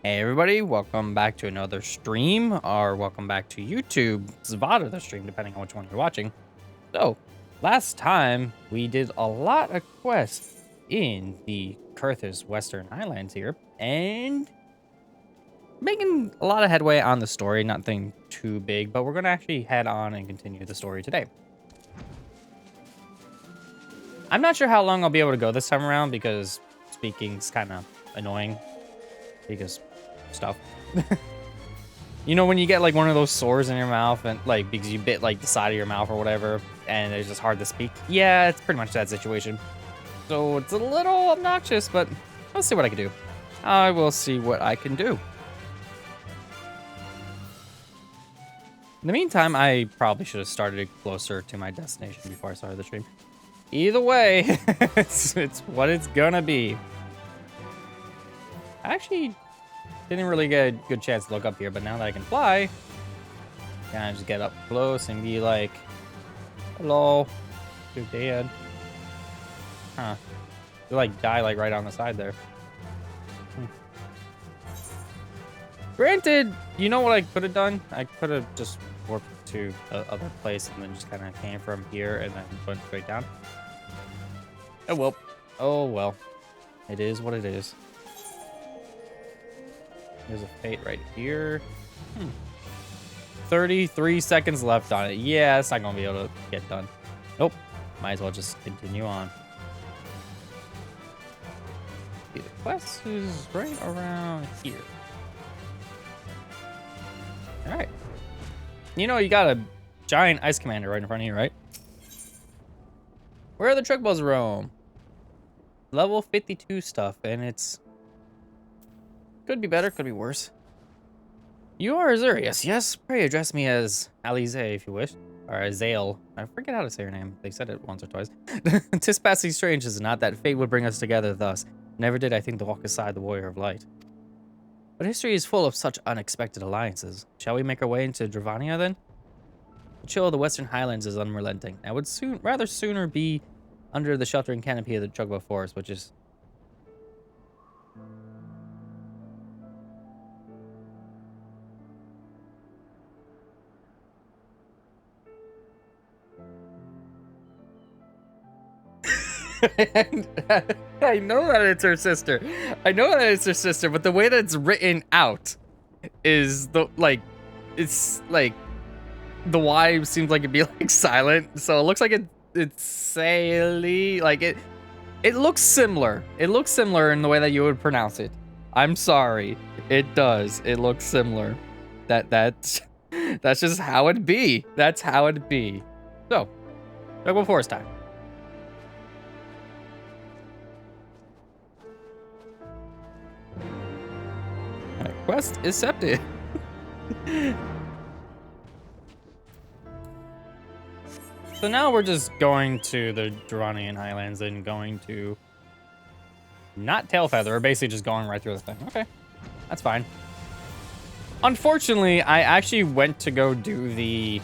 Hey everybody, welcome back to another stream, or welcome back to YouTube's VOD of the stream, depending on which one you're watching. So, last time we did a lot of quests in the Kurthus Western Highlands here, and making a lot of headway on the story, nothing too big, but we're going to actually head on and continue the story today. I'm not sure how long I'll be able to go this time around, because speaking's kind of annoying, because stuff. You know, when you get like one of those sores in your mouth and like because you bit like the side of your mouth or whatever and it's just hard to speak? Yeah, it's pretty much that situation. So it's a little obnoxious, but let's see what I can do. I will see what I can do. In the meantime, I probably should have started closer to my destination before I started the stream. Either way, it's what it's gonna be. I actually didn't really get a good chance to look up here, but now that I can fly, can I just get up close and be like, hello, you're dead. Huh. You like die like right on the side there. Granted, you know what I could have done? I could have just warped to the other place and then just kind of came from here and then went straight down. Oh well. Oh well. It is what it is. There's a fate right here. 33 seconds left on it. Yeah, it's not gonna be able to get done. Nope. Might as well just continue on. The quest is right around here. All right. You know, you got a giant ice commander right in front of you, right? Where are the Trugballs roam? Level 52 stuff, and it's... Could be better, could be worse. You are Azure, yes. Pray address me as Ysayle if you wish. Or Ysayle. I forget how to say her name. They said it once or twice. 'Tis passing strange, is it not, that fate would bring us together thus. Never did I think to walk aside the warrior of light. But history is full of such unexpected alliances. Shall we make our way into Dravania then? The chill of the Western Highlands is unrelenting. I would rather sooner be under the sheltering canopy of the Chugba Forest, which is... I know that it's her sister. I know that it's her sister, but the way that it's written out is it's like the Y seems like it'd be like silent, so it looks like it's Ysayle. Like it looks similar. It looks similar in the way that you would pronounce it. I'm sorry, it does. It looks similar. That's just how it be. That's how it be. So, Jungle Forest time. Quest accepted. So now we're just going to the Dravanian Highlands and going to not Tailfeather. We're basically just going right through the thing. Okay, that's fine. Unfortunately, I actually went to go do the...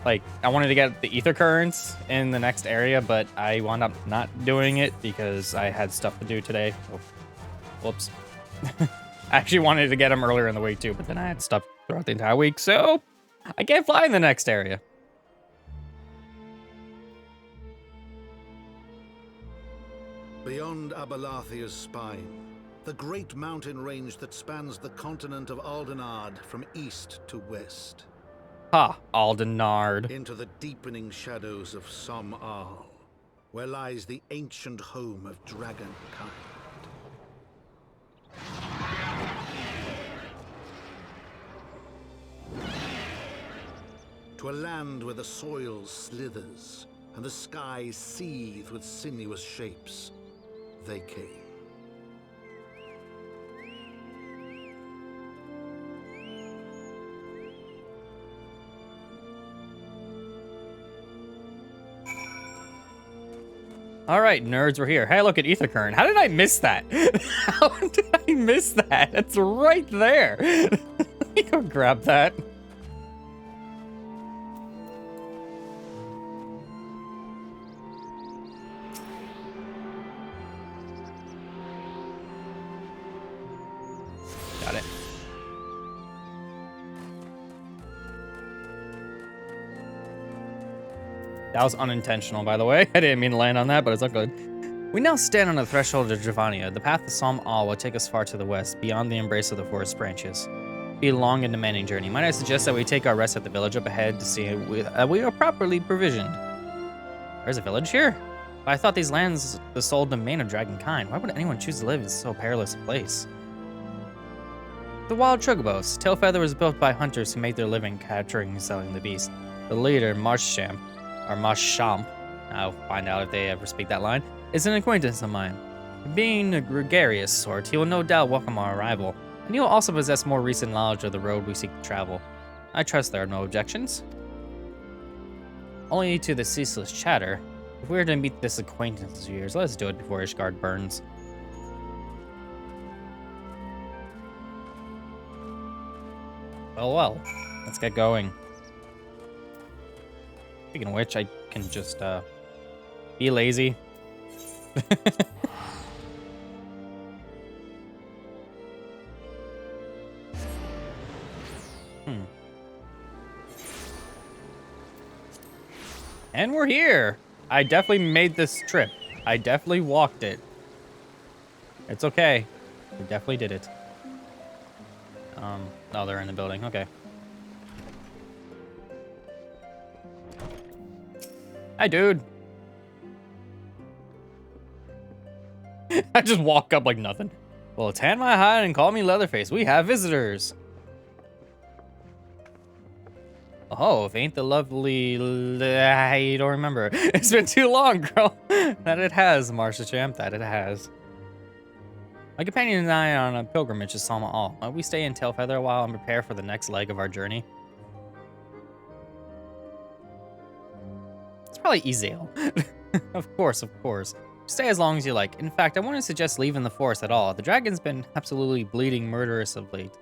Like, I wanted to get the ether currents in the next area, but I wound up not doing it because I had stuff to do today. Oh, whoops. I actually wanted to get them earlier in the week too, but then I had stuff throughout the entire week, so I can't fly in the next area. Beyond Abalathia's spine, the great mountain range that spans the continent of Aldenard from east to west. Ha, Aldenard. Into the deepening shadows of Som-Al, where lies the ancient home of dragonkind. To a land where the soil slithers and the skies seethe with sinuous shapes, they came. All right, nerds, we're here. Hey, look at ether current. How did I miss that? How did I miss that? It's right there. Let me go grab that. Got it. That was unintentional, by the way. I didn't mean to land on that, but it's not good. We now stand on the threshold of Dravania. The path to Psalm All will take us far to the west, beyond the embrace of the forest branches. Be a long and demanding journey. Might I suggest that we take our rest at the village up ahead to see that we are properly provisioned? There's a village here? I thought these lands the sole domain of dragonkind. Why would anyone choose to live in so perilous a place? The Wild Chugabos. Tailfeather was built by hunters who made their living capturing and selling the beast. The leader, Marshchamp, I'll find out if they ever speak that line, is an acquaintance of mine. Being a gregarious sort, he will no doubt welcome our arrival, and he will also possess more recent knowledge of the road we seek to travel. I trust there are no objections. Only to the ceaseless chatter. If we are to meet this acquaintance of yours, let us do it before Ishgard burns. Well, let's get going. Speaking of which, I can just be lazy. And we're here. I definitely made this trip. I definitely walked it. It's okay. We definitely did it. Oh, they're in the building. Okay. Hi, dude. I just walk up like nothing. Well, tan my hide and call me Leatherface. We have visitors. Oh, if ain't the lovely... I don't remember. It's been too long, girl. That it has, Marshchamp. That it has. My companion and I are on a pilgrimage to Salma All. We stay in Tailfeather a while and prepare for the next leg of our journey. It's probably Ysayle. Of course, of course. Stay as long as you like. In fact, I wouldn't suggest leaving the forest at all. The dragon's been absolutely bleeding murderous of late.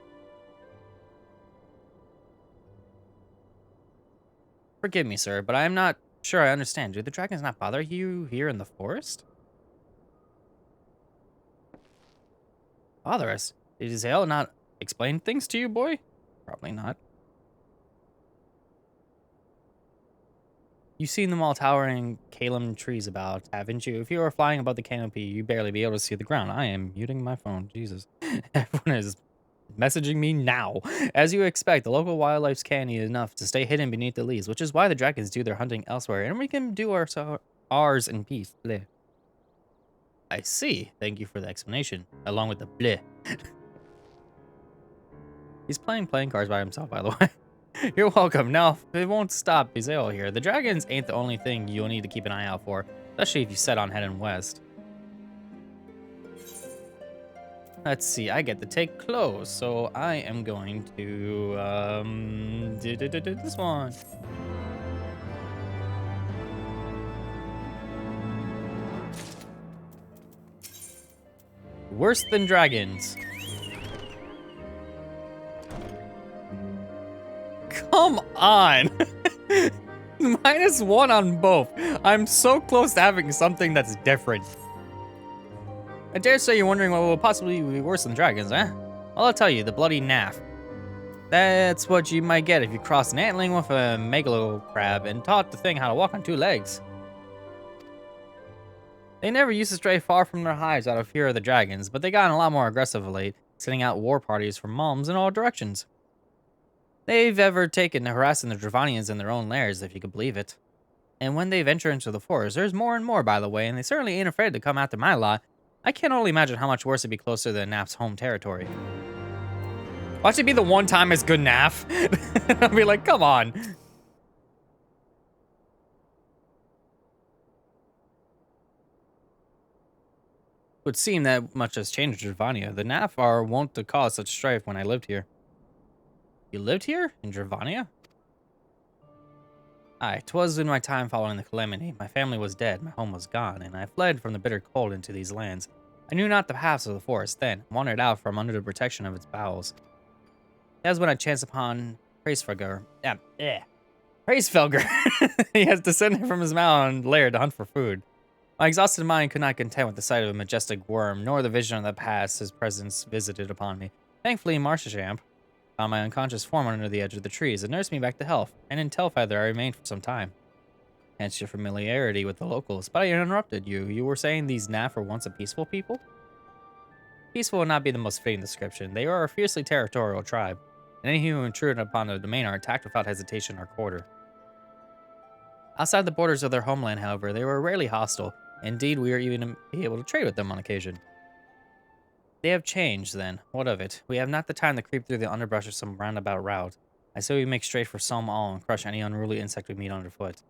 Forgive me, sir, but I am not sure I understand. Do the dragons not bother you here in the forest? Bother us? Did Ysayle not explain things to you, boy? Probably not. You've seen them all towering Calum trees about, haven't you? If you were flying above the canopy, you'd barely be able to see the ground. I am muting my phone. Jesus. Everyone is messaging me now. As you expect, the local wildlife's canny enough to stay hidden beneath the leaves, which is why the dragons do their hunting elsewhere, and we can do ours in peace. Bleh. I see. Thank you for the explanation, along with the bleh. He's playing cards by himself, by the way. You're welcome. Now, it won't stop Ysayle here. The dragons ain't the only thing you'll need to keep an eye out for, especially if you set on heading west. Let's see, I get to take clothes, so I am going to, do this one. Worse than dragons. Come on! -1 on both. I'm so close to having something that's different. I dare say you're wondering what will possibly be worse than dragons, eh? Well, I'll tell you, the bloody naff. That's what you might get if you cross an antling with a megalo crab and taught the thing how to walk on 2 legs. They never used to stray far from their hives out of fear of the dragons, but they gotten a lot more aggressive of late, sending out war parties from Malms in all directions. They've ever taken to harassing the Dravanians in their own lairs, if you could believe it. And when they venture into the forest, there's more and more, by the way, and they certainly ain't afraid to come after my lot. I can only imagine how much worse it'd be closer than Naf's home territory. Watch it be the one time it's good Naf. I'll be like, come on. It would seem that much has changed in Dravania. The Naf are wont to cause such strife when I lived here. You lived here? In Dravania? Aye, 'twas in my time following the calamity. My family was dead, my home was gone, and I fled from the bitter cold into these lands. I knew not the paths of the forest then, wandered out from under the protection of its bowels. That was when I chanced upon Pracefelger. Pracefelger! He has descended from his mountain lair to hunt for food. My exhausted mind could not contend with the sight of a majestic worm, nor the vision of the past his presence visited upon me. Thankfully, Marshachamp found my unconscious form under the edge of the trees and nursed me back to health, and in Telfeather I remained for some time. Hence your familiarity with the locals. But I interrupted you. You were saying these Naf were once a peaceful people? Peaceful would not be the most fitting description. They are a fiercely territorial tribe, and any who intrude upon their domain are attacked without hesitation or quarter. Outside the borders of their homeland, however, they were rarely hostile. Indeed, we were even able to trade with them on occasion. They have changed, then. What of it? We have not the time to creep through the underbrush of some roundabout route. I say we make straight for Som All and crush any unruly insect we meet underfoot.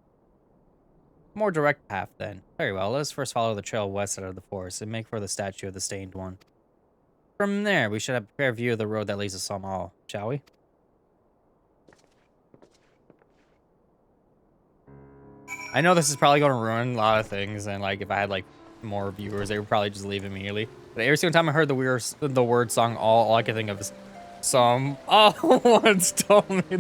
More direct path, then. Very well, let us first follow the trail west out of the forest and make for the statue of the Stained One. From there, we should have a fair view of the road that leads to Som All, shall we? I know this is probably going to ruin a lot of things, and like if I had like more viewers, they would probably just leave immediately. But every single time I heard the word song all I could think of is Som All once told me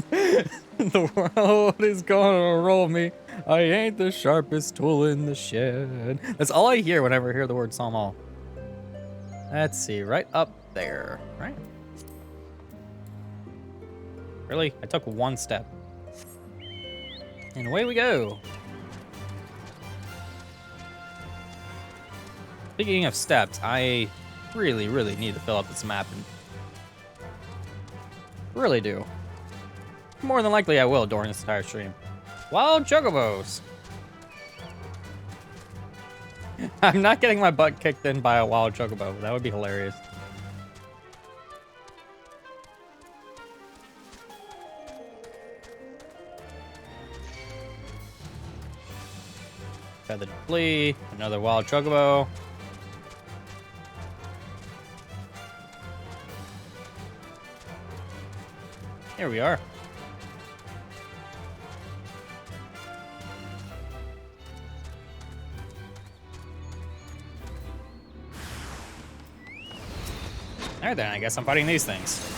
the world is gonna roll me. I ain't the sharpest tool in the shed. That's all I hear whenever I hear the word Som All. Let's see, right up there, right? Really? I took one step. And away we go. Speaking of steps, I really need to fill up this map and really do. More than likely I will during this entire stream. Wild chocobos. I'm not getting my butt kicked in by a wild chocobo. That would be hilarious. Feathered flea, another wild chocobo. Here we are. Alright then, I guess I'm fighting these things.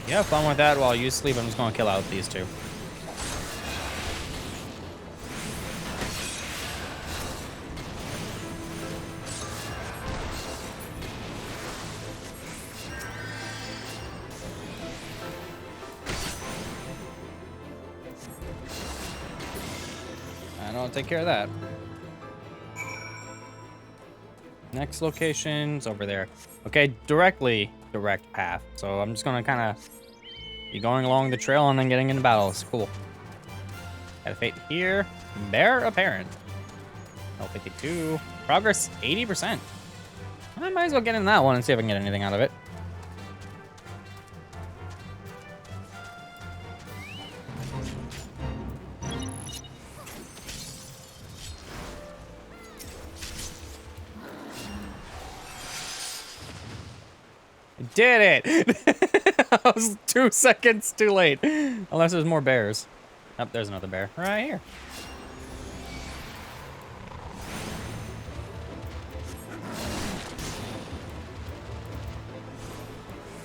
You have fun with that while you sleep. I'm just gonna kill out these two. I'll take care of that. Next location's over there. Okay, direct path. So I'm just gonna kind of be going along the trail and then getting into battles. Cool. Got a fate here. Bear apparent. L52. Progress 80%. I might as well get in that one and see if I can get anything out of it. Did it! I was 2 seconds too late. Unless there's more bears. Oh, there's another bear right here.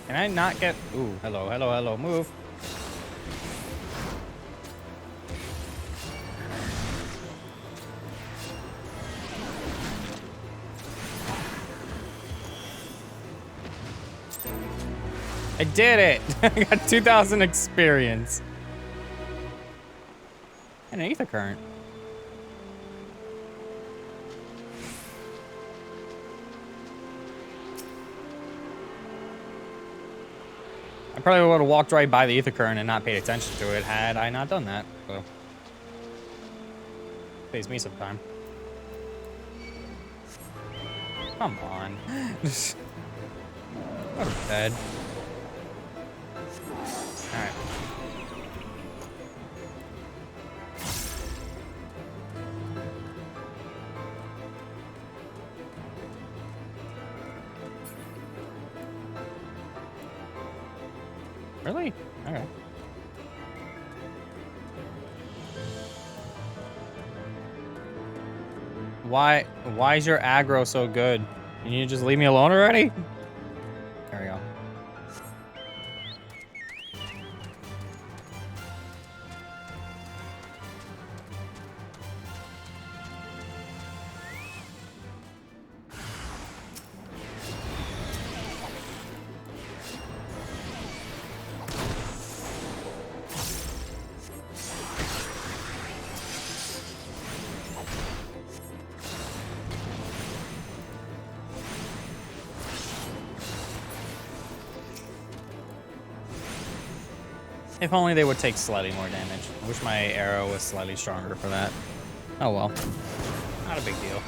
Can I not get... Ooh, hello, move. I did it! I got 2,000 experience. And an ether current. I probably would have walked right by the ether current and not paid attention to it had I not done that. So, saves me some time. Come on. Go to bed. Alright. Really? Alright. Why is your aggro so good? Can you just leave me alone already? There we go. If only they would take slightly more damage. I wish my arrow was slightly stronger for that. Oh well. Not a big deal.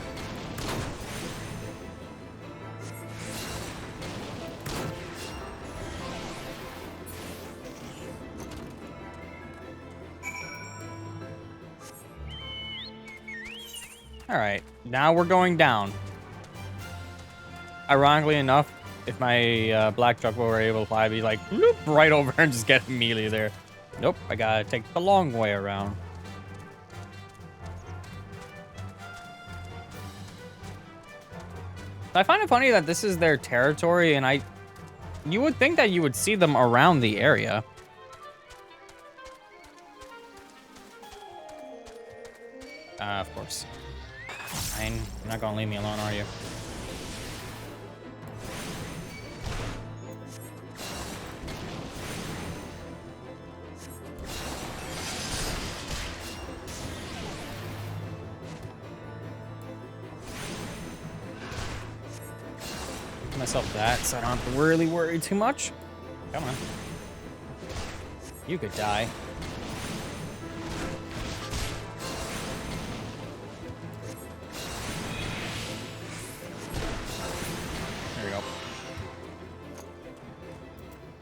Alright, now we're going down. Ironically enough, if my black truck were able to fly, I'd be like, loop right over and just get immediately there. Nope, I gotta take the long way around. I find it funny that this is their territory, and you would think that you would see them around the area. Of course. Fine. You're not gonna leave me alone, are you? Give myself that so I don't have to really worry too much. Come on. You could die. There we go.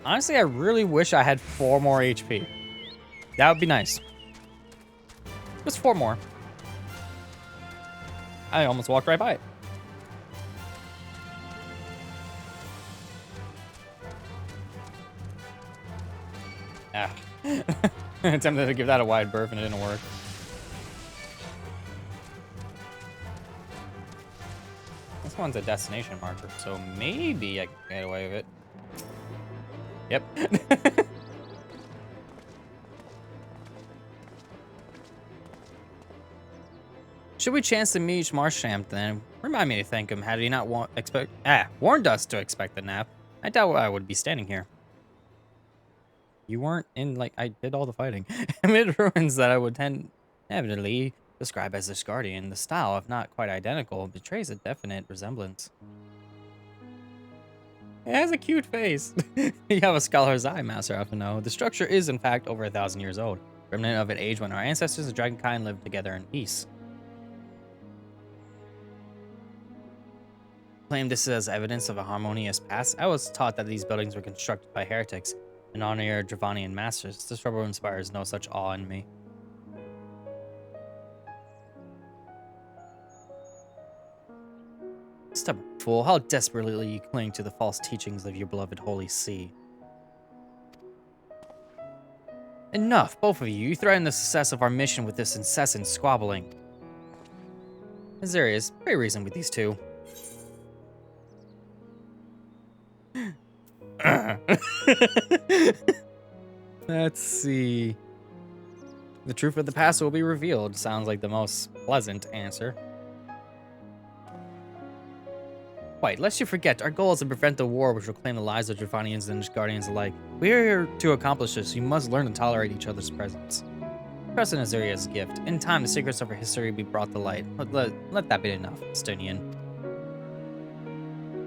Honestly, I really wish I had 4 more HP. That would be nice. Just 4 more. I almost walked right by it. Ah. Attempted to give that a wide berth and it didn't work. This one's a destination marker, so maybe I can get away with it. Yep. Should we chance to meet Marsham then? Remind me to thank him. Had he not warned us to expect the nap, I doubt I would be standing here. You weren't in, like, I did all the fighting. Amid ruins that I would evidently describe as this guardian, the style, if not quite identical, betrays a definite resemblance. It has a cute face. You have a scholar's eye, Master, I have to know. The structure is, in fact, over 1,000 years old, remnant of an age when our ancestors and dragonkind lived together in peace. Claim this as evidence of a harmonious past. I was taught that these buildings were constructed by heretics in honor of Dravanian masters. This trouble inspires no such awe in me. Stubborn fool, how desperately you cling to the false teachings of your beloved Holy See. Enough, both of you. You threaten the success of our mission with this incessant squabbling. Azure, pray reason with these two. Let's see. The truth of the past will be revealed. Sounds like the most pleasant answer. Wait, lest you forget, our goal is to prevent the war which will claim the lives of Dravanians and Guardians alike. We are here to accomplish this. You must learn to tolerate each other's presence. Trust in Azure's gift. In time, the secrets of our history will be brought to light. Let that be enough, Estonian.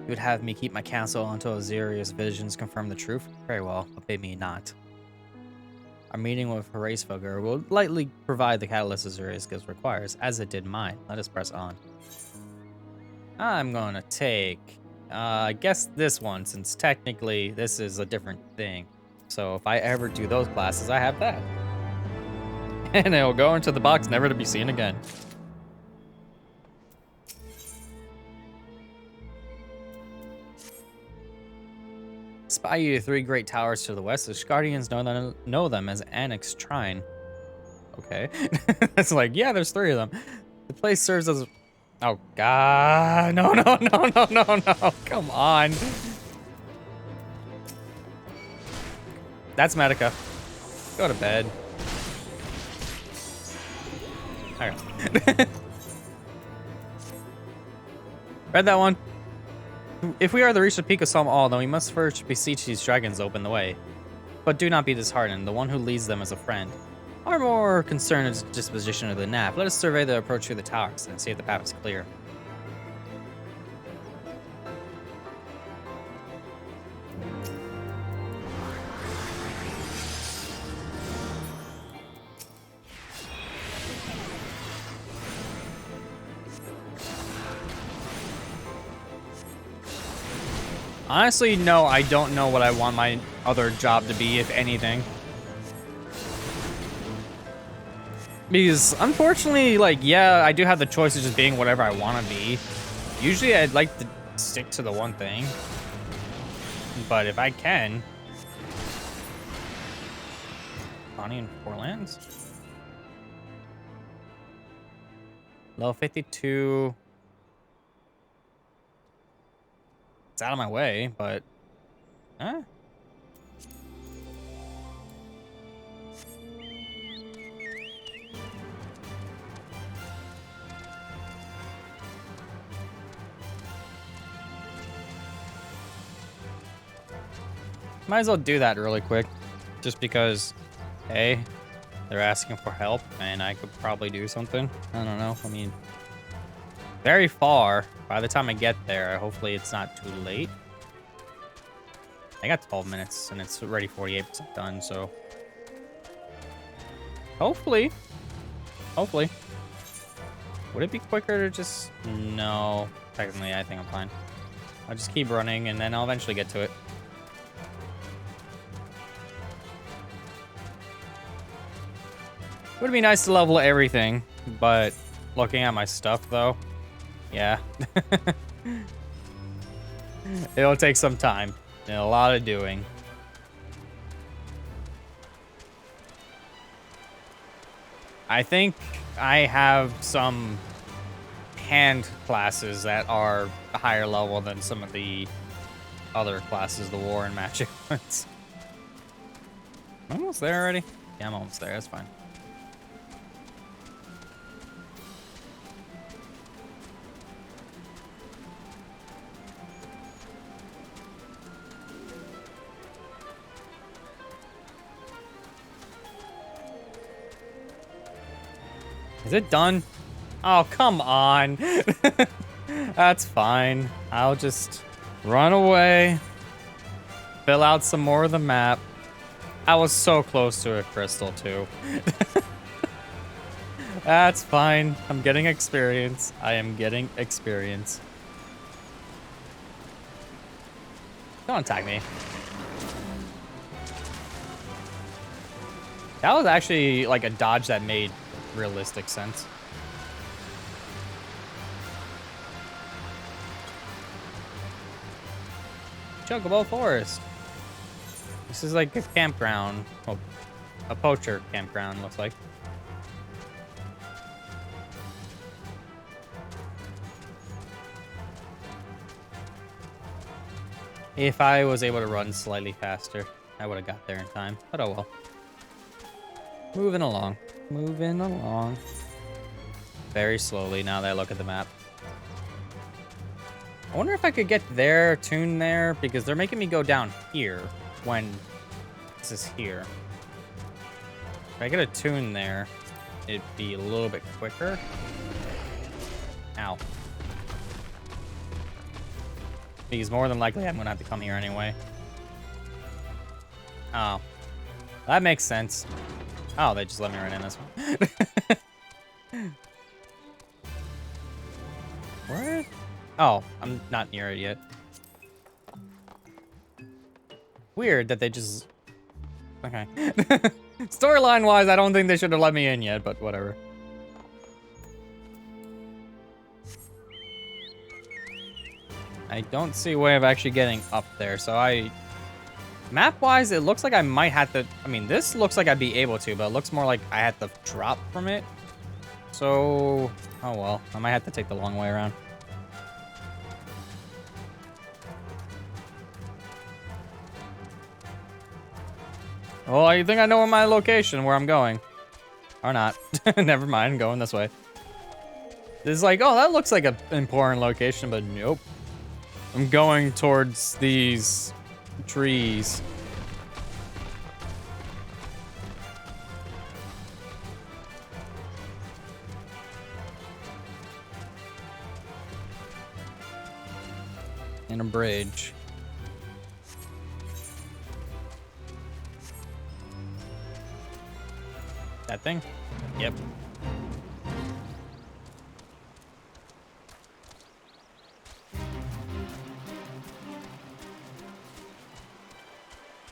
You would have me keep my counsel until Azure's visions confirm the truth? Very well, obey me not. Our meeting with Foreshadowed will likely provide the catalyst Azure's gift requires, as it did mine. Let us press on. I'm gonna take, I guess this one, since technically this is a different thing. So if I ever do those classes, I have that. And it'll go into the box, never to be seen again. Spy you to 3 great towers to the west. The Guardians know them as Annex Shrine. Okay. It's like, yeah, there's 3 of them. The place serves as... Oh, God. No. Come on. That's Medica. Go to bed. All right. Read that one. If we are to reach the peak of Psalm All, then we must first beseech these dragons to open the way. But do not be disheartened. The one who leads them is a friend. Our more concern is the disposition of the nap. Let us survey the approach through the towers and see if the path is clear. Honestly, no, I don't know what I want my other job to be, if anything. Because, unfortunately, like, yeah, I do have the choice of just being whatever I want to be. Usually, I'd like to stick to the one thing. But if I can... Bonnie and Four Lands? Level 52... It's out of my way, but... Huh? Might as well do that really quick. Just because, hey, they're asking for help, and I could probably do something. I don't know. I mean, very far. By the time I get there, hopefully it's not too late. I got 12 minutes, and it's already 48% done, so... Hopefully. Hopefully. Would it be quicker to just... No. Technically, I think I'm fine. I'll just keep running, and then I'll eventually get to it. Would be nice to level everything, but looking at my stuff, though, yeah. It'll take some time and a lot of doing. I think I have some hand classes that are a higher level than some of the other classes, the war and magic ones. I'm almost there already? Yeah, I'm almost there. That's fine. Is it done? Oh, come on. That's fine. I'll just run away. Fill out some more of the map. I was so close to a crystal, too. That's fine. I'm getting experience. I am getting experience. Don't attack me. That was actually like a dodge that made realistic sense. Chocobo Forest. This is like a campground. Well, a poacher campground, looks like. If I was able to run slightly faster, I would have got there in time. But oh well. Moving along. Moving along. Very slowly now that I look at the map. I wonder if I could get their tune there, because they're making me go down here when this is here. If I get a tune there, it'd be a little bit quicker. Ow. Because more than likely I'm gonna have to come here anyway. Oh. That makes sense. Oh, they just let me run in this one. Where? Oh, I'm not near it yet. Weird that they just... Okay. Storyline-wise, I don't think they should have let me in yet, but whatever. I don't see a way of actually getting up there, so I... Map-wise, it looks like I might have to... I mean, this looks like I'd be able to, but it looks more like I had to drop from it. So... Oh, well. I might have to take the long way around. Well, I think I know my location, where I'm going. Or not. Never mind, I'm going this way. It's like, oh, that looks like an important location, but nope. I'm going towards these trees. And a bridge. That thing? Yep.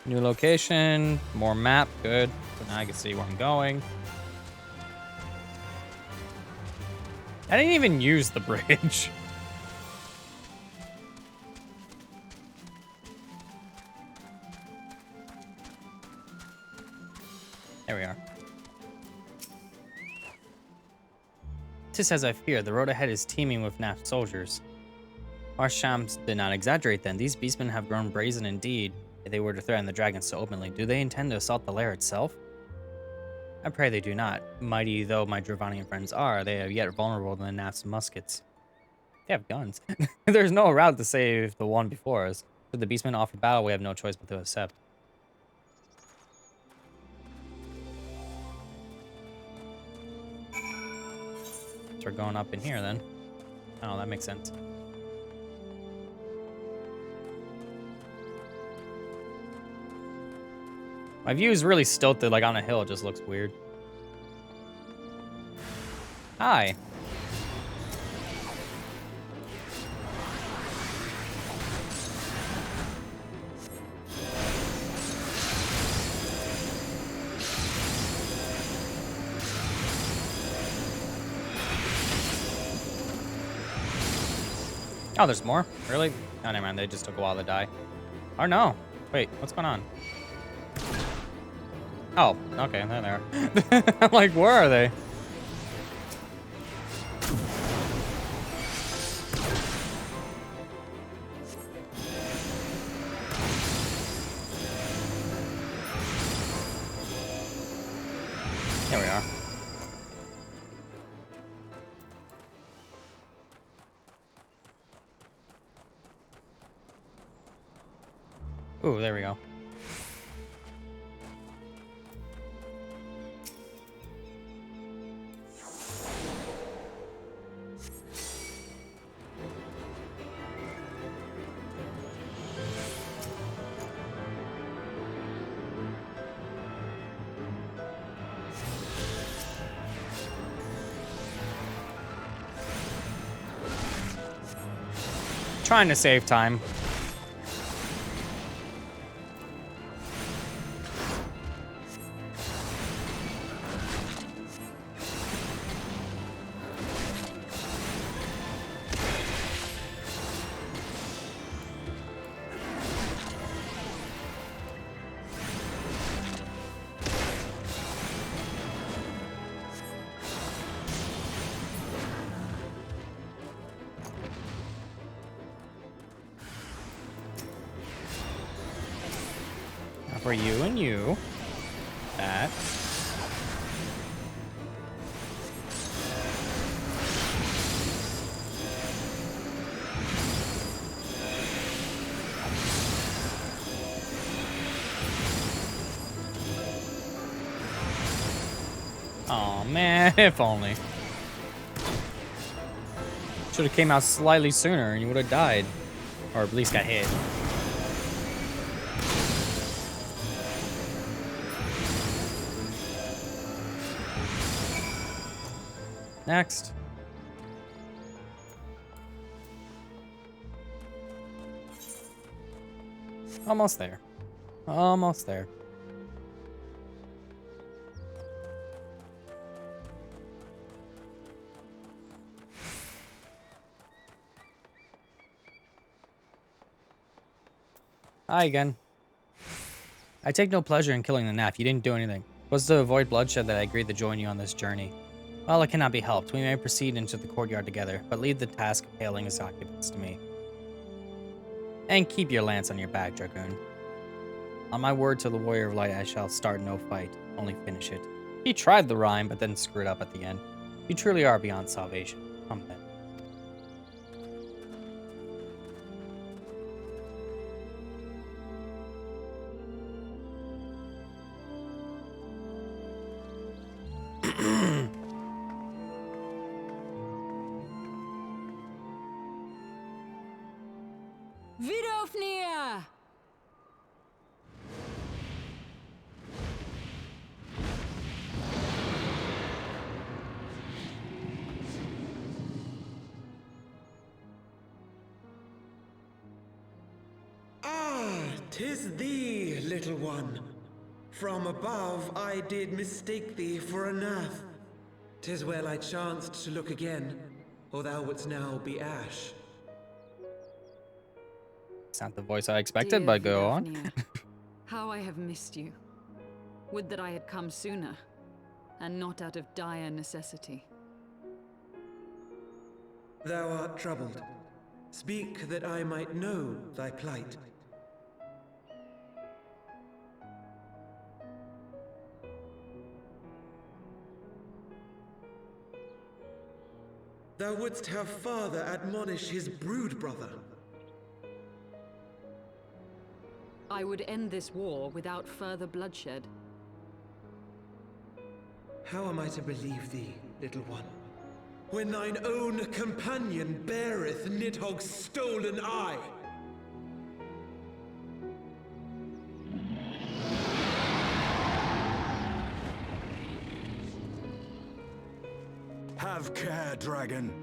New location, more map, good. So now I can see where I'm going. I didn't even use the bridge. There we are. 'Tis as I feared, the road ahead is teeming with Naf soldiers. Our shams did not exaggerate then. These beastmen have grown brazen indeed. If they were to threaten the dragons so openly, do they intend to assault the lair itself? I pray they do not. Mighty though my Dravanian friends are, they are yet vulnerable to the Naf's muskets. They have guns. There's no route to save the one before us. Should the beastmen offer battle, we have no choice but to accept. So we're going up in here then. Oh, that makes sense. My view is really stilted, like on a hill. It just looks weird. Hi. Oh, there's more? Really? Oh, never mind. They just took a while to die. Oh, no. Wait, what's going on? Oh, okay. There they are. I'm like, where are they? There we are. Ooh, there we go. Trying to save time. For you and you. That. Oh man, if only. Should have came out slightly sooner and you would have died. Or at least got hit. Next. Almost there. Almost there. Hi again. I take no pleasure in killing the Naf. You didn't do anything. It was to avoid bloodshed that I agreed to join you on this journey. Well, it cannot be helped. We may proceed into the courtyard together, but leave the task of hailing his occupants to me. And keep your lance on your back, Dragoon. On my word to the Warrior of Light, I shall start no fight, only finish it. He tried the rhyme, but then screwed up at the end. You truly are beyond salvation. Come then. Vidofnia! Ah, 'tis thee, little one. From above I did mistake thee for a nath. 'Tis well I chanced to look again, or thou wouldst now be ash. It's not the voice I expected, Dear but go on. Vidofnir, how I have missed you. Would that I had come sooner, and not out of dire necessity. Thou art troubled. Speak that I might know thy plight. Thou wouldst have father admonish his brood brother. I would end this war without further bloodshed. How am I to believe thee, little one, when thine own companion beareth Nidhogg's stolen eye? Have care, dragon,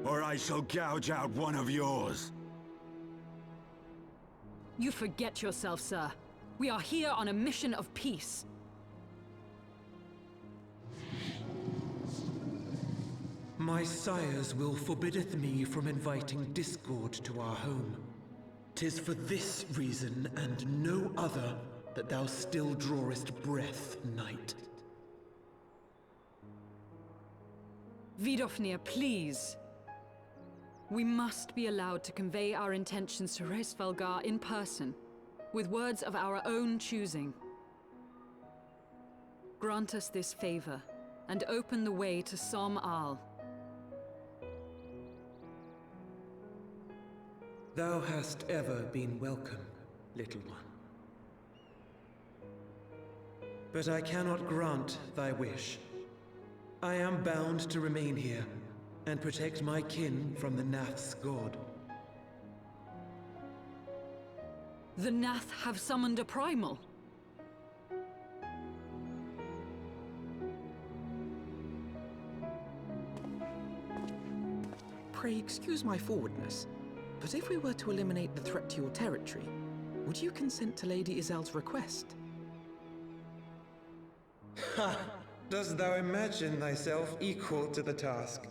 or I shall gouge out one of yours. You forget yourself, sir. We are here on a mission of peace. My sire's will forbiddeth me from inviting discord to our home. 'Tis for this reason and no other that thou still drawest breath, knight. Vidofnir, please. We must be allowed to convey our intentions to Hraesvelgar in person, with words of our own choosing. Grant us this favor, and open the way to Som Al. Thou hast ever been welcome, little one. But I cannot grant thy wish. I am bound to remain here, and protect my kin from the Nath's god. The Nath have summoned a primal. Pray excuse my forwardness, but if we were to eliminate the threat to your territory, would you consent to Lady Ysayle's request? Ha! Dost thou imagine thyself equal to the task?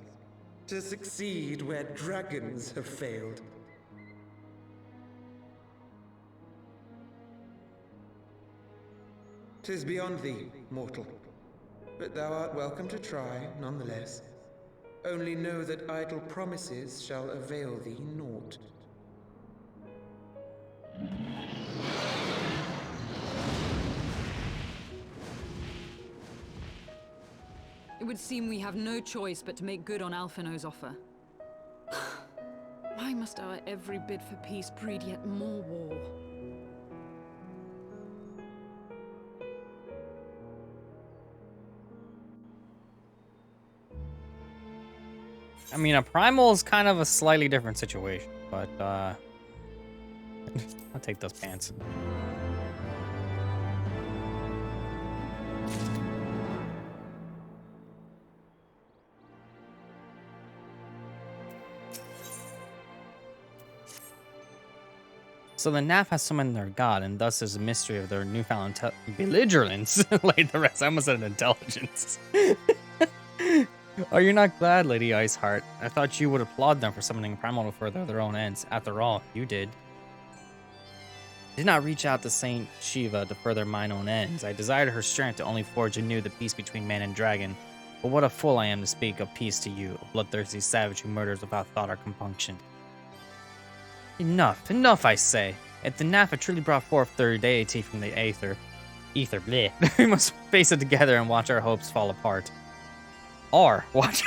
To succeed where dragons have failed? 'Tis beyond thee, mortal. But thou art welcome to try, nonetheless. Only know that idle promises shall avail thee naught. It would seem we have no choice but to make good on Alphino's offer. Why must our every bid for peace breed yet more war? I mean, a primal is kind of a slightly different situation, but I'll take those pants. So the Naf has summoned their god, and thus is a mystery of their newfound belligerence. Like the rest, I almost said intelligence. Are you not glad, Lady Iceheart? I thought you would applaud them for summoning Primal to further their own ends. After all, you did. I did not reach out to Saint Shiva to further mine own ends. I desired her strength to only forge anew the peace between man and dragon. But what a fool I am to speak of peace to you, a bloodthirsty savage who murders without thought or compunction. Enough, enough, I say. If the Naf had truly brought forth their deity from the Aether, bleh, we must face it together and watch our hopes fall apart. Or, watch.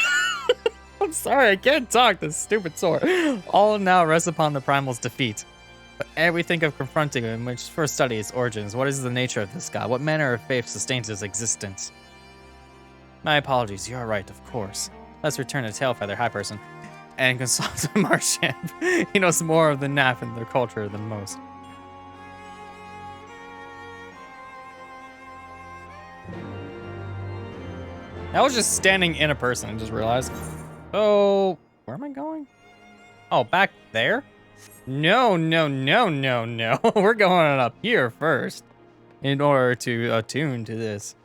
I'm sorry, I can't talk, this stupid sword. All now rests upon the Primal's defeat. But ere we think of confronting him, we must first study its origins. What is the nature of this god? What manner of faith sustains his existence? My apologies, you are right, of course. Let's return to Tailfeather, High Person, and consult Marsham. He knows more of the Naf and their culture than most. I was just standing in a person and just realized. Oh, where am I going? Oh, back there? No, no, no, no, no. We're going up here first. in order to attune to this.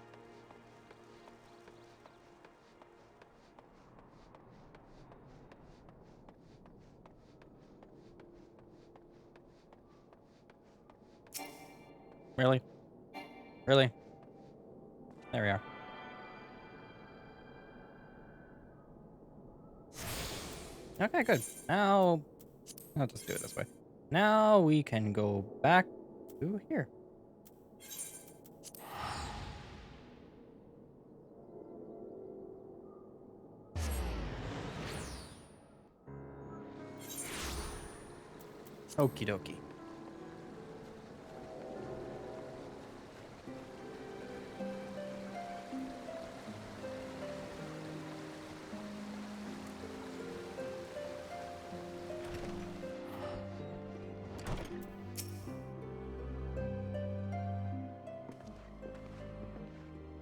Really? Really? There we are. Okay, good. Now, I'll just do it this way. Now we can go back to here. Okie dokie.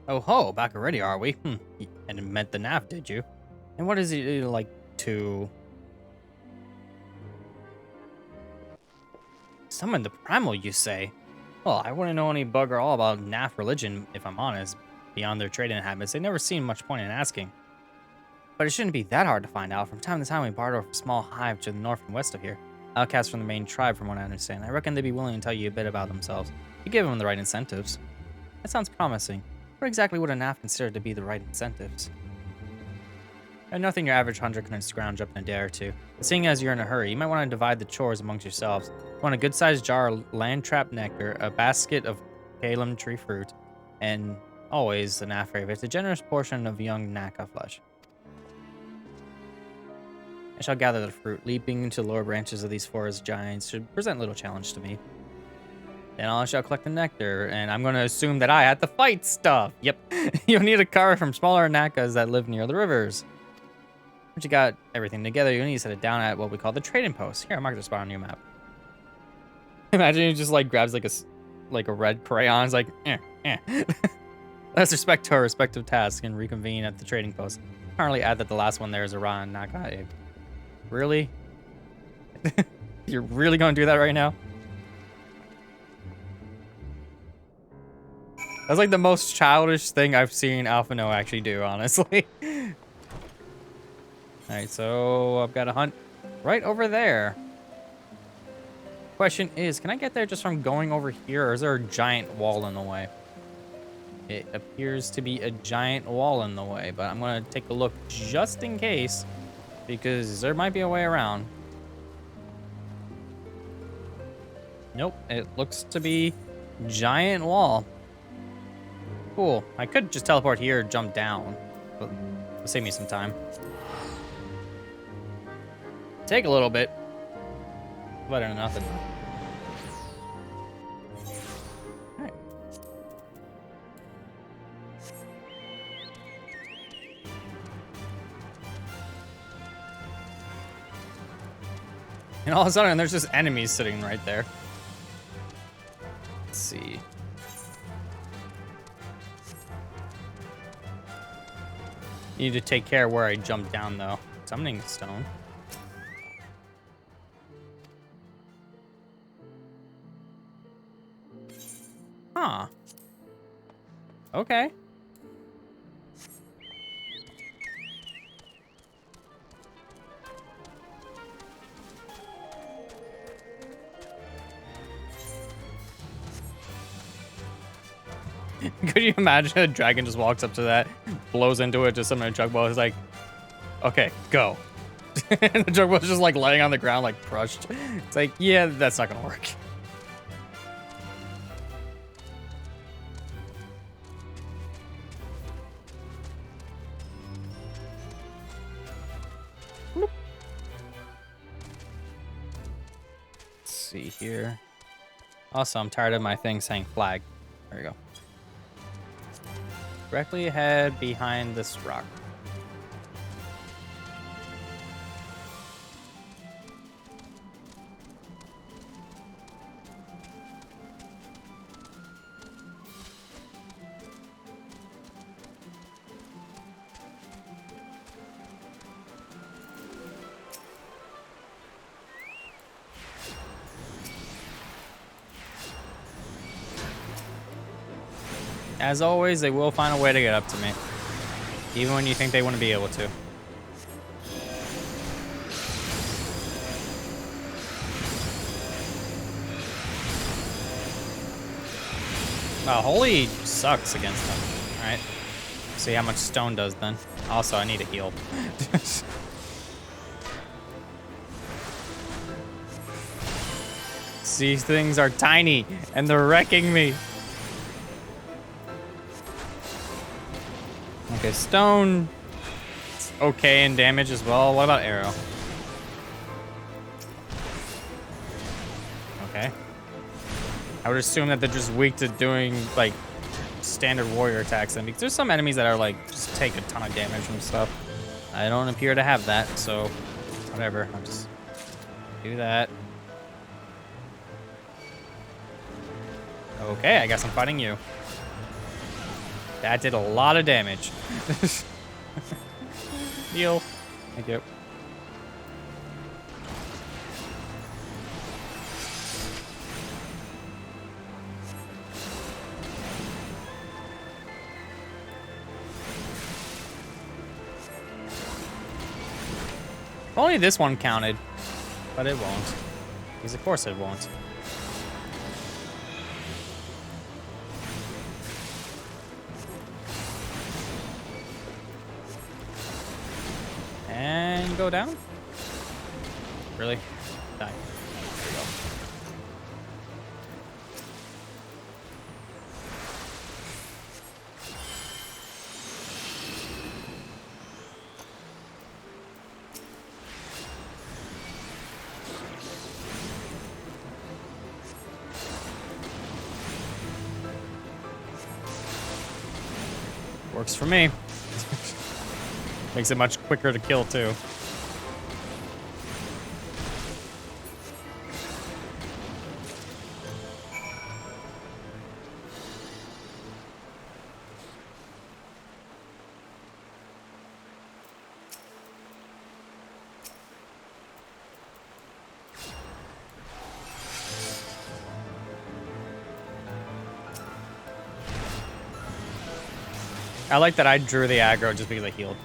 Oh ho, back already, are we? And it meant the nav, did you? And what is it like to summon the primal, you say? Well, I wouldn't know any bugger all about NAF religion, if I'm honest. Beyond their trading habits, they never seem much point in asking. But it shouldn't be that hard to find out. From time to time, we barter off a small hive to the north and west of here. Outcasts from the main tribe, from what I understand. I reckon they'd be willing to tell you a bit about themselves. You give them the right incentives. That sounds promising. What exactly would a NAF consider to be the right incentives? Nothing your average hunter can scrounge up in a day or two. But seeing as you're in a hurry, you might want to divide the chores amongst yourselves. You want a good-sized jar of land-trap nectar, a basket of Kalem tree fruit, and always the NAF favorite, a generous portion of young Naka flesh. I shall gather the fruit. Leaping into the lower branches of these forest giants should present little challenge to me. Then I shall collect the nectar, and I'm going to assume that I had to fight stuff. Yep. You'll need a car from smaller Nakas that live near the rivers. Once you got everything together, you'll need to set it down at what we call the trading post. Here, I'll mark the spot on your map. Imagine he just like grabs like a red crayon. It's like, Let's respect to our respective tasks and reconvene at the trading post. Currently add that the last one there is a Ron Naka. Really? You're really going to do that right now? That's like the most childish thing I've seen Alphino actually do, honestly. Alright, so I've got a hunt right over there. Question is, can I get there just from going over here, or is there a giant wall in the way? It appears to be a giant wall in the way, but I'm going to take a look just in case, because there might be a way around. Nope, it looks to be giant wall. Cool. I could just teleport here, jump down, but it'll save me some time. Take a little bit. Better than nothing. Alright. And all of a sudden, there's just enemies sitting right there. Let's see. Need to take care where I jump down, though. Summoning stone. Huh. Okay. Could you imagine a dragon just walks up to that, blows into it, just summon a jug ball? It's like, okay, go. And the jug ball's just like laying on the ground, like crushed. It's like, yeah, that's not gonna work. Let's see here. Also, I'm tired of my thing saying flag. There we go. Directly ahead behind this rock. As always, they will find a way to get up to me. Even when you think they wouldn't be able to. Wow, holy sucks against them. Alright. See how much stone does then. Also, I need a heal. These things are tiny, and they're wrecking me. Okay, stone. It's okay in damage as well. What about arrow? Okay. I would assume that they're just weak to doing, like, standard warrior attacks then, because there's some enemies that are, like, just take a ton of damage from stuff. I don't appear to have that, so whatever. I'll just do that. Okay, I guess I'm fighting you. That did a lot of damage. Heal. Thank you. If only this one counted, but it won't. Because of course it won't. And go down? Really? Die. There we go. Works for me. Makes it much quicker to kill, too. I like that I drew the aggro just because I healed.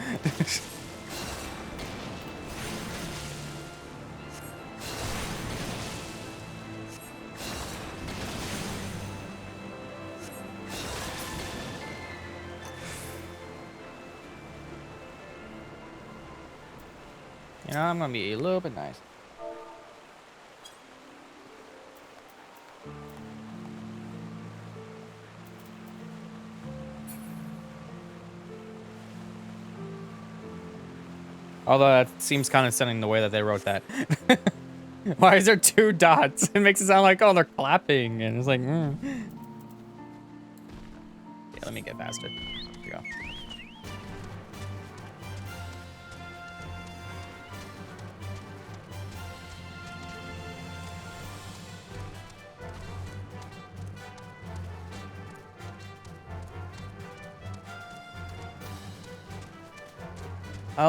You know, I'm gonna be a little bit nice. Although that seems kind of stunning the way that they wrote that. Why is there 2 dots? It makes it sound like, oh, they're clapping. And it's like, Yeah, let me get faster. Here we go.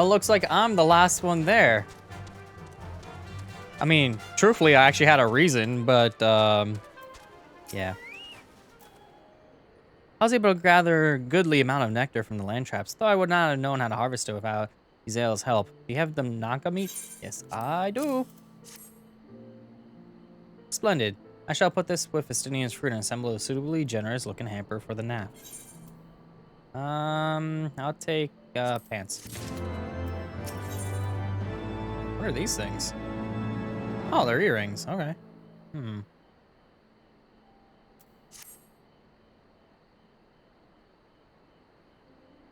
Looks like I'm the last one there. I mean, truthfully, I actually had a reason, but, yeah. I was able to gather a goodly amount of nectar from the land traps, though I would not have known how to harvest it without Ysayle's help. Do you have the Naka meat? Yes, I do. Splendid. I shall put this with Festinian's fruit and assemble a suitably generous-looking hamper for the nap. I'll take, pants. What are these things? Oh, they're earrings. Okay.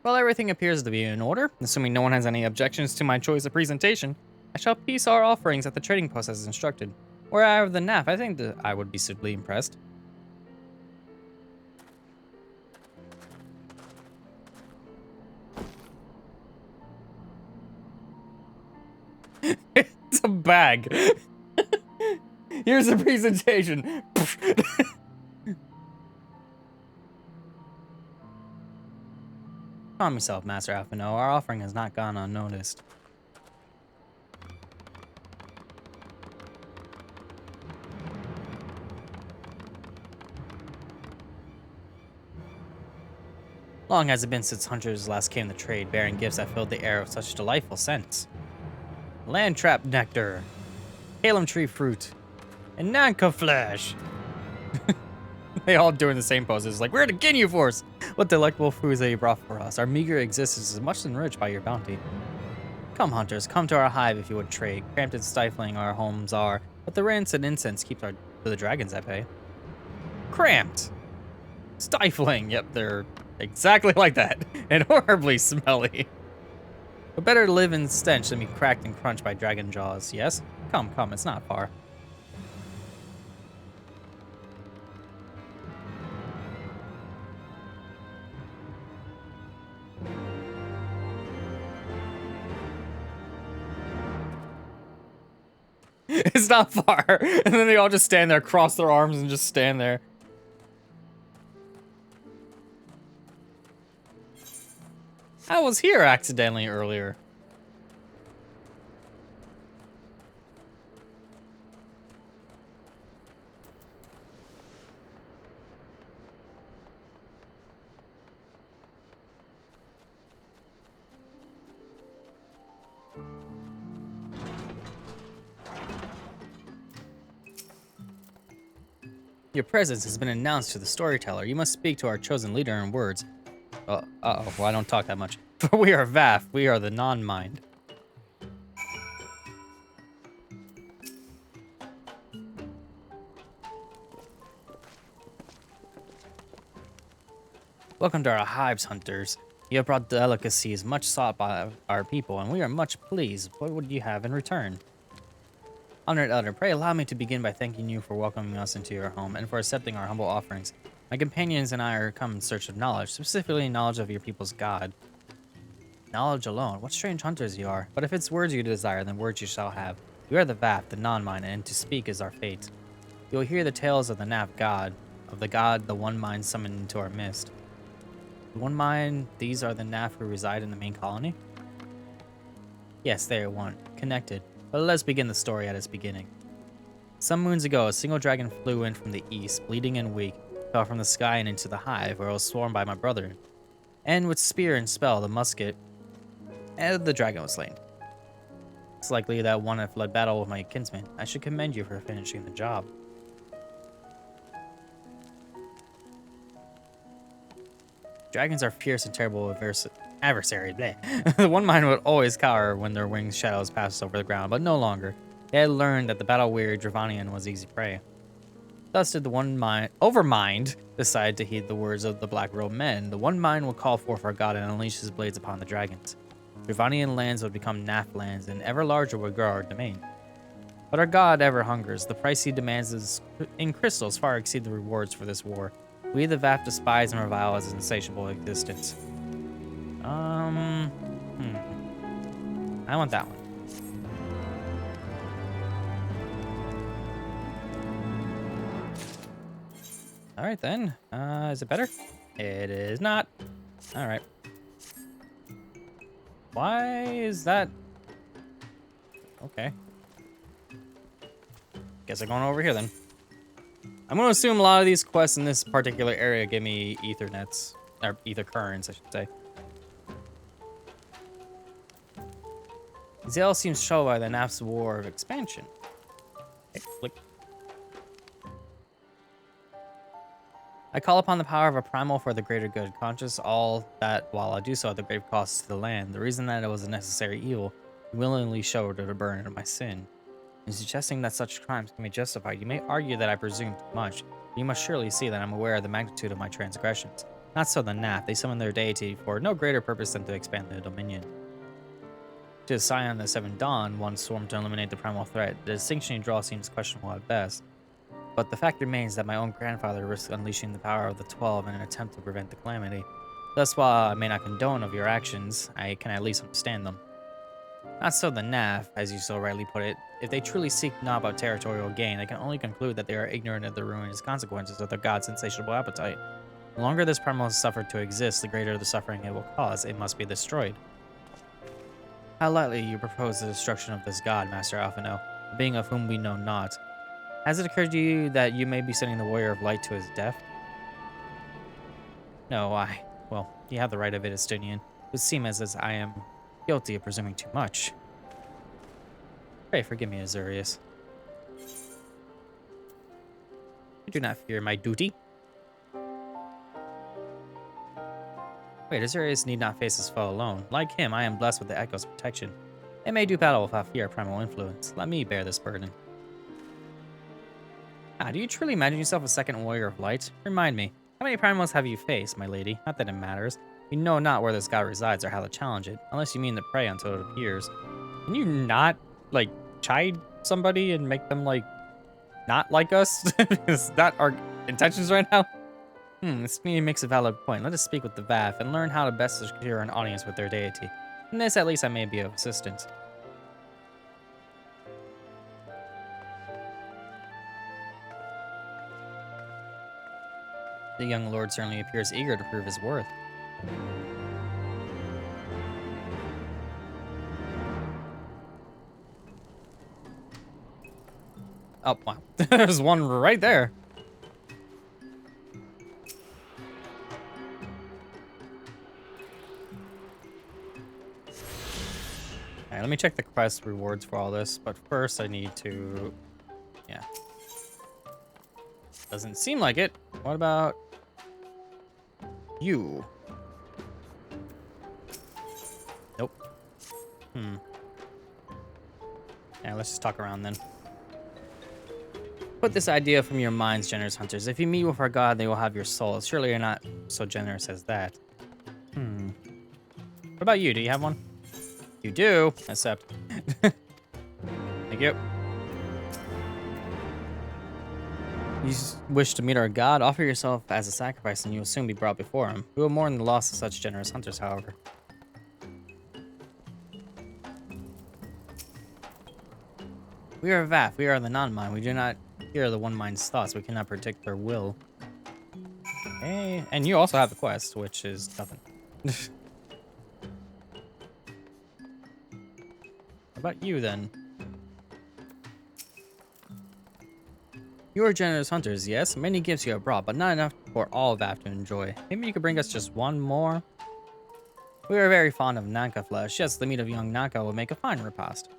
Well, everything appears to be in order. Assuming no one has any objections to my choice of presentation, I shall piece our offerings at the trading post as instructed. Were I of the NAF, I think that I would be suitably impressed. It's a bag. Here's the presentation. Calm yourself, Master Alphino. Our offering has not gone unnoticed. Long has it been since hunters last came to trade, bearing gifts that filled the air with such delightful scents. Land trap nectar, Halem tree fruit, and Nanka flesh. They all doing the same poses, like, we're the Ginyu Force! What delectable foods that you brought for us. Our meager existence is much enriched by your bounty. Come, hunters, come to our hive if you would trade. Cramped and stifling our homes are, but the rancid incense keeps the dragons at bay. Cramped! Stifling, yep, they're exactly like that, and horribly smelly. But better to live in stench than be cracked and crunched by dragon jaws, yes? Come, come, it's not far. It's not far. And then they all just stand there, cross their arms, and just stand there. I was here accidentally earlier. Your presence has been announced to the storyteller. You must speak to our chosen leader in words. Uh-oh, well, I don't talk that much. For we are Vaf, we are the non-mind. Welcome to our hives, hunters. You have brought delicacies much sought by our people, and we are much pleased. What would you have in return? Honored elder, pray allow me to begin by thanking you for welcoming us into your home and for accepting our humble offerings. My companions and I are come in search of knowledge, specifically knowledge of your people's god. Knowledge alone, what strange hunters you are. But if it's words you desire, then words you shall have. We are the Vap, the non-mind, and to speak is our fate. You will hear the tales of the Naf god, of the god the one mind summoned into our midst. The one mind, these are the Naf who reside in the main colony? Yes, they are one, connected. But let's begin the story at its beginning. Some moons ago, a single dragon flew in from the east, bleeding and weak, fell from the sky and into the hive, where it was swarmed by my brother. And with spear and spell, the musket, and the dragon was slain. It's likely that one had fled battle with my kinsman. I should commend you for finishing the job. Dragons are fierce and terrible adversaries. The one mind would always cower when their winged shadows passed over the ground, but no longer. They had learned that the battle-weary Dravanian was easy prey. Thus did the one mind, Overmind, decide to heed the words of the black-robed men. The one mind would call forth our god and unleash his blades upon the dragons. Dravanian lands would become Naf lands, and ever larger would grow our domain. But our god ever hungers. The price he demands in crystals far exceed the rewards for this war. We the Vap despise and revile his insatiable existence. I want that one. All right then. Is it better? It is not. All right. Why is that? Okay. Guess I'm going over here then. I'm going to assume a lot of these quests in this particular area give me Ethernets, or Ether currents, I should say. Ysayle seems troubled by the Naf's war of expansion. Okay, click. I call upon the power of a primal for the greater good, conscious all that while I do so at the grave cost to the land. The reason that it was a necessary evil, willingly showed the burden of my sin. In suggesting that such crimes can be justified, you may argue that I presume too much, but you must surely see that I'm aware of the magnitude of my transgressions. Not so the Naf, they summon their deity for no greater purpose than to expand their dominion. To the Scion of the Seven Dawn, one swarmed to eliminate the primal threat. The distinction you draw seems questionable at best. But the fact remains that my own grandfather risked unleashing the power of the 12 in an attempt to prevent the calamity. Thus, while I may not condone of your actions, I can at least understand them. Not so the Naf, as you so rightly put it. If they truly seek not about territorial gain, they can only conclude that they are ignorant of the ruinous consequences of their god's insatiable appetite. The longer this primal is suffered to exist, the greater the suffering it will cause. It must be destroyed. How lightly you propose the destruction of this god, Master Alphino, a being of whom we know not. Has it occurred to you that you may be sending the warrior of light to his death? No, Well, you have the right of it, Estinian. It would seem as I am guilty of presuming too much. Pray forgive me, Azurius. I do not fear my duty. Wait, Azurius need not face his foe alone. Like him, I am blessed with the Echo's protection. They may do battle without fear of primal influence. Let me bear this burden. Ah, do you truly imagine yourself a second warrior of light? Remind me, how many primals have you faced, my lady? Not that it matters. We know not where this god resides or how to challenge it, unless you mean the prey until it appears. Can you not, like, chide somebody and make them, like, not like us? Is that our intentions right now? This meeting makes a valid point. Let us speak with the VAF and learn how to best secure an audience with their deity. In this, at least, I may be of assistance. The young lord certainly appears eager to prove his worth. Oh, wow. There's one right there. Alright, let me check the quest rewards for all this, but first I need to... Yeah. Doesn't seem like it. What about... you? Nope. Yeah, let's just talk around then. Put this idea from your minds, generous hunters. If you meet with our god, they will have your souls. Surely you're not so generous as that. What about you? Do you have one? You do. Accept. Thank you. You wish to meet our god? Offer yourself as a sacrifice and you will soon be brought before him. We will mourn the loss of such generous hunters, however. We are VAF. We are the non-mind. We do not hear the one mind's thoughts. We cannot predict their will. Okay. And you also have the quest, which is nothing. What about you, then? You are generous hunters, yes? Many gifts you have brought, but not enough for all VAF to enjoy. Maybe you could bring us just one more? We are very fond of Nanka flesh. Yes, the meat of young Nanka will make a fine repast.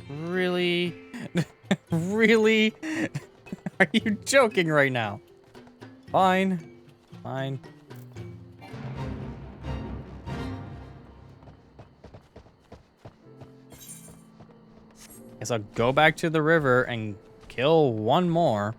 Really? Really? Are you joking right now? Fine. Fine. Guess I'll go back to the river and kill one more.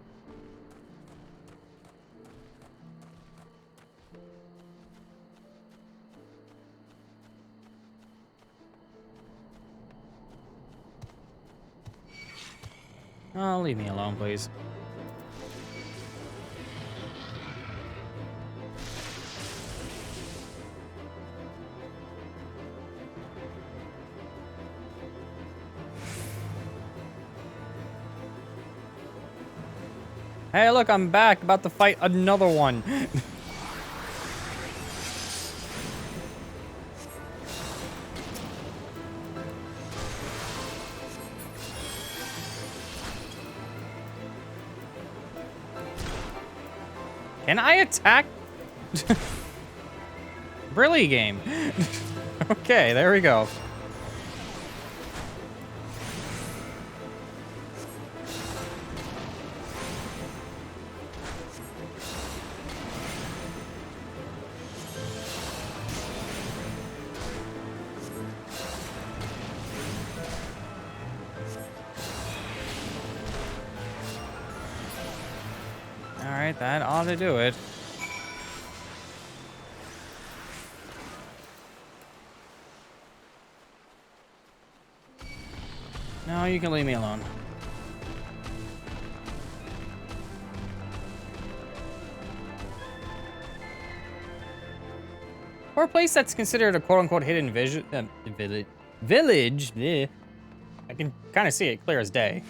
Oh, leave me alone, please. Hey, look, I'm back. About to fight another one. Can I attack? Really, game. Okay, there we go. Alright, that ought to do it. No, you can leave me alone. For a place that's considered a quote-unquote hidden village, yeah, I can kind of see it clear as day.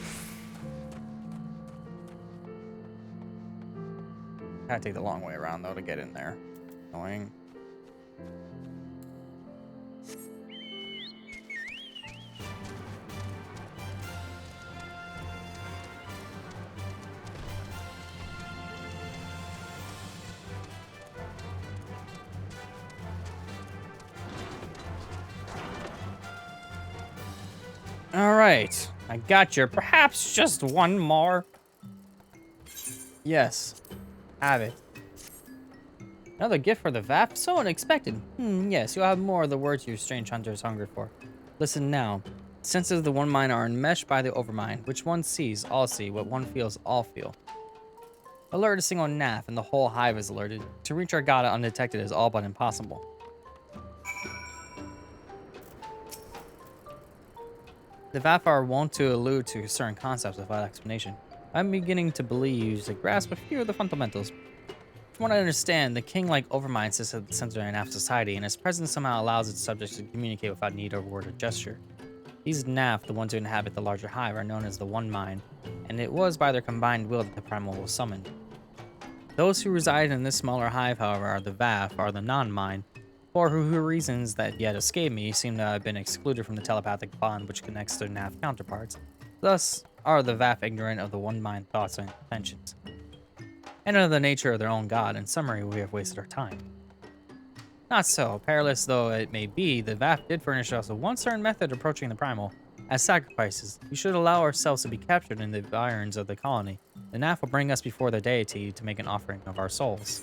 Gotta take the long way around, though, to get in there. Annoying. All right, I got you. Perhaps just one more. Yes, have it. Another gift for the VAP? So unexpected. Yes, you'll have more of the words you strange hunters hunger for. Listen now. The senses of the one mind are enmeshed by the overmind. Which one sees, all see. What one feels, all feel. Alert a single NAF, and the whole hive is alerted. To reach our god undetected is all but impossible. The VAP are wont to allude to certain concepts without explanation. I'm beginning to believe to grasp a few of the fundamentals. From what I understand, the king-like overmind sits at the center of NAF society, and his presence somehow allows its subjects to communicate without need of word or gesture. These NAF, the ones who inhabit the larger hive, are known as the One Mind, and it was by their combined will that the primal was summoned. Those who reside in this smaller hive, however, are the VAF, are the non-mind, for who reasons that yet escape me seem to have been excluded from the telepathic bond which connects their NAF counterparts. Thus are the VAF ignorant of the One Mind thoughts and intentions, and of the nature of their own god. In summary, we have wasted our time. Not so. Perilous though it may be, the VAF did furnish us with one certain method of approaching the primal. As sacrifices, we should allow ourselves to be captured in the environs of the colony. The NAF will bring us before the deity to make an offering of our souls.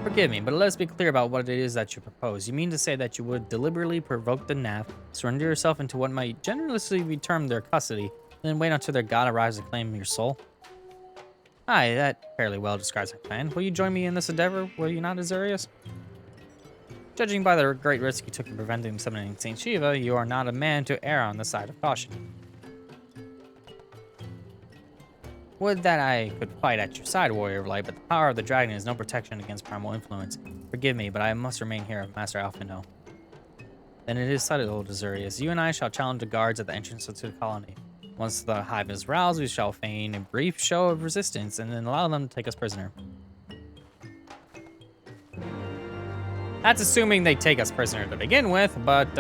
Forgive me, but let's be clear about what it is that you propose. You mean to say that you would deliberately provoke the NAF, surrender yourself into what might generously be termed their custody, and then wait until their god arrives to claim your soul? Aye, that fairly well describes my plan. Will you join me in this endeavor, will you not, Azurius? Judging by the great risk you took in preventing summoning Saint Shiva, you are not a man to err on the side of caution. Would that I could fight at your side, Warrior of Light, but the power of the dragon is no protection against primal influence. Forgive me, but I must remain here if Master Alpha know. Then it is settled, old Azurius. You and I shall challenge the guards at the entrance to the colony. Once the hive is roused, we shall feign a brief show of resistance and then allow them to take us prisoner. That's assuming they take us prisoner to begin with, but,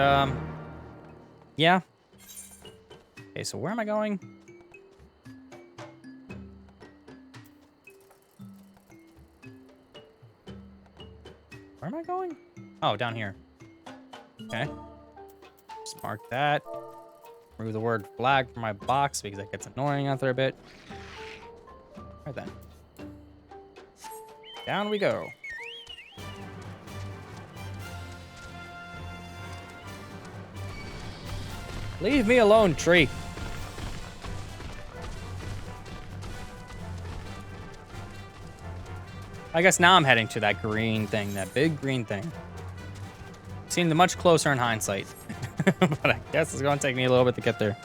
yeah. Okay, so where am I going? Where am I going? Oh, down here. Okay. Just mark that. Remove the word flag from my box because that gets annoying after a bit. Right then. Down we go. Leave me alone, tree. I guess now I'm heading to that green thing, that big green thing. Seemed much closer in hindsight. But I guess it's going to take me a little bit to get there.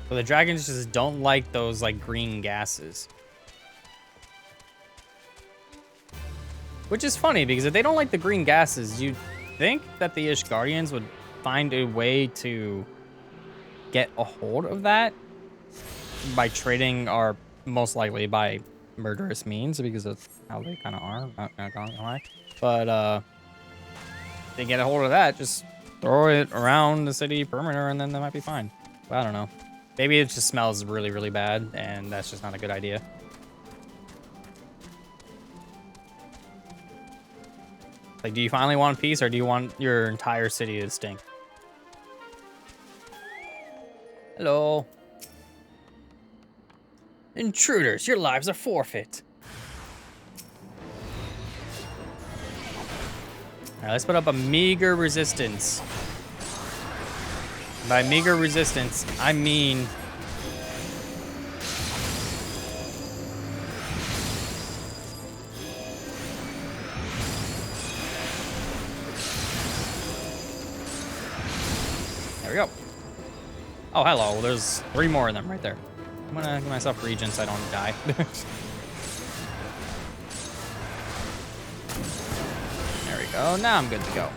So the dragons just don't like those like green gases. Which is funny because if they don't like the green gases, you'd think that the Ishgardians would find a way to get a hold of that by trading, or most likely by murderous means, because that's how they kind of are. Not gonna lie. But they get a hold of that, just throw it around the city perimeter and then they might be fine. But I don't know. Maybe it just smells really, really bad, and that's just not a good idea. Like, do you finally want peace, or do you want your entire city to stink? Hello. Intruders, your lives are forfeit. Alright, let's put up a meager resistance. By meager resistance, I mean... There we go. Oh, hello. Well, there's 3 more of them right there. I'm gonna give myself regen so I don't die. we go. Now I'm good to go.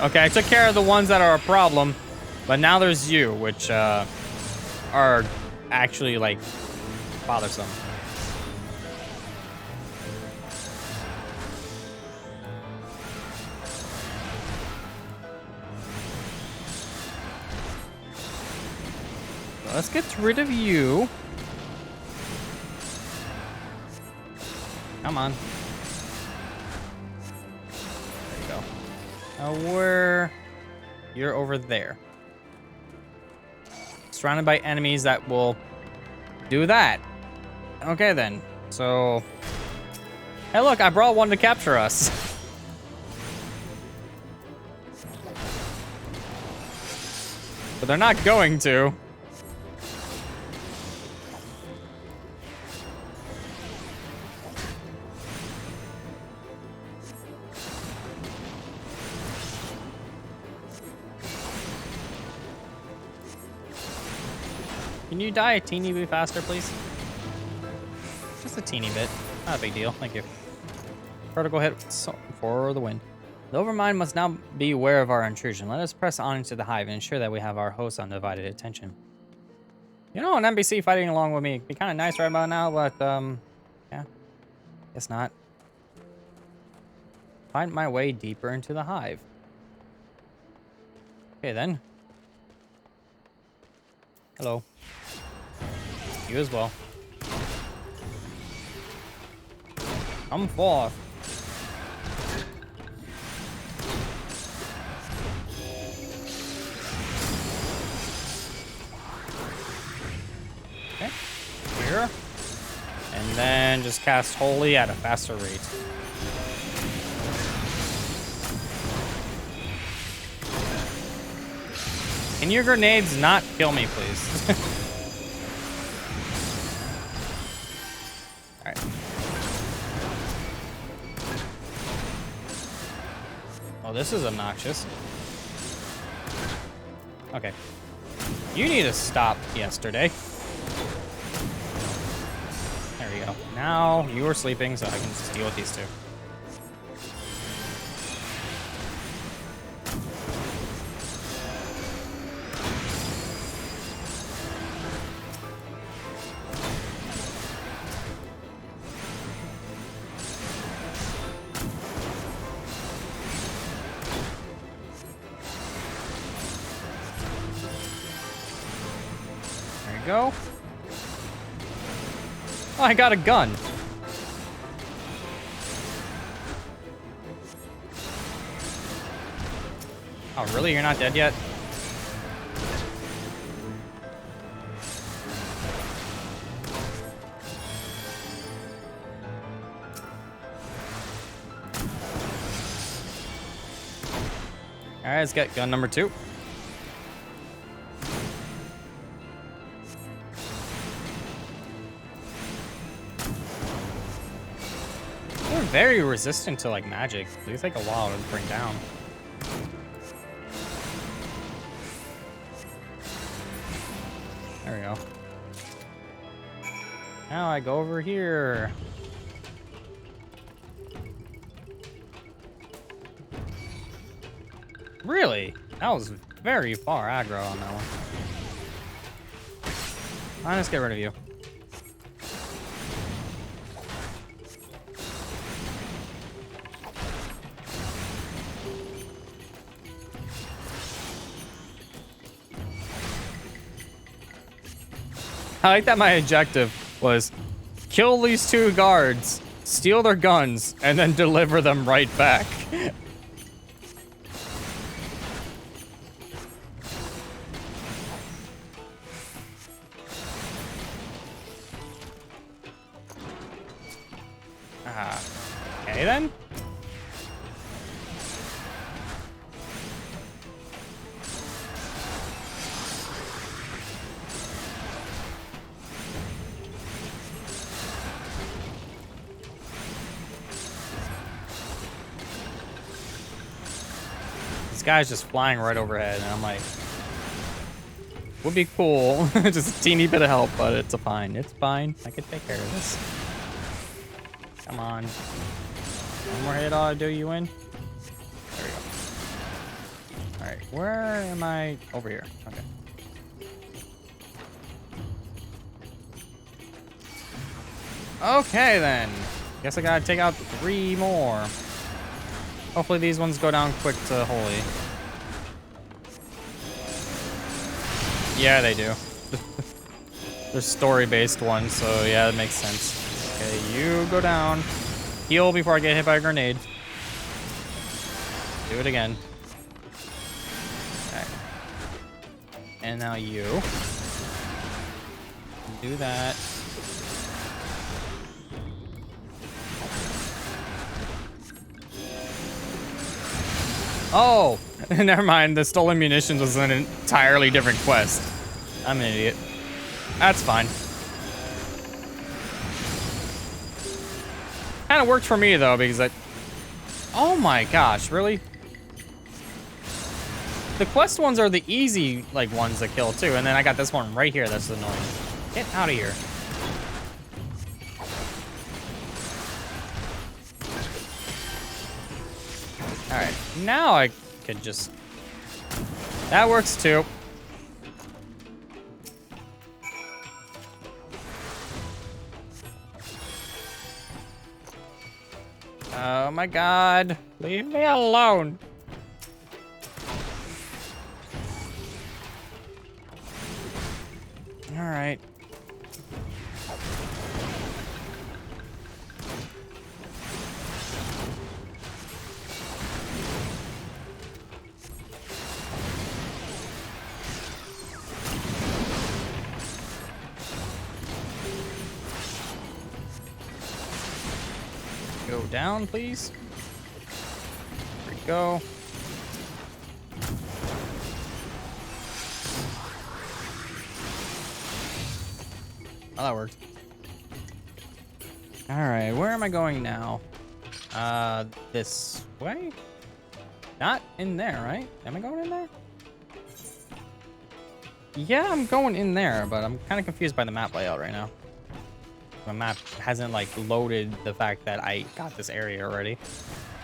Okay, I took care of the ones that are a problem, but now there's you, which are actually, like, bothersome. Let's get rid of you. Come on. There you go. Now you're over there. Surrounded by enemies that will do that. Okay then. So, hey look, I brought one to capture us. But they're not going to. Can you die a teeny bit faster, please? Just a teeny bit. Not a big deal. Thank you. Critical hit for the win. The Overmind must now be aware of our intrusion. Let us press on into the hive and ensure that we have our host's undivided attention. You know, an NPC fighting along with me would be kind of nice right about now, but, yeah. Guess not. Find my way deeper into the hive. Okay, then. Hello. You as well. Come forth. Okay. Here. And then just cast Holy at a faster rate. Can your grenades not kill me, please? Alright. Oh, this is obnoxious. Okay. You need to stop yesterday. There we go. Now you are sleeping, so I can just deal with these two. Go. Oh, I got a gun. Oh, really? You're not dead yet? All right, let's get gun number 2. Very resistant to like magic. They take a while to bring down. There we go. Now I go over here. Really? That was very far aggro on that one. Alright, let's get rid of you. I like that my objective was kill these 2 guards, steal their guns, and then deliver them right back. Okay then. This guy's just flying right overhead, and I'm like, would be cool. Just a teeny bit of help, but it's fine. It's fine. I can take care of this. Come on. One more hit, I'll do you in. There we go. Alright, where am I? Over here. Okay. Okay, then. Guess I gotta take out 3 more. Hopefully these ones go down quick to holy. Yeah, they do. They're story-based ones, so yeah, that makes sense. Okay, you go down. Heal before I get hit by a grenade. Do it again. Okay. And now you. Do that. Oh, never mind. The stolen munitions was an entirely different quest. I'm an idiot. That's fine. Kind of worked for me though, because oh my gosh, really? The quest ones are the easy like ones to kill too, and then I got this one right here that's annoying. Get out of here. All right, now I could just. That works too. Oh my god. Leave me alone. All right. Go down, please. There we go. Oh, that worked. All right, where am I going now? This way? Not in there, right? Am I going in there? Yeah, I'm going in there, but I'm kind of confused by the map layout right now. My map hasn't like loaded the fact that I got this area already.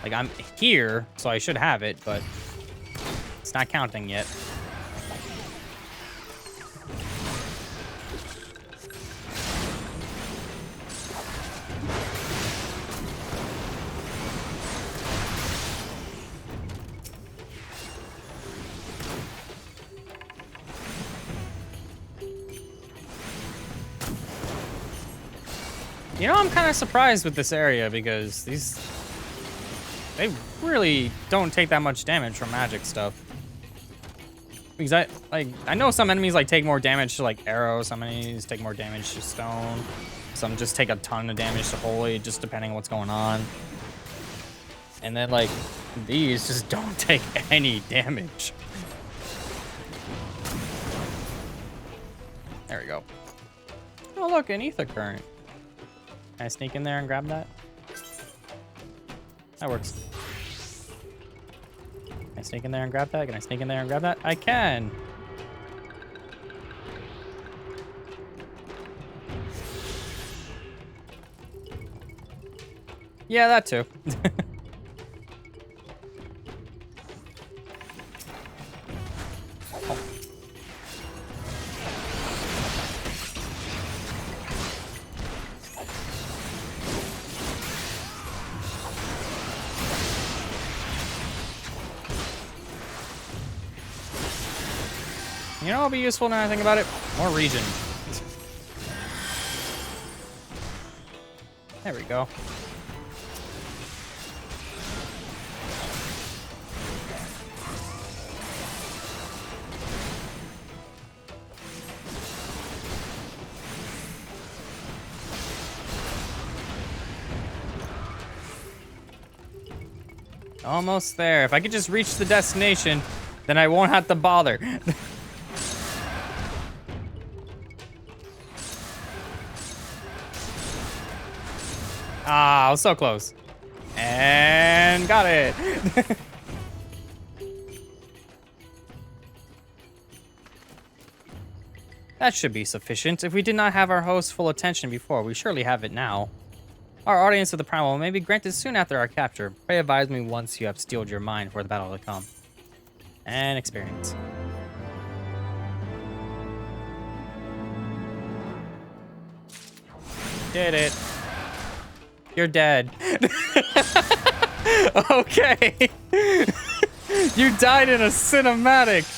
Like I'm here, so I should have it, but it's not counting yet. You know, I'm kind of surprised with this area because they really don't take that much damage from magic stuff. Because I know some enemies like take more damage to like arrows, some enemies take more damage to stone, some just take a ton of damage to holy, just depending on what's going on. And then like these just don't take any damage. There we go. Oh look, an ether current. Can I sneak in there and grab that? That works. Can I sneak in there and grab that? Can I sneak in there and grab that? I can! Yeah, that too. You know what'll be useful now I think about it? More region. There we go. Almost there. If I could just reach the destination, then I won't have to bother. Ah, I was so close. And got it. That should be sufficient. If we did not have our host's full attention before, we surely have it now. Our audience of the Primal may be granted soon after our capture. Pray advise me once you have steeled your mind for the battle to come. And experience. Did it. You're dead. Okay. You died in a cinematic.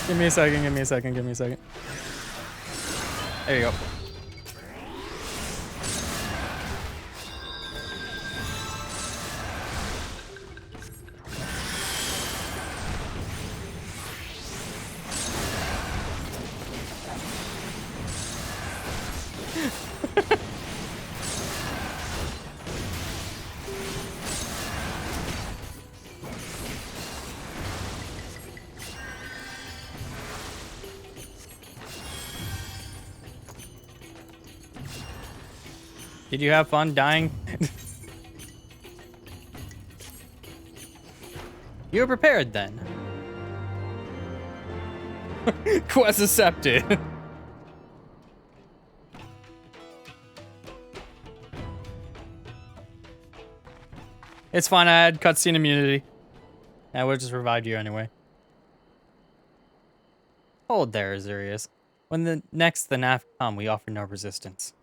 Give me a second, give me a second, give me a second. There you go. Did you have fun dying? You were prepared then. Quest accepted. It's fine, I had cutscene immunity. I would just revived you anyway. Hold there, Azurius. When the NAF come, we offer no resistance.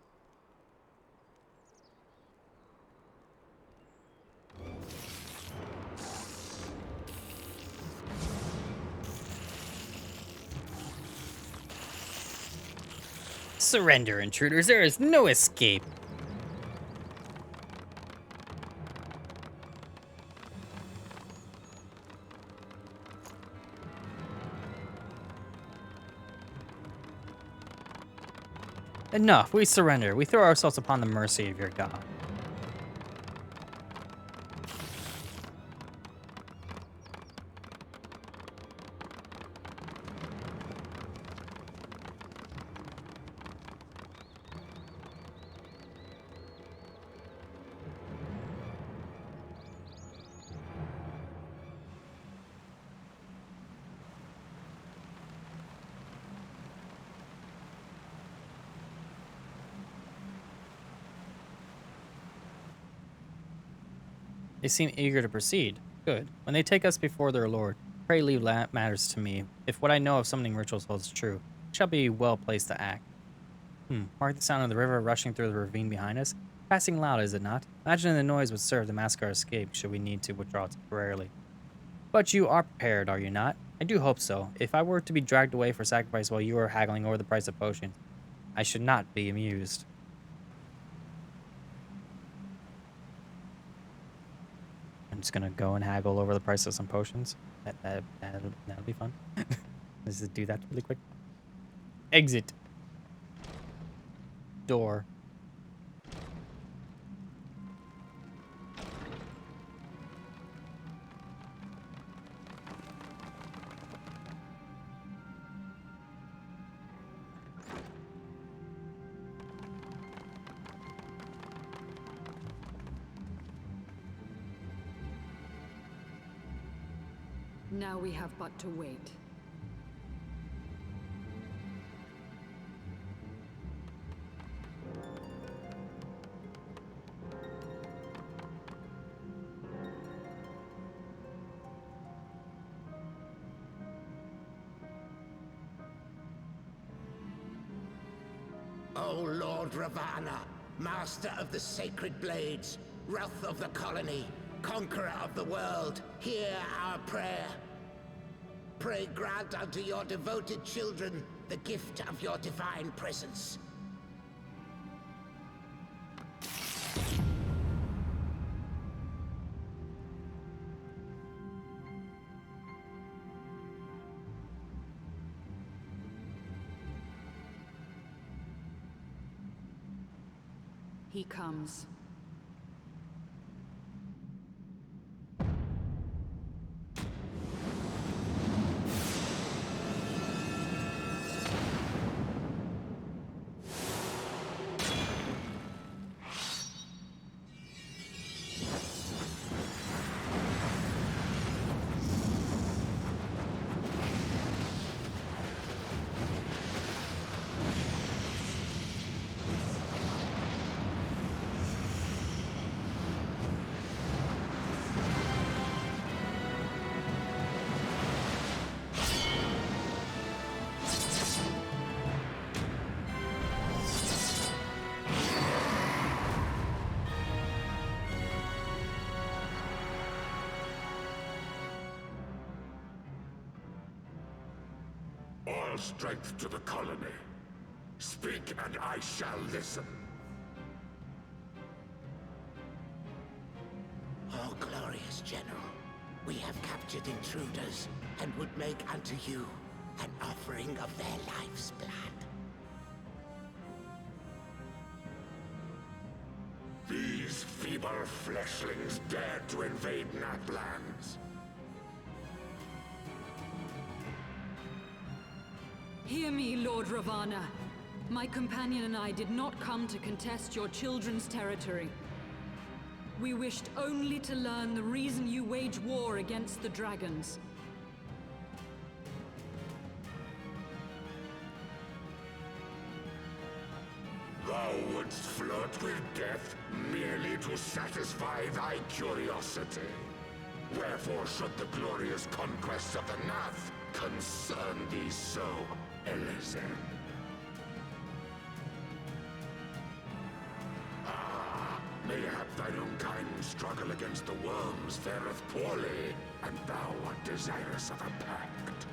Surrender, intruders. There is no escape. Enough. We surrender. We throw ourselves upon the mercy of your god. They seem eager to proceed. Good. When they take us before their lord, pray leave matters to me. If what I know of summoning rituals holds true, I shall be well placed to act. Hark the sound of the river rushing through the ravine behind us. Passing loud, is it not? Imagine the noise would serve to mask our escape should we need to withdraw temporarily. But you are prepared, are you not? I do hope so. If I were to be dragged away for sacrifice while you are haggling over the price of potions, I should not be amused. I'm just gonna go and haggle over the price of some potions. That'll be fun. Let's just do that really quick. Exit. Door. Now we have but to wait. O Lord Ravana, master of the sacred blades, wrath of the colony, conqueror of the world, hear our prayer. Pray grant unto your devoted children the gift of your divine presence. He comes. all strength to the colony. Speak and I shall listen. Oh, glorious General, we have captured intruders and would make unto you an offering of their life's blood. These feeble fleshlings dared to invade Nathlands. Hear me, Lord Ravana. My companion and I did not come to contest your children's territory. We wished only to learn the reason you wage war against the dragons. Thou wouldst flirt with death merely to satisfy thy curiosity. Wherefore should the glorious conquests of the Nath concern thee so, Elysian? Mayhap thine own kind's struggle against the worms fareth poorly, and thou art desirous of a pact.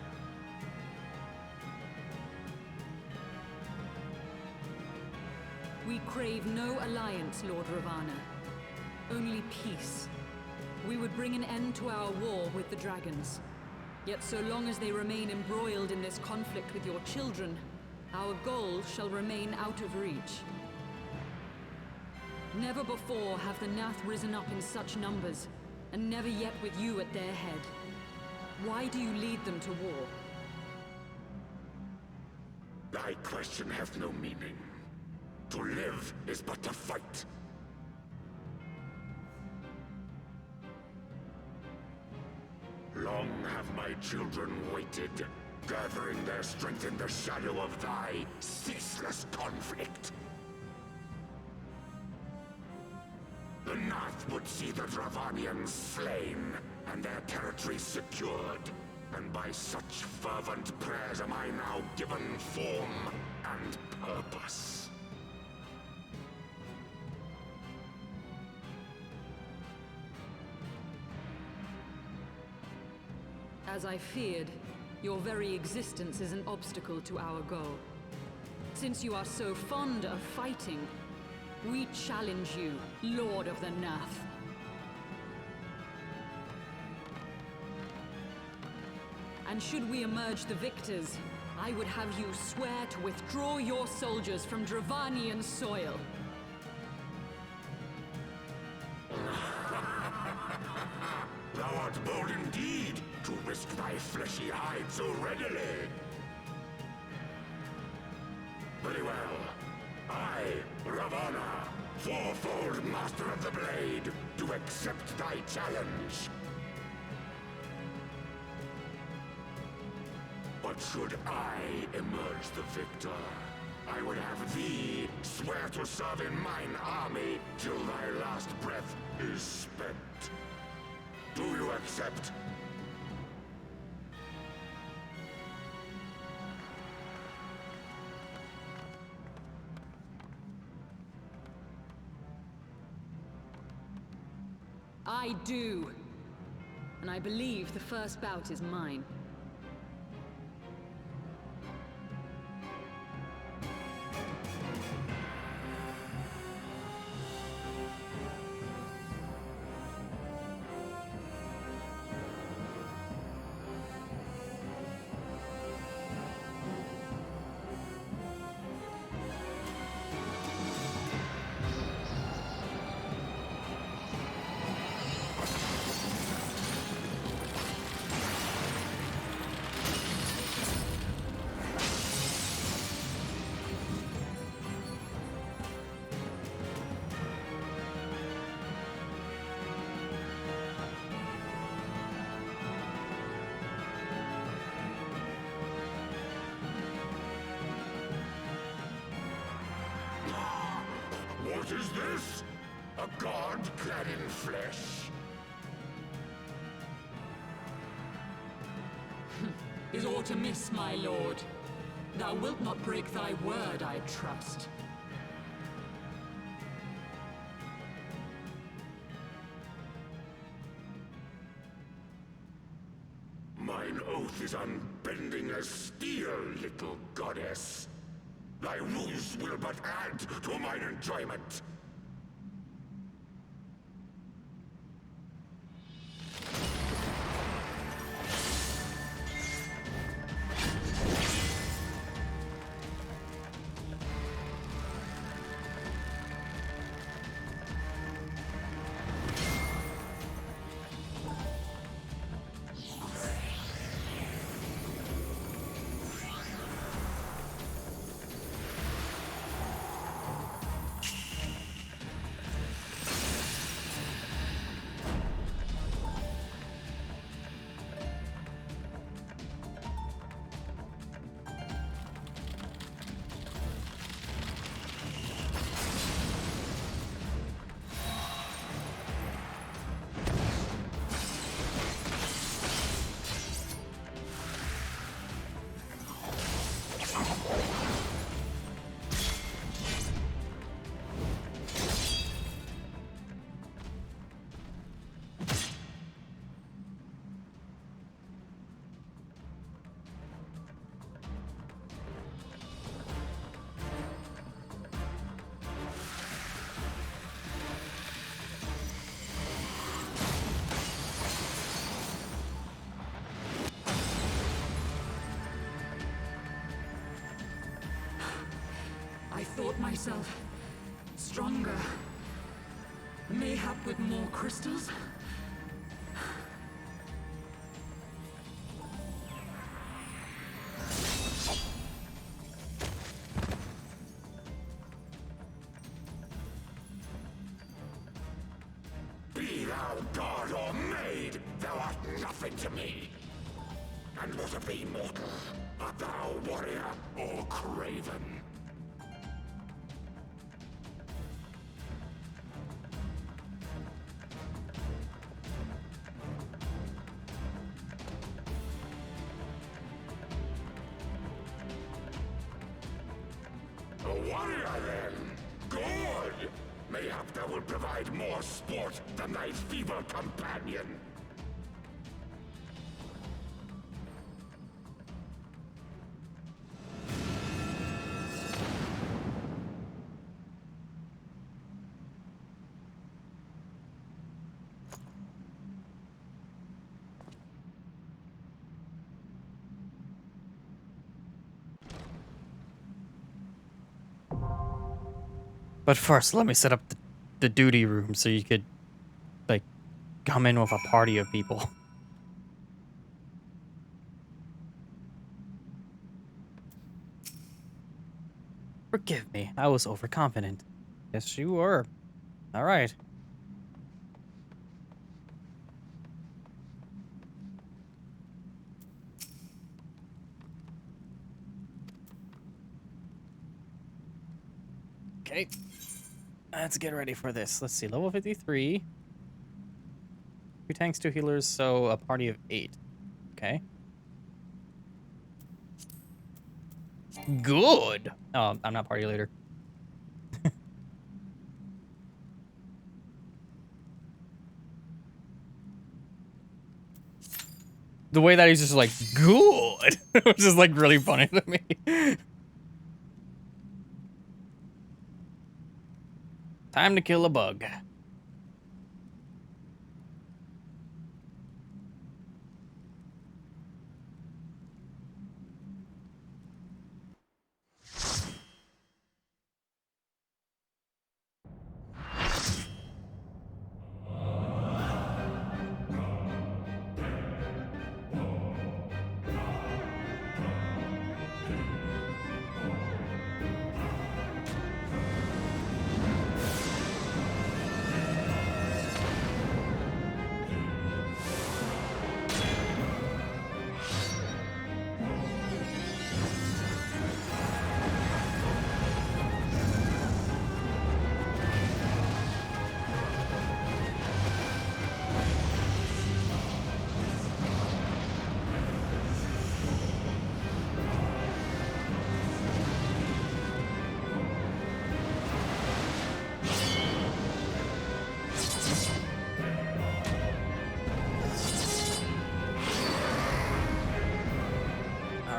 We crave no alliance, Lord Ravana. Only peace. We would bring an end to our war with the dragons. Yet so long as they remain embroiled in this conflict with your children, our goal shall remain out of reach. Never before have the Nath risen up in such numbers, and never yet with you at their head. Why do you lead them to war? Thy question hath no meaning. To live is but to fight. Long have my children waited, gathering their strength in the shadow of thy ceaseless conflict. The Nath would see the Dravanians slain, and their territory secured. And by such fervent prayers am I now given form and purpose. As I feared, your very existence is an obstacle to our goal. Since you are so fond of fighting, we challenge you, Lord of the Nath. And should we emerge the victors, I would have you swear to withdraw your soldiers from Dravanian soil. Thou art bold indeed to risk thy fleshy hide so readily. Very well. I, Ravana, fourfold master of the blade, do accept thy challenge. But should I emerge the victor, I would have thee swear to serve in mine army till thy last breath is spent. Do you accept? I do. And I believe the first bout is mine. What is this? A god clad in flesh? Is aught amiss, my lord? Thou wilt not break thy word, I trust. Mine oath is unbending as steel, little goddess. Thy ruse will but add to mine enjoyment. I thought myself stronger. Mayhap with more crystals? Be thou god or maid, thou art nothing to me. And what of thee, mortal? Art thou warrior or craven? A warrior, then? Good! Mayhap thou will provide more sport than thy feeble companion. But first, let me set up the duty room so you could, like, come in with a party of people. Forgive me, I was overconfident. Yes, you were. All right. Okay. Let's get ready for this. Let's see, level 53. 2 tanks, 2 healers, so a party of 8. Okay. Good. Oh, I'm not party leader. The way that he's just like, good, which is like really funny to me. Time to kill a bug.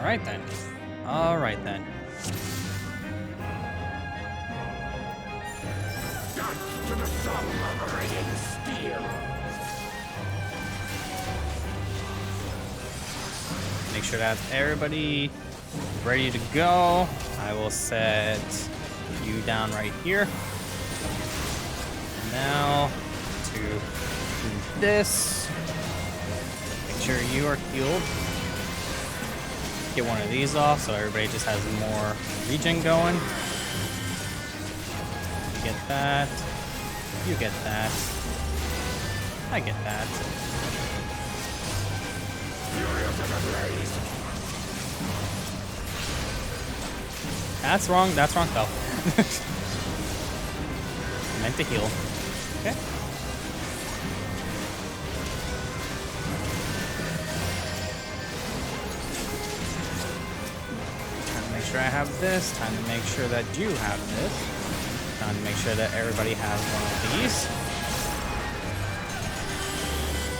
Alright then. Alright then. Dance to the song of ringing steel. Make sure that everybody ready to go. I will set you down right here. Now to do this. Make sure you are healed. Get one of these off so everybody just has more regen going. You get that. You get that. I get that. That's wrong. That's wrong, though. Meant to heal. Okay. Time to make sure I have this. Time to make sure that you have this. Time to make sure that everybody has one of these.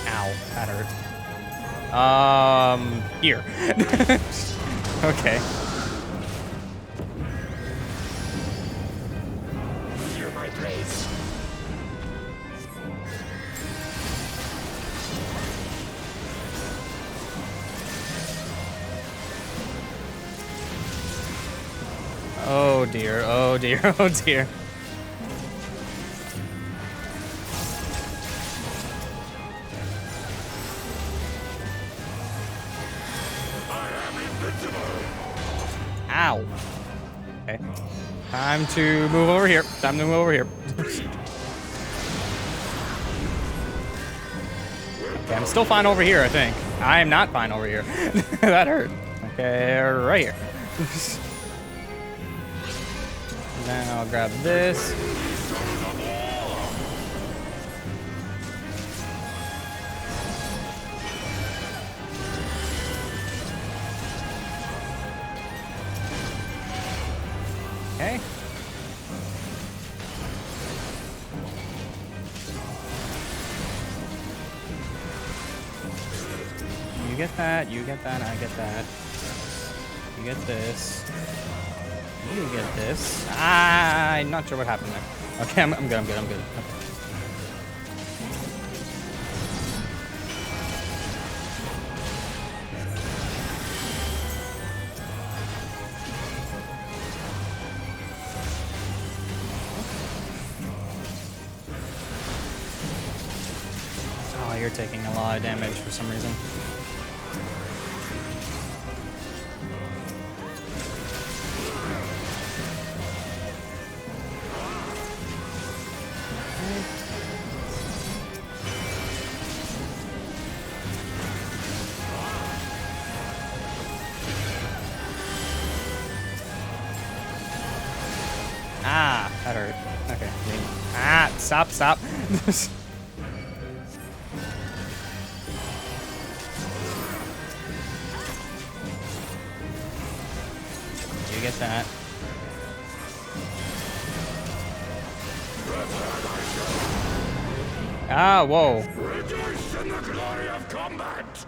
Ow, that hurt. Here. Okay. Hear my blades. Oh dear, oh dear, oh dear. Ow. Okay. Time to move over here. Time to move over here. Okay, I'm still fine over here, I think. I am not fine over here. That hurt. Okay, right here. Then I'll grab this. Okay. You get that, I get that. You get this. You get this. I'm not sure what happened there. Okay, I'm good. Okay. Oh, you're taking a lot of damage for some reason. Ah, that hurt. Okay. Ah, stop. You get that. Ah, whoa. Rejoice in the glory of combat!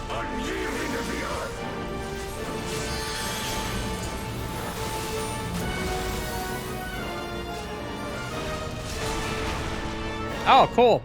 Unyielding of the earth! Oh, cool.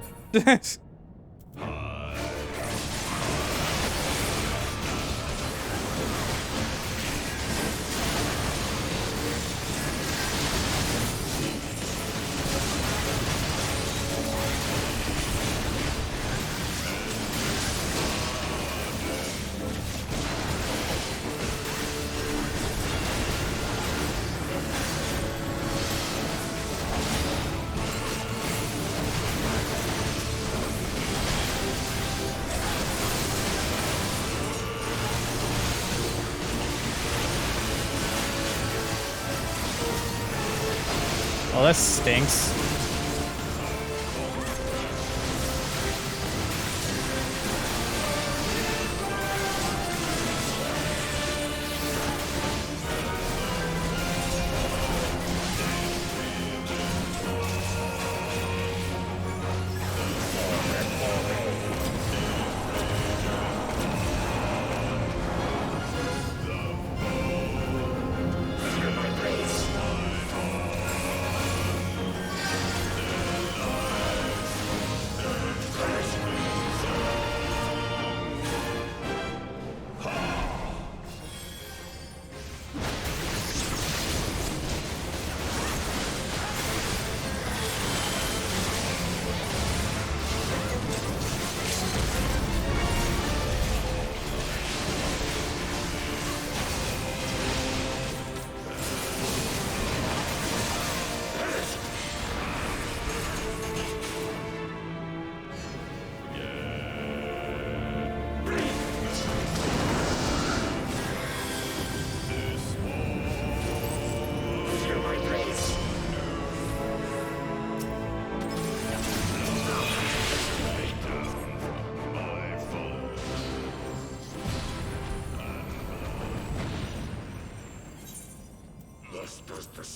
Well, this stinks.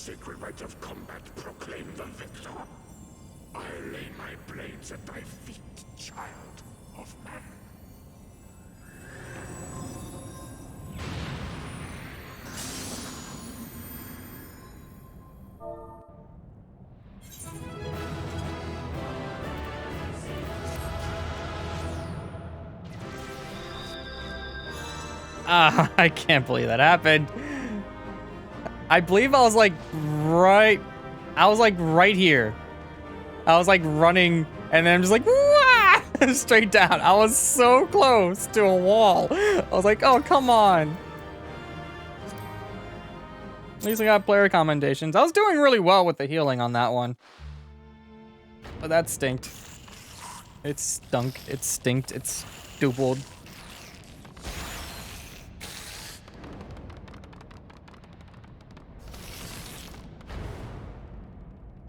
sacred rite of combat proclaim the victor. I lay my blades at thy feet, child of man. Ah, I can't believe that happened. I believe I was like right here. I was like running and then I'm just like, wah! Straight down. I was so close to a wall. I was like, oh, come on. At least I got player commendations. I was doing really well with the healing on that one. But that stinked. It stunk. It stinked. It's stupid.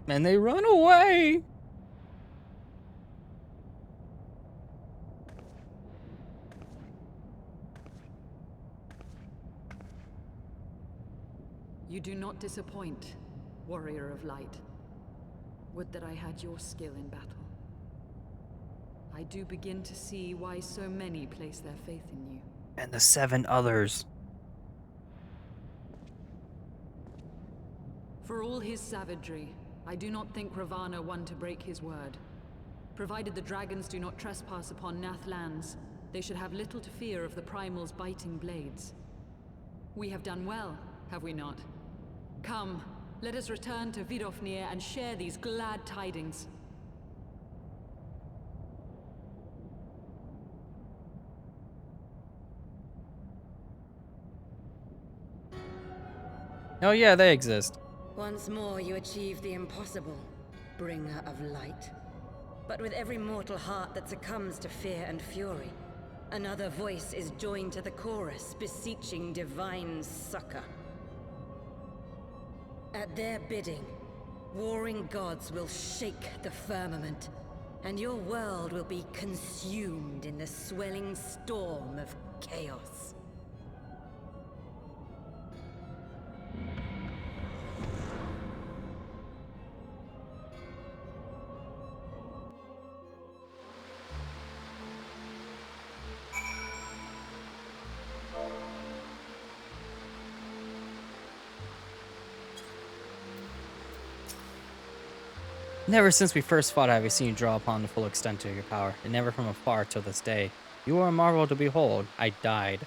And they run away. You do not disappoint, warrior of light. Would that I had your skill in battle. I do begin to see why so many place their faith in you. And the 7 others. For all his savagery, I do not think Ravana one to break his word. Provided the dragons do not trespass upon Nath lands, they should have little to fear of the Primal's biting blades. We have done well, have we not? Come, let us return to Vidofnir and share these glad tidings. Oh yeah, they exist. Once more you achieve the impossible, bringer of light. But with every mortal heart that succumbs to fear and fury, another voice is joined to the chorus, beseeching divine succor. At their bidding, warring gods will shake the firmament, and your world will be consumed in the swelling storm of chaos. Never since we first fought have I seen you draw upon the full extent of your power, and never from afar till this day. You are a marvel to behold. I died.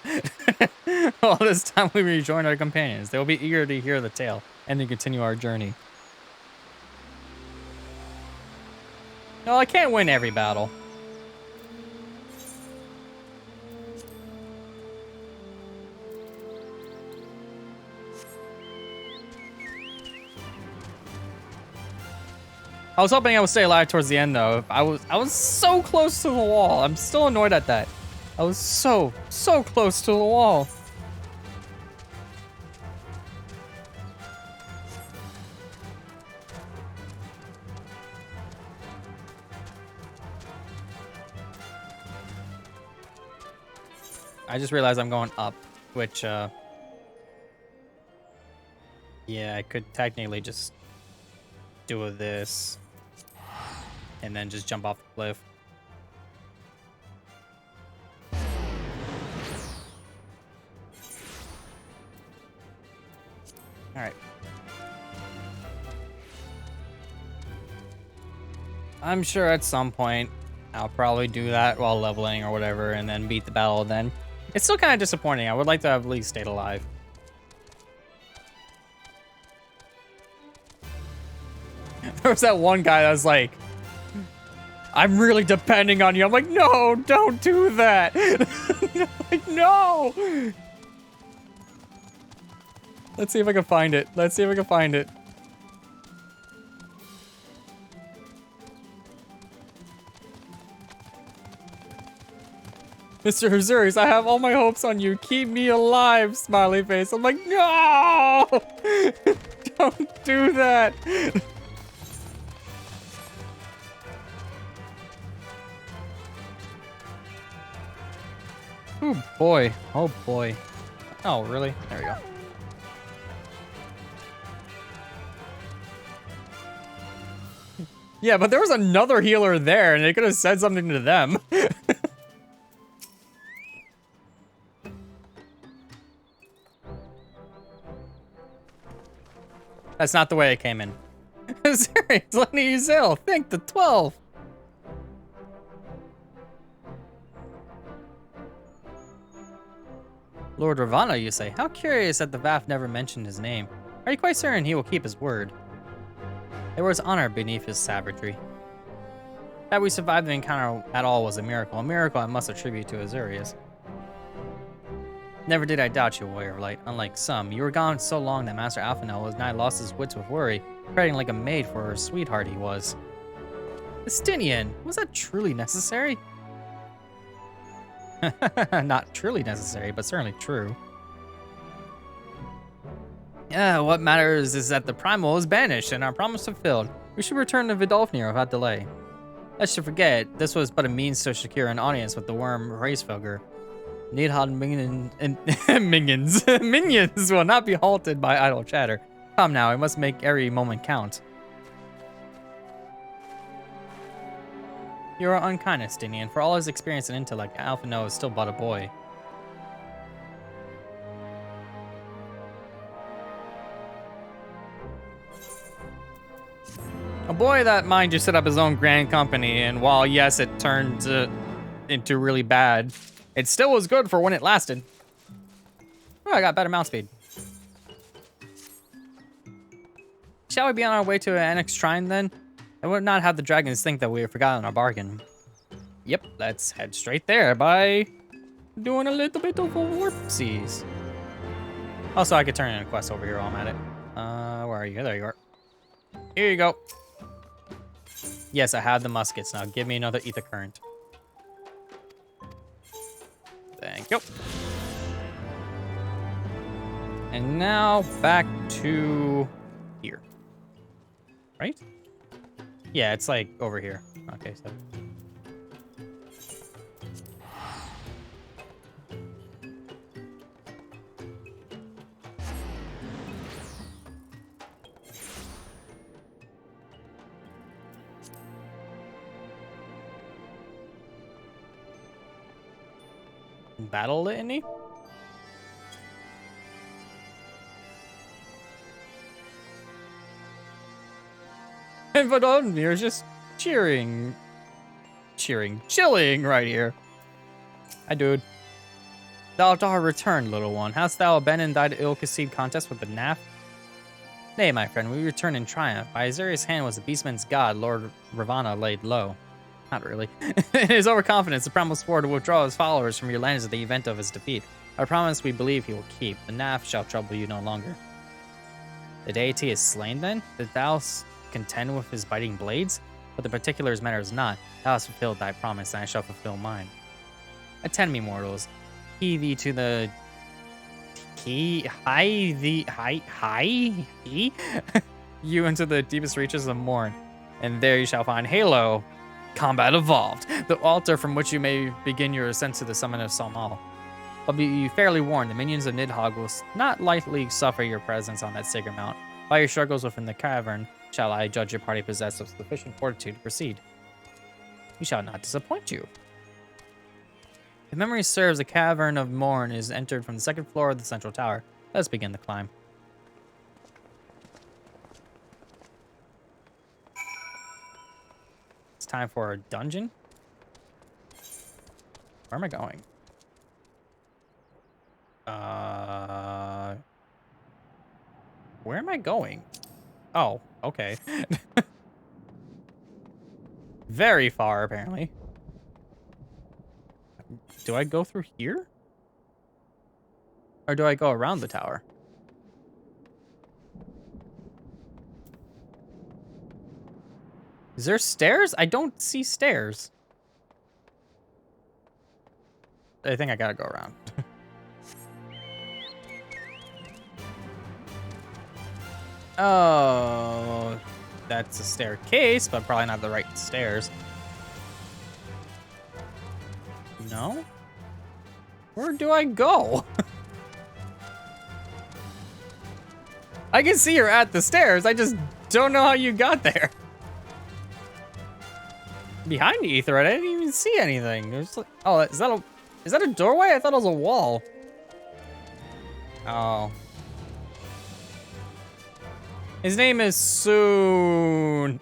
All this time we rejoined our companions. They will be eager to hear the tale and to continue our journey. No, I can't win every battle. I was hoping I would stay alive towards the end, though. I was so close to the wall. I'm still annoyed at that. I was so close to the wall. I just realized I'm going up, which, yeah, I could technically just do this and then just jump off the cliff. All right. I'm sure at some point I'll probably do that while leveling or whatever and then beat the battle then. It's still kind of disappointing. I would like to have at least stayed alive. There was that one guy that was like, I'm really depending on you. I'm like, no, don't do that. Like, no. Let's see if I can find it. Let's see if I can find it. Mr. Azure, I have all my hopes on you. Keep me alive, smiley face. I'm like, no! Don't do that. Oh boy. Oh boy. Oh, really? There we go. Yeah, but there was another healer there, and they could have said something to them. That's not the way it came in. Serious, let me Ysayle. Think the 12. Lord Ravana, you say? How curious that the Vaff never mentioned his name. Are you quite certain he will keep his word? There was honor beneath his savagery. That we survived the encounter at all was a miracle I must attribute to Azurius. Never did I doubt you, Warrior of Light. Unlike some, you were gone so long that Master Alphanel was nigh lost his wits with worry, fretting like a maid for her sweetheart he was. Estinian, was that truly necessary? Not truly necessary, but certainly true. Yeah, what matters is that the Primal is banished and our promise fulfilled. We should return to Vidolfnir without delay. Lest you forget, this was but a means to secure an audience with the worm Racefogger. Nidhogg minions will not be halted by idle chatter. Come now, we must make every moment count. You are unkind, Estinian. For all his experience and intellect, Alphino is still but a boy. A boy that, mind you, set up his own grand company, and while, yes, it turned into really bad, it still was good for when it lasted. Oh, I got better mount speed. Shall we be on our way to an Annex Shrine, then? I would not have the dragons think that we have forgotten our bargain. Yep, let's head straight there by doing a little bit of a warpsies. Also, I could turn in a quest over here while I'm at it. Where are you? There you are. Here you go. Yes, I have the muskets now. Give me another ether current. Thank you. And now back to here. Right? Yeah, it's like over here. Okay, so. Battle litany? And Vidolfnir is just chilling right here. Hi, dude. Thou art returned, little one. Hast thou abandoned thy ill-conceived contest with the Naf? Nay, my friend, we return in triumph. By Azurius' hand was the beastman's god, Lord Ravana, laid low. Not really. In his overconfidence, the Primal swore to withdraw his followers from your lands at the event of his defeat. A promise we believe he will keep. The Naf shall trouble you no longer. The deity is slain, then? Did thou contend with his biting blades? But the particulars matters not. Thou hast fulfilled thy promise, and I shall fulfill mine. Attend me, mortals. Hie thee to the... you into the deepest reaches of morn. And there you shall find Halo. Combat Evolved, the altar from which you may begin your ascent to the summit of Salmal. But be fairly warned, the minions of Nidhogg will not lightly suffer your presence on that sacred mount. By your struggles within the cavern, shall I judge your party possessed of sufficient fortitude to proceed. We shall not disappoint you. If memory serves, the Cavern of Morn is entered from the second floor of the central tower. Let's begin the climb. Time for a dungeon. Where am I going? Where am I going? Oh, okay. Very far, apparently. Do I go through here? Or do I go around the tower? Is there stairs? I don't see stairs. I think I gotta go around. Oh, that's a staircase, but probably not the right stairs. No? Where do I go? I can see you're at the stairs. I just don't know how you got there. behind the ether. I didn't even see anything. There's like, oh, is that a doorway? I thought it was a wall. Oh. His name is Soon.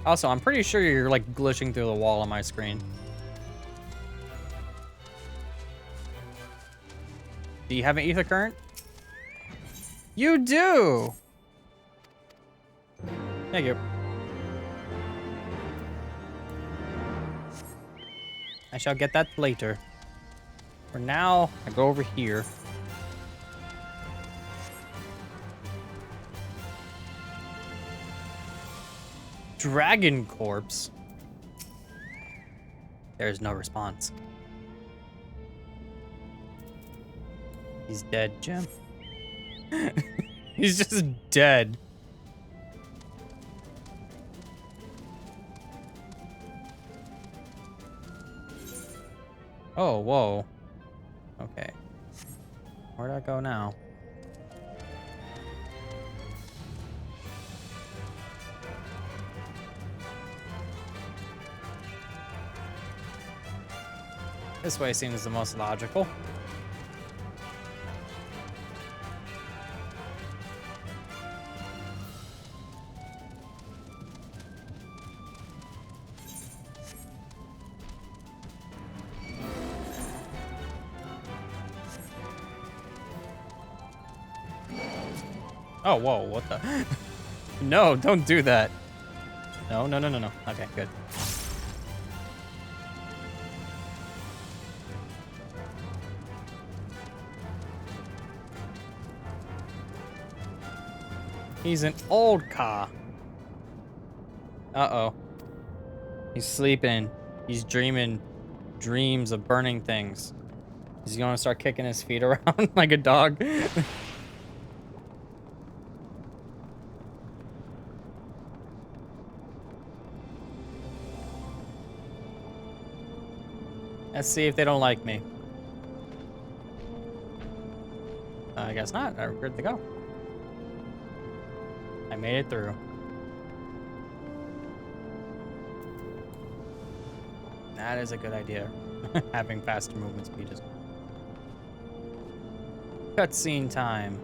Also, I'm pretty sure you're like glitching through the wall on my screen. Do you have an ether current? You do! Thank you. I shall get that later. For now, I go over here. Dragon corpse. There's no response. He's dead, Jim. He's just dead. Oh, whoa. Okay. Where'd I go now? This way seems the most logical. Oh, whoa, what the? No, don't do that. No, no, no, no, no. Okay, good. He's an old car. Uh-oh. He's sleeping. He's dreaming dreams of burning things. He's gonna start kicking his feet around like a dog. Let's see if they don't like me. I guess not. We're good to go. I made it through. That is a good idea. Having faster movement speed is. Cutscene time.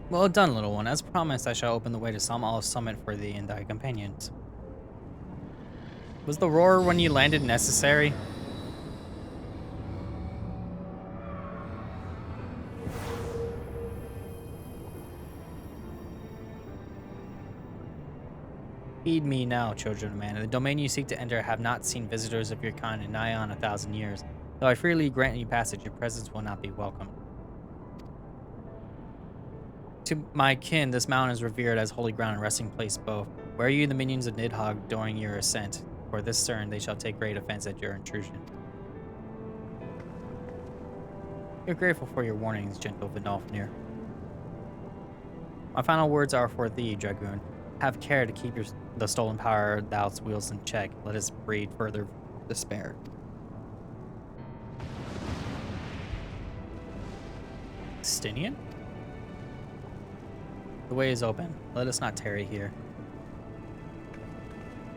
Well done, little one. As promised, I shall open the way to Sam'al's summit for thee and thy companions. Was the roar when you landed necessary? Heed me now, children of man. The domain you seek to enter have not seen visitors of your kind in nigh on 1,000 years. Though I freely grant you passage, your presence will not be welcome. To my kin, this mountain is revered as holy ground and resting place both. Where are you the minions of Nidhogg during your ascent? For this stern they shall take great offense at your intrusion. You're grateful for your warnings, gentle Vidolfnir. My final words are for thee, Dragoon. Have care to keep the stolen power thou wields in check. Let us breed further despair. Stinian? The way is open. Let us not tarry here.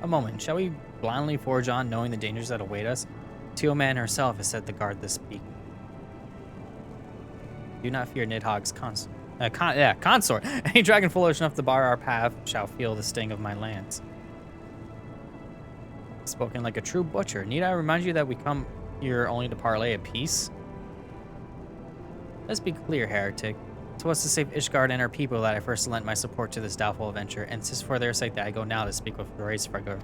A moment. Shall we blindly forge on, knowing the dangers that await us? Tealman herself is set to guard this peak. Do not fear Nidhogg's consort. Any dragon foolish enough to bar our path shall feel the sting of my lance. Spoken like a true butcher. Need I remind you that we come here only to parley a peace? Let's be clear, heretic. 'Twas to save Ishgard and her people that I first lent my support to this doubtful adventure, and 'tis for their sake that I go now to speak with Raisfregor.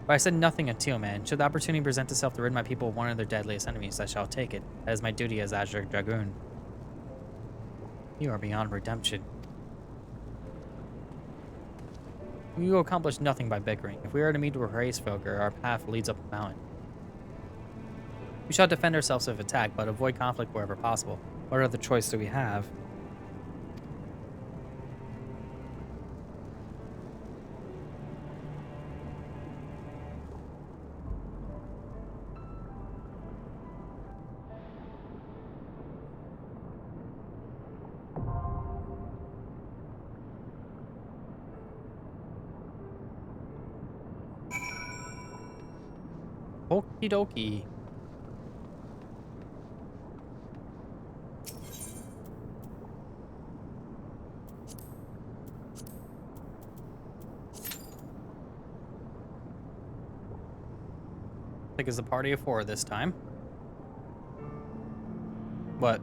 But I said nothing until, man. Should the opportunity present itself to rid my people of one of their deadliest enemies, I shall take it. That is my duty as Azure Dragoon. You are beyond redemption. We will accomplish nothing by bickering. If we are to meet with Racefolker, our path leads up the mountain. We shall defend ourselves if attacked, but avoid conflict wherever possible. What other choice do we have? Okie dokie. I think it's a party of 4 this time. What?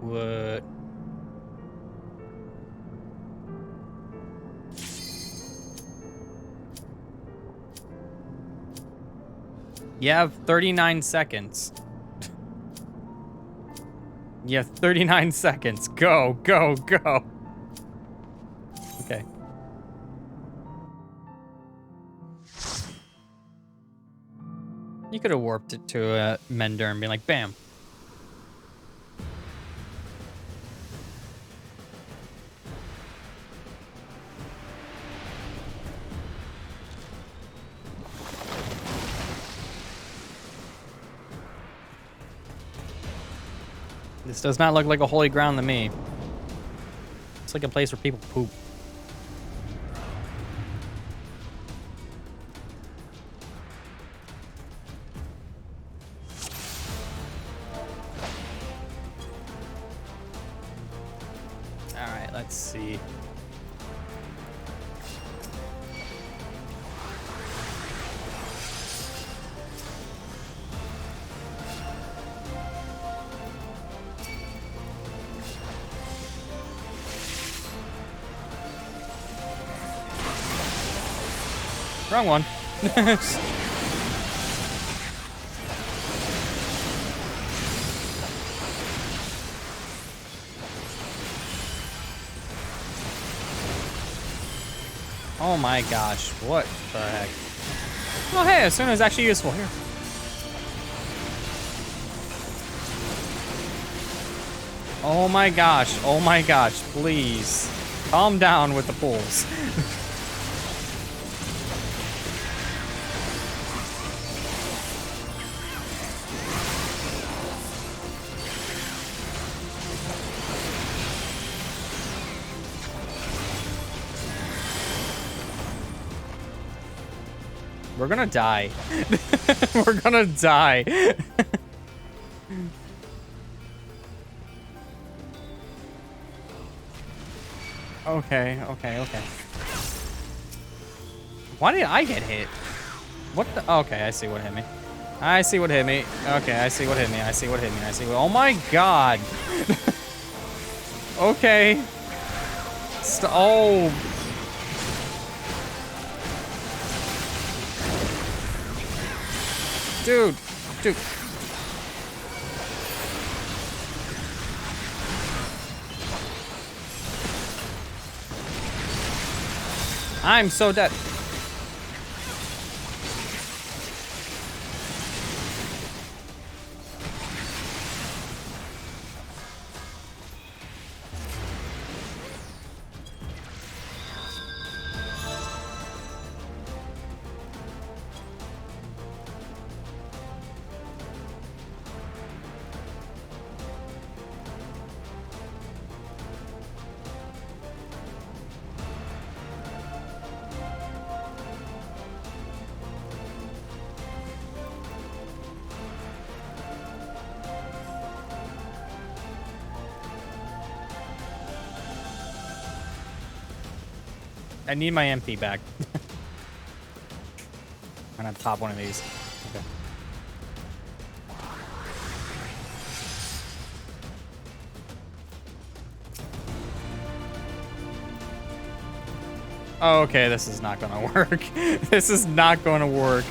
What? You have 39 seconds. You have 39 seconds. Go, go, go. Okay. You could have warped it to Mender and been like, bam. This does not look like a holy ground to me. It's like a place where people poop. Alright, let's see. Wrong one. Oh my gosh, what the heck? Oh hey, as soon as actually useful here. Oh my gosh, please. Calm down with the pulls. We're gonna die. We're gonna die. Okay. Why did I get hit? What the? Okay, I see what hit me. I see what hit me. Okay, I see what hit me. I see what hit me. I see what. Oh my god. Okay. Oh. Dude. I'm so dead. I need my MP back. I'm gonna pop one of these. Okay. Okay, this is not gonna work. This is not gonna work.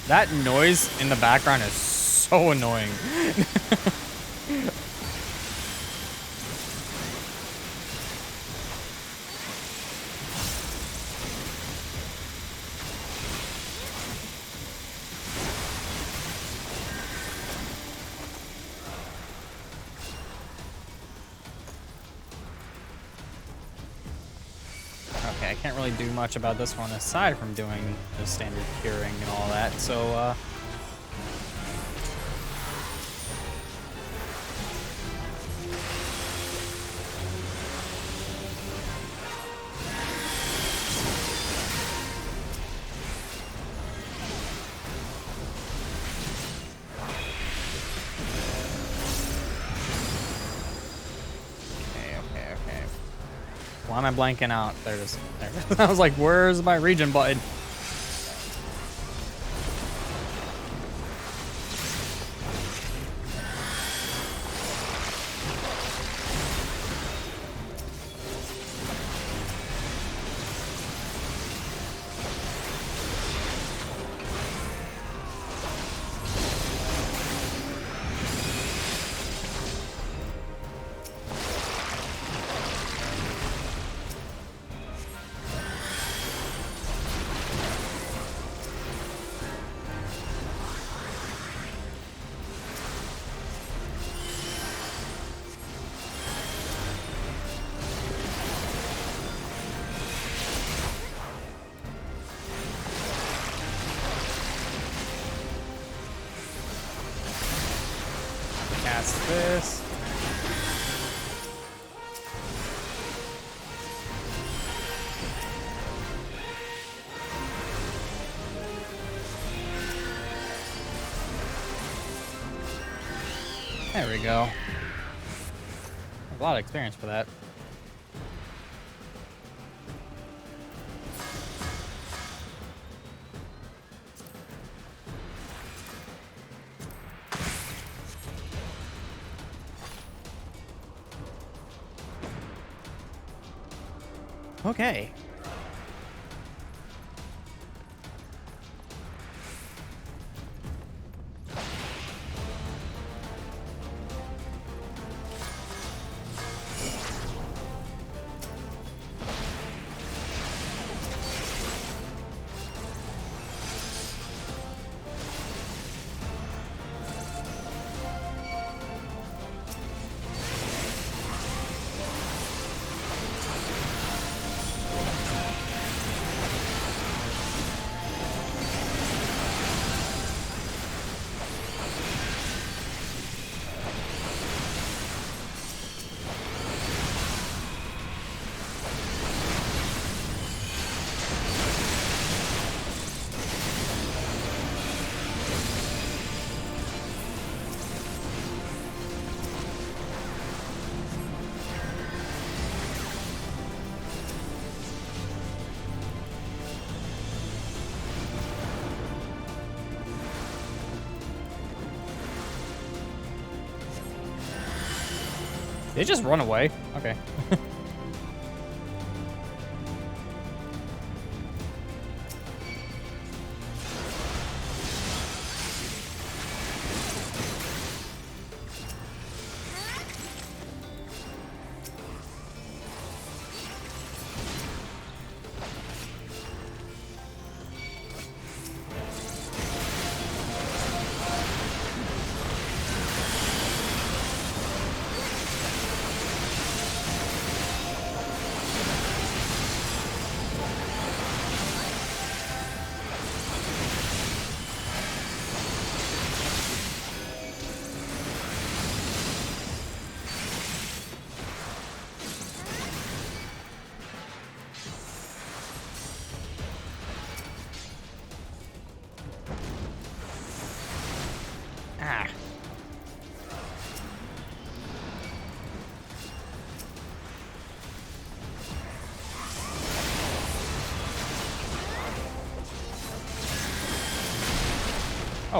That noise in the background is so annoying. Okay, I can't really do much about this one aside from doing the standard curing and all that, so okay. Why am I blanking out? There it is. There it is. I was like, where's my region button? Cast this. There we go. A lot of experience for that. Okay. They just run away. Okay.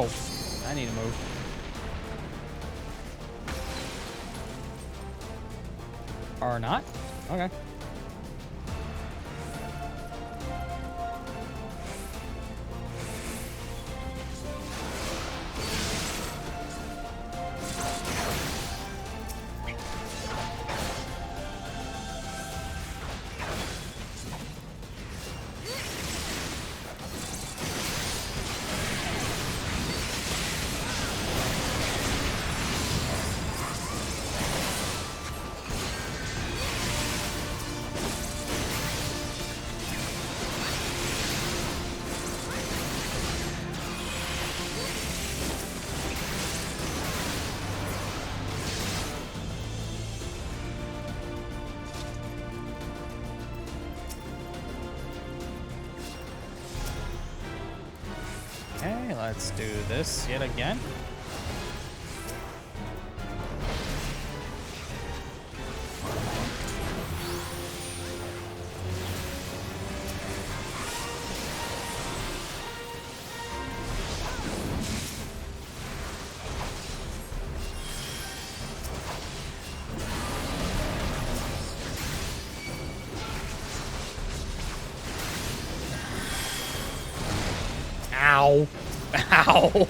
Oh, I need to move. Or not? Okay. Okay, let's do this yet again. Ow. Ow.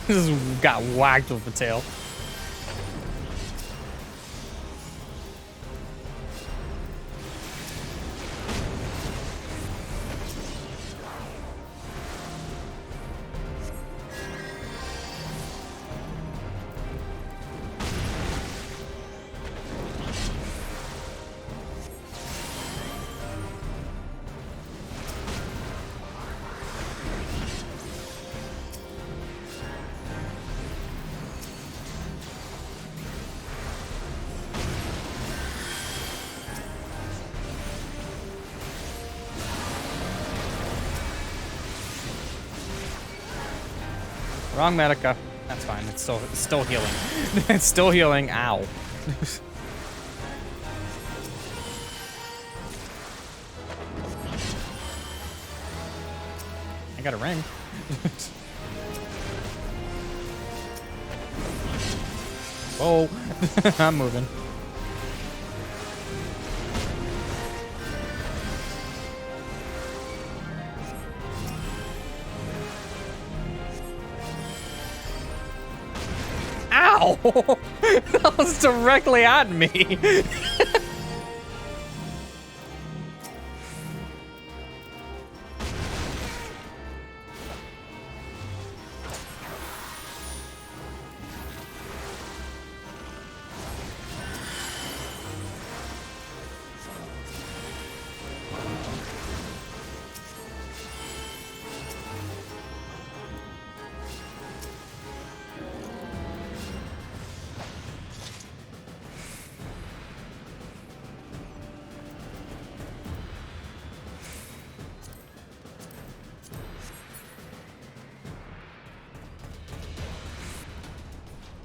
Just got whacked with the tail. Wrong Medica. That's fine. It's still healing. It's still healing. Ow. I got a ring. Whoa. I'm moving. Ow! That was directly at me.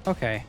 Okay.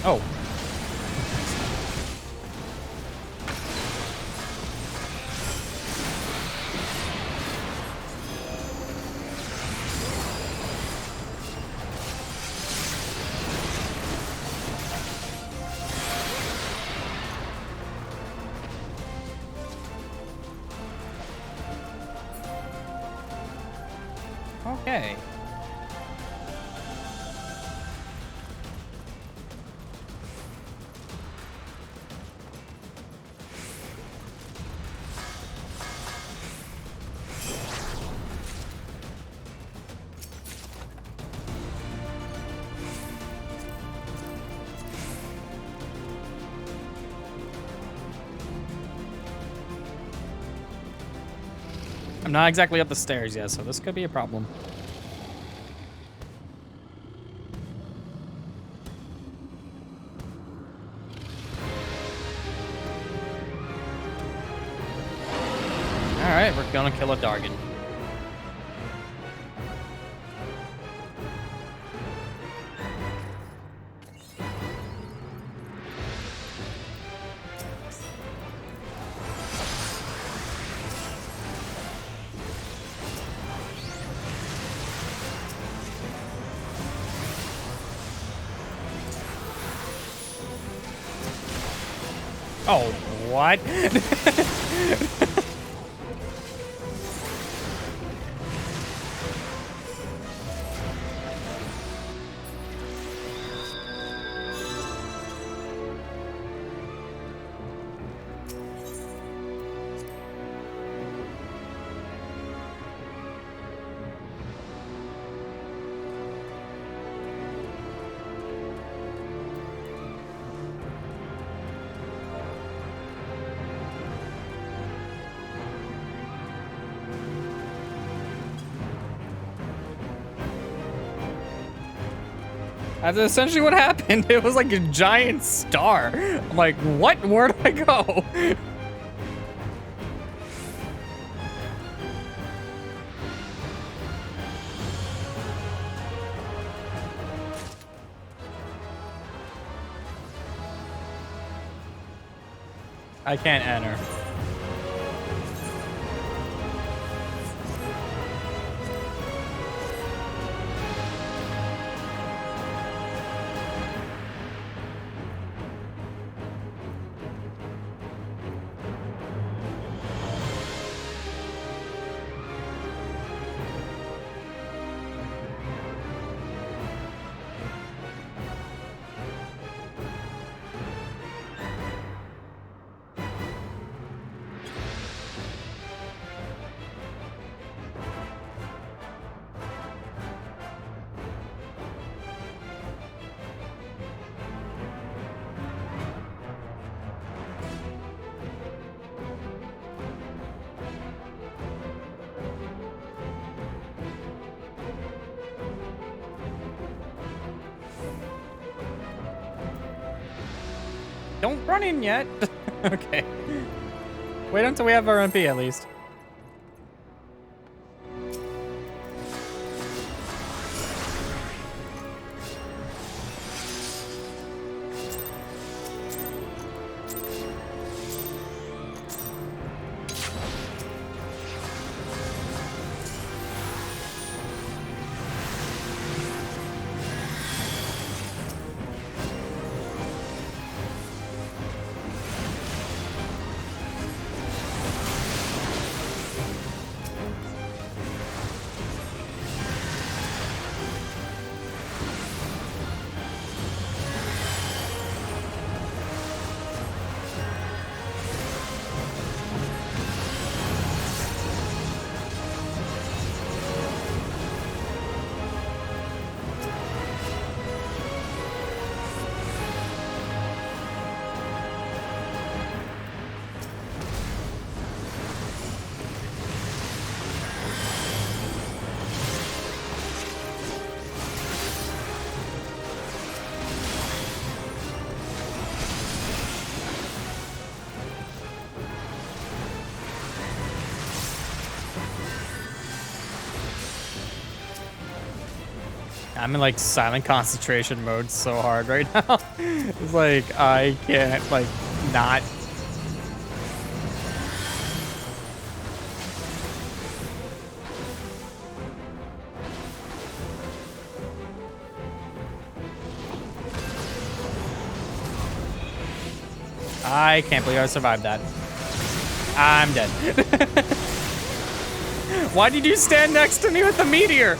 Oh. Okay. I'm not exactly up the stairs yet, so this could be a problem. Alright, we're gonna kill a Dargan. Oh, what? That's essentially what happened. It was like a giant star. I'm like, what? Where do I go? I can't enter. Don't run in yet. Okay. Wait until we have our MP at least. I'm in like silent concentration mode so hard right now. It's like I can't like not. I can't believe I survived that. I'm dead. Why did you stand next to me with the meteor?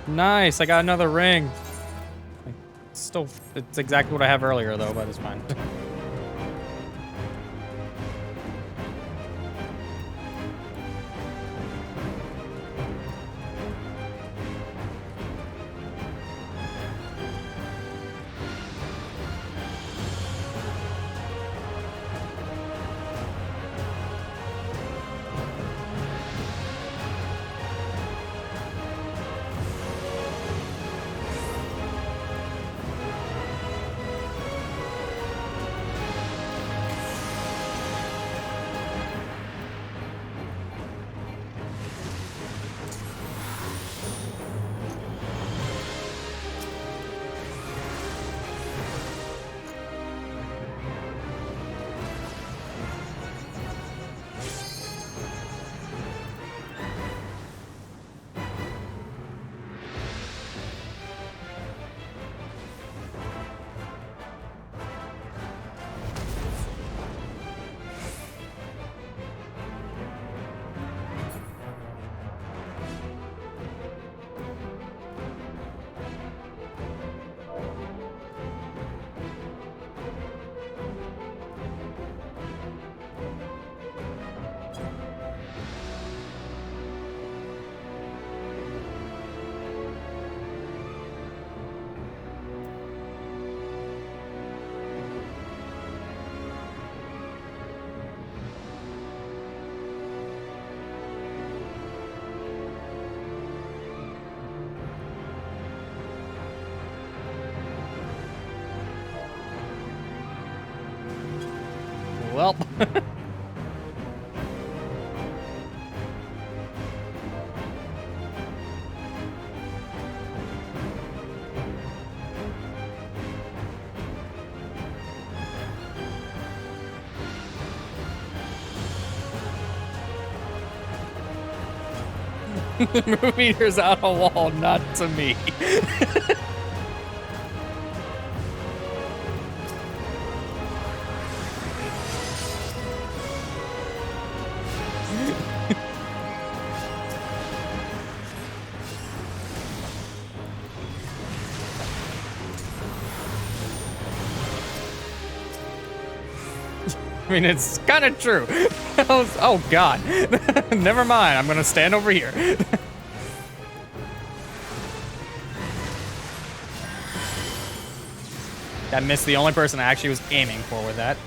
Nice, I got another ring. Still, it's exactly what I have earlier though, but it's fine. Well. Move meters out a wall, not to me. I mean, it's kind of true. Oh, God. Never mind. I'm going to stand over here. That missed the only person I actually was aiming for with that.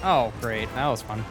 Oh, great. That was fun.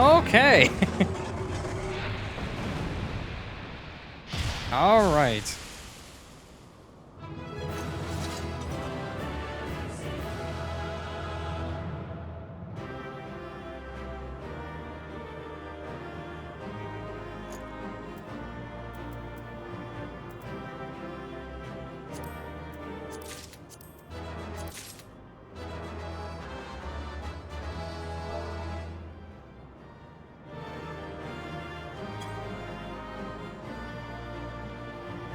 Okay. All right.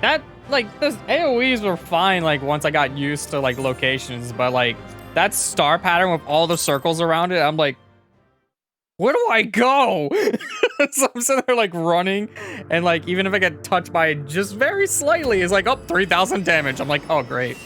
That, like, those AoEs were fine, like, once I got used to, like, locations, but, like, that star pattern with all the circles around it, I'm like, where do I go? So I'm sitting there, like, running, and, like, even if I get touched by it just very slightly, it's like, oh, 3,000 damage. I'm like, oh, great.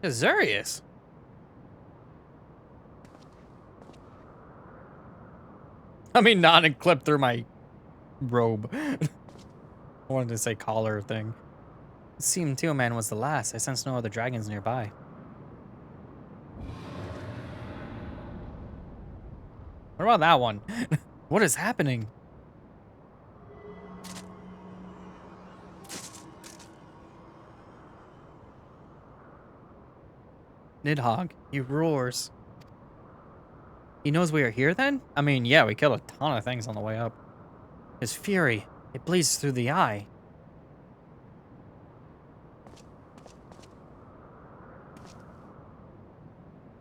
Azurius. I mean, not a clip through my robe. I wanted to say collar thing. It seemed Teoman was the last. I sensed no other dragons nearby. What about that one? What is happening? Nidhogg, he roars. He knows we are here then? I mean, yeah, we killed a ton of things on the way up. His fury, it bleeds through the eye.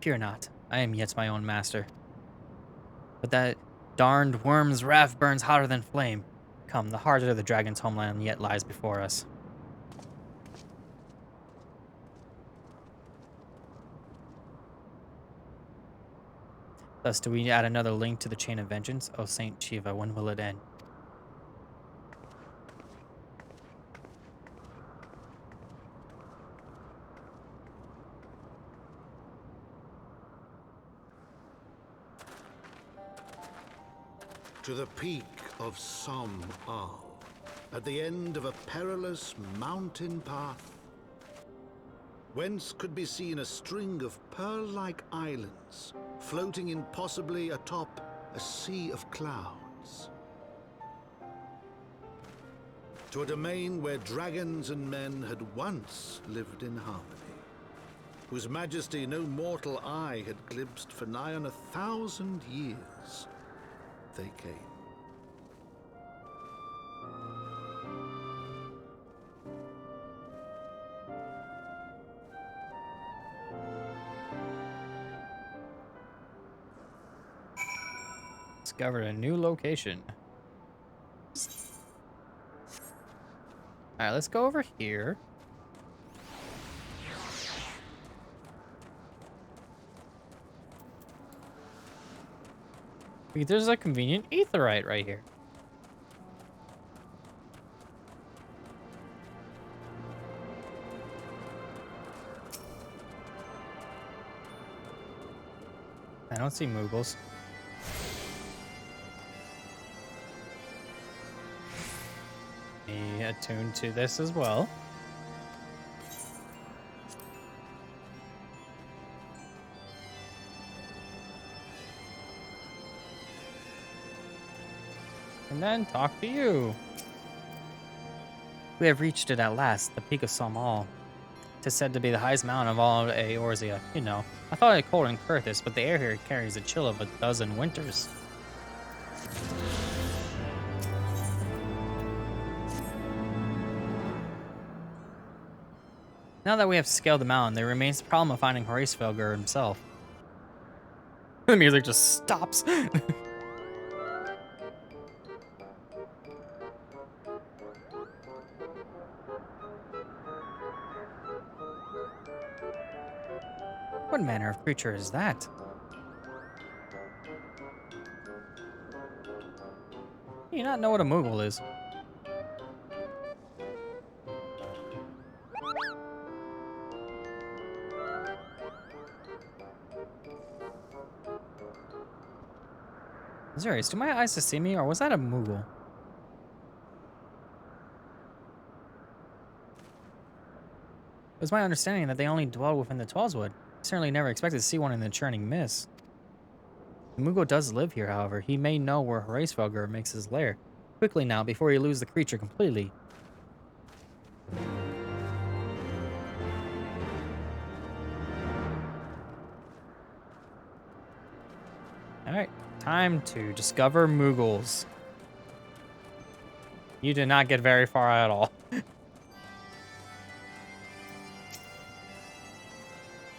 Fear not, I am yet my own master. But that darned worm's wrath burns hotter than flame. Come, the heart of the dragon's homeland yet lies before us. Thus, do we add another link to the chain of vengeance? Oh, Saint Shiva, when will it end? To the peak of Som Al, at the end of a perilous mountain path, whence could be seen a string of pearl-like islands floating in possibly atop a sea of clouds. To a domain where dragons and men had once lived in harmony, whose majesty no mortal eye had glimpsed for nigh on 1,000 years. They came. Discovered a new location. Alright, let's go over here. There's a convenient aetheryte right here. I don't see Moogles. attuned to this as well. And then talk to you. We have reached it at last, the peak of Somal. It is said to be the highest mountain of all of Eorzea. You know, I thought it cold in Kurthis, but the air here carries the chill of a dozen winters. Now that we have scaled the mountain, there remains the problem of finding Horacefelger himself. The music just stops. What manner of creature is that? Do you not know what a Moogle is? Serious, do my eyes deceive me, or was that a Moogle? It was my understanding that they only dwell within the Tweleswood. I certainly never expected to see one in the churning mist. The Moogle does live here, however. He may know where Horacefelger makes his lair. Quickly now, before you lose the creature completely. Alright, time to discover Moogles. You did not get very far at all.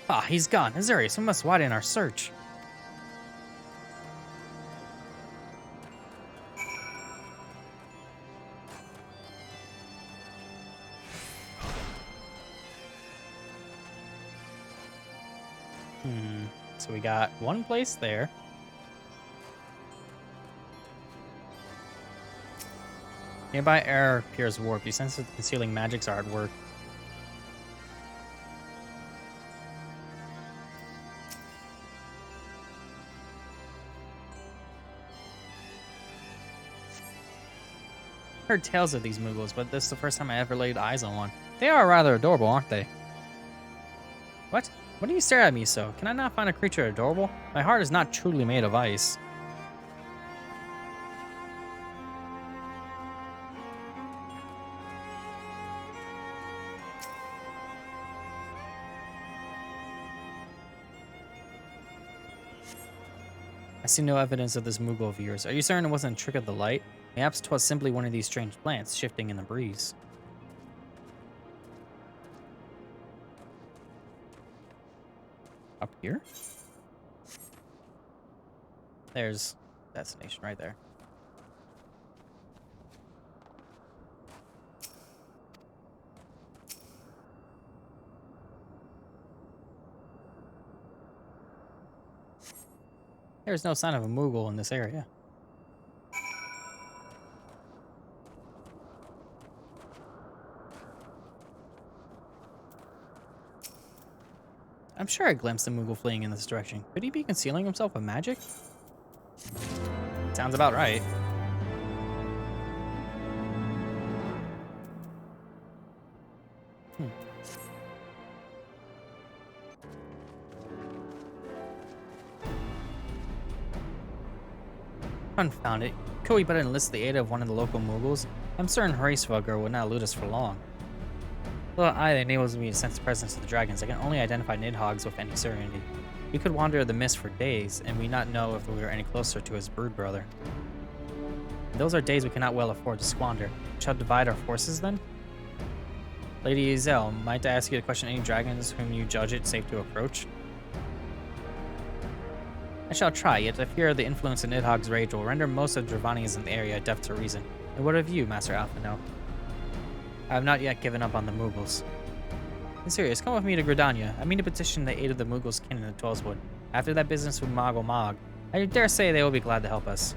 Ah, he's gone. Azurius, we must widen our search. So we got one place there. Nearby air appears warped. You sense that the concealing magics are at work. Heard tales of these Moogles, but this is the first time I ever laid eyes on one. They are rather adorable, aren't they? What? What do you stare at me so? Can I not find a creature adorable? My heart is not truly made of ice. I see no evidence of this Moogle of yours. Are you certain it wasn't a trick of the light? Perhaps 'twas simply one of these strange plants shifting in the breeze. Up here? There's destination right there. There's no sign of a Moogle in this area. I'm sure I glimpsed a Moogle fleeing in this direction. Could he be concealing himself with magic? Sounds about right. Confound it. Could we but enlist the aid of one of the local Moogles? I'm certain Horacefelger would not elude us for long. The eye that enables me to sense the presence of the dragons, I can only identify Nidhogg's with any certainty. We could wander the mist for days, and we not know if we were any closer to his brood brother. And those are days we cannot well afford to squander. We shall divide our forces then? Lady Ysayle, might I ask you to question any dragons whom you judge it safe to approach? I shall try, yet I fear the influence of Nidhogg's rage will render most of the Dravanians in the area deaf to reason. And what of you, Master Alphino? I have not yet given up on the Moogles. In serious, come with me to Gridania. I mean to petition the aid of the Moogles' kin in the Tweleswood. After that business with Moggle Mog, I dare say they will be glad to help us.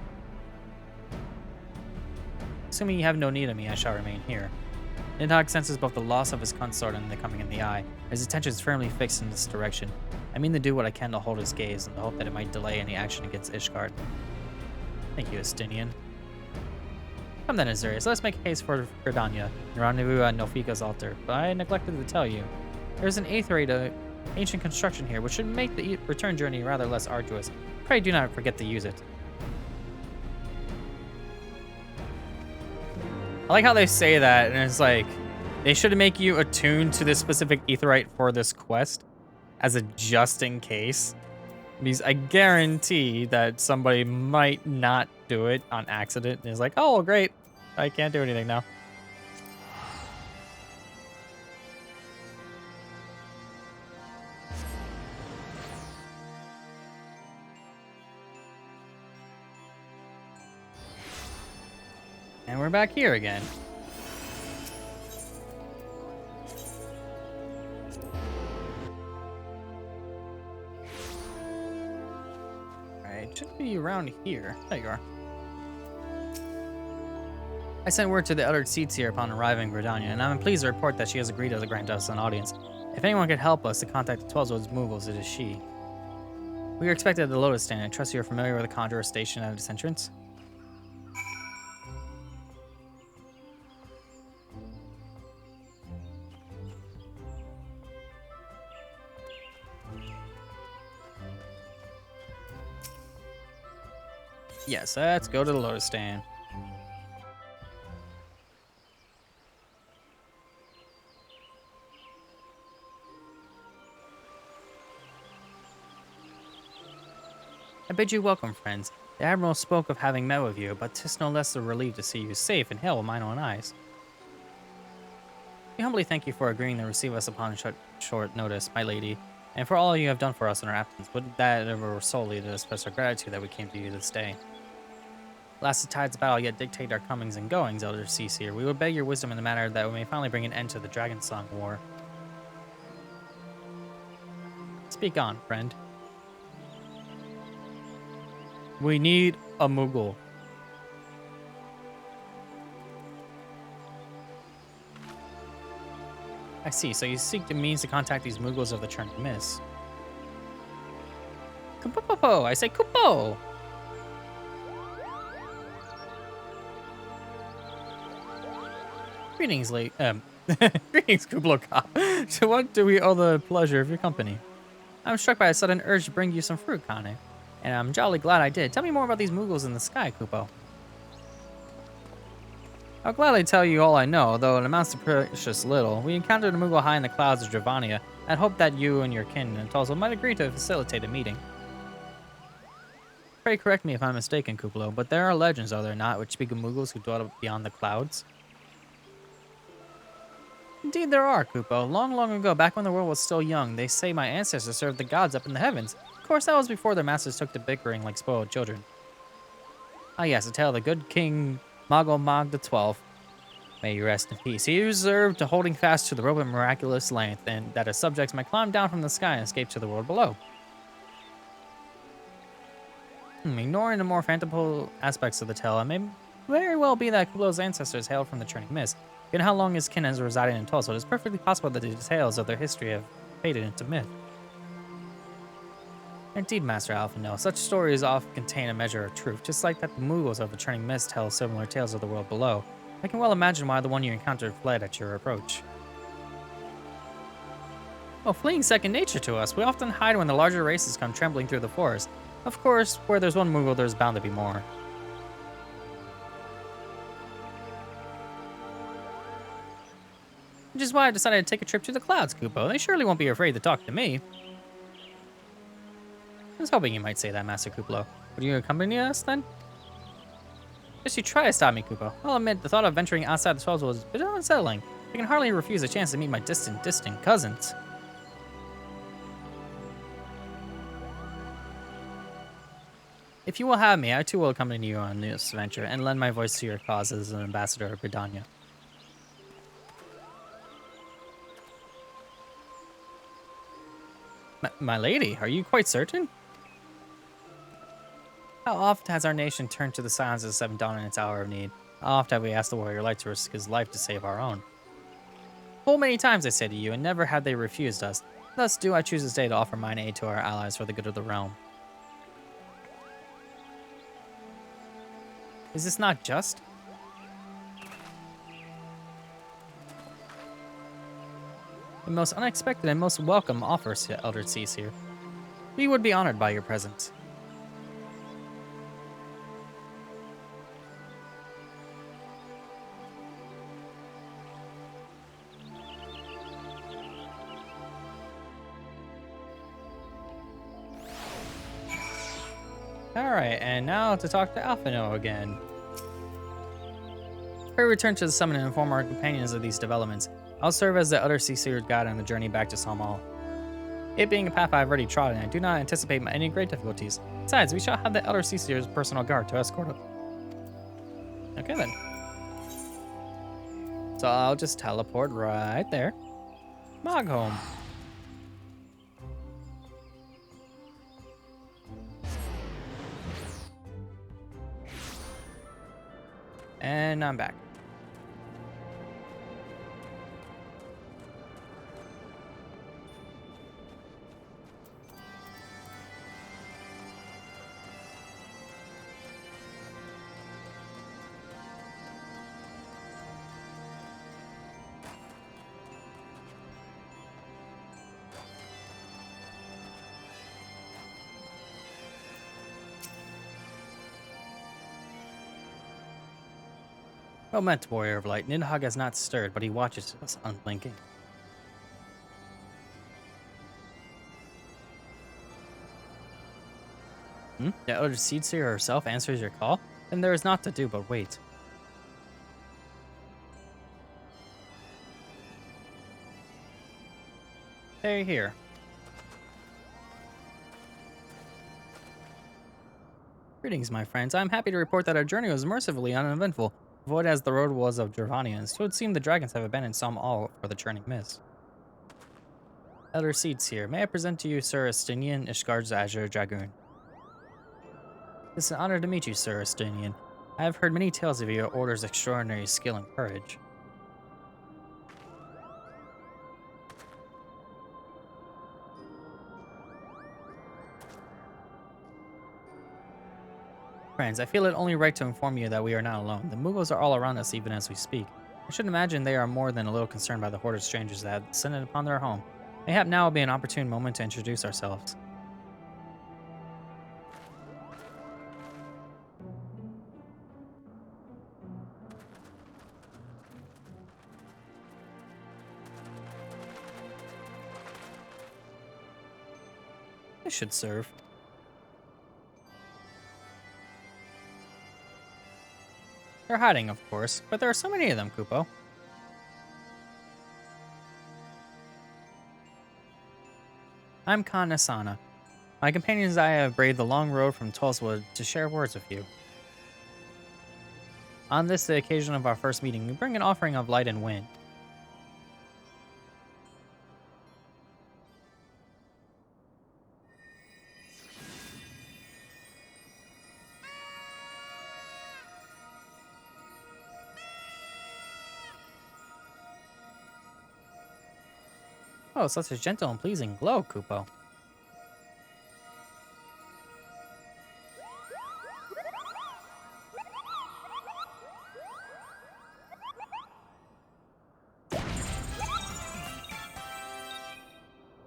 Assuming you have no need of me, I shall remain here. Nidhogg senses both the loss of his consort and the coming in the eye. His attention is firmly fixed in this direction. I mean to do what I can to hold his gaze in the hope that it might delay any action against Ishgard. Thank you, Estinian. Come then, Azure, so let's make haste for Gridania and rendezvous at Nofika's altar. But I neglected to tell you, there's an Aetherite ancient construction here, which should make the return journey rather less arduous. Pray do not forget to use it. I like how they say that, and it's like, they should make you attuned to this specific Aetherite for this quest as a just in case. Because I guarantee that somebody might not do it on accident and is like, oh, great, I can't do anything now. And we're back here again. Alright, should be around here. There you are. I sent word to the other seats here upon arriving in Gridania, and I'm pleased to report that she has agreed to grant us an audience. If anyone could help us to contact the 12 Woods Moogles, it is she. We are expected at the Lotus Stand. I trust you are familiar with the Conjurer Station at its entrance. Yes, let's go to the Lotus Stand. I bid you welcome, friends. The Admiral spoke of having met with you, but 'tis no less a relief to see you safe and hail with mine own eyes. We humbly thank you for agreeing to receive us upon short notice, my lady, and for all you have done for us in our absence. Would that it were solely to express our gratitude that we came to you this day. Last the tides of battle yet dictate our comings and goings, Elder Ceasir. We would beg your wisdom in the matter that we may finally bring an end to the Dragon Song War. Speak on, friend. We need a Moogle. I see, so you seek the means to contact these Moogles of the Churning Mist. Kupo! I say Kupo! Greetings, greetings, Kublo Cop. To what do we owe the pleasure of your company? I'm struck by a sudden urge to bring you some fruit, Kane. And I'm jolly glad I did. Tell me more about these Moogles in the sky, Kupo. I'll gladly tell you all I know, though it amounts to precious little. We encountered a Moogle high in the clouds of Dravania, and hoped that you and your kin and Tulsa might agree to facilitate a meeting. Pray correct me if I'm mistaken, Kuplo, but there are legends, are there not, which speak of Moogles who dwell beyond the clouds? Indeed there are, Kupo. Long, long ago, back when the world was still young, they say my ancestors served the gods up in the heavens. Of course, that was before their masters took to bickering like spoiled children. Ah yes, a tale of the good King Mogg XII. May you rest in peace. He reserved to holding fast to the rope of miraculous length, and that his subjects might climb down from the sky and escape to the world below. Ignoring the more fanciful aspects of the tale, it may very well be that Kublo's ancestors hailed from the Churning Mist. Given how long his kin has resided in Tulsa, it is perfectly possible that the details of their history have faded into myth. Indeed, Master Alphino, such stories often contain a measure of truth, just like that the Moogles of the Churning Mist tell similar tales of the world below. I can well imagine why the one you encountered fled at your approach. Well, fleeing second nature to us. We often hide when the larger races come trembling through the forest. Of course, where there's one Moogle, there's bound to be more. Which is why I decided to take a trip to the clouds, Kupo. They surely won't be afraid to talk to me. I was hoping you might say that, Master Kuplo. Would you accompany us, then? Just you try to stop me, Kupo. I'll admit, the thought of venturing outside the 12 was a bit unsettling. I can hardly refuse a chance to meet my distant cousins. If you will have me, I too will accompany you on this venture and lend my voice to your cause as an ambassador of Gridania. My lady, are you quite certain? How oft has our nation turned to the silence of the Seventh Dawn in its hour of need? How oft have we asked the warrior light to risk his life to save our own? Full many times I say to you, and never have they refused us. Thus do I choose this day to offer mine aid to our allies for the good of the realm. Is this not just? A most unexpected and most welcome offer, Elder Seaseer. We would be honored by your presence. Alright, and now to talk to Alphino again. Before we return to the summit and inform our companions of these developments, I'll serve as the Elder Seaseer's guide on the journey back to Salmal. It being a path I've already trodden, I do not anticipate any great difficulties. Besides, we shall have the Elder Seaseer's personal guard to escort us. Okay then. So I'll just teleport right there. Mogholm. And I'm back. Well met, Warrior of Light. Nidhogg has not stirred, but he watches us unblinking. The Elder Seedseer herself answers your call? Then there is naught to do but wait. They're here. Greetings, my friends. I'm happy to report that our journey was mercifully uneventful. Void as the road was of Dravanians, so it would seem the dragons have abandoned some all for the churning mist. Elder Seedseer, may I present to you Sir Estinian, Ishgard's Azure Dragoon. It's an honor to meet you, Sir Estinian. I have heard many tales of your order's extraordinary skill and courage. Friends, I feel it only right to inform you that we are not alone. The Mughals are all around us even as we speak. I should imagine they are more than a little concerned by the horde of strangers that have descended upon their home. Mayhap now will be an opportune moment to introduce ourselves. This should serve. They're hiding, of course, but there are so many of them, Kupo. I'm Khan Asana. My companions and I have braved the long road from Tollswood to share words with you. On this, the occasion of our first meeting, we bring an offering of light and wind. Oh, such a gentle and pleasing glow, Kupo.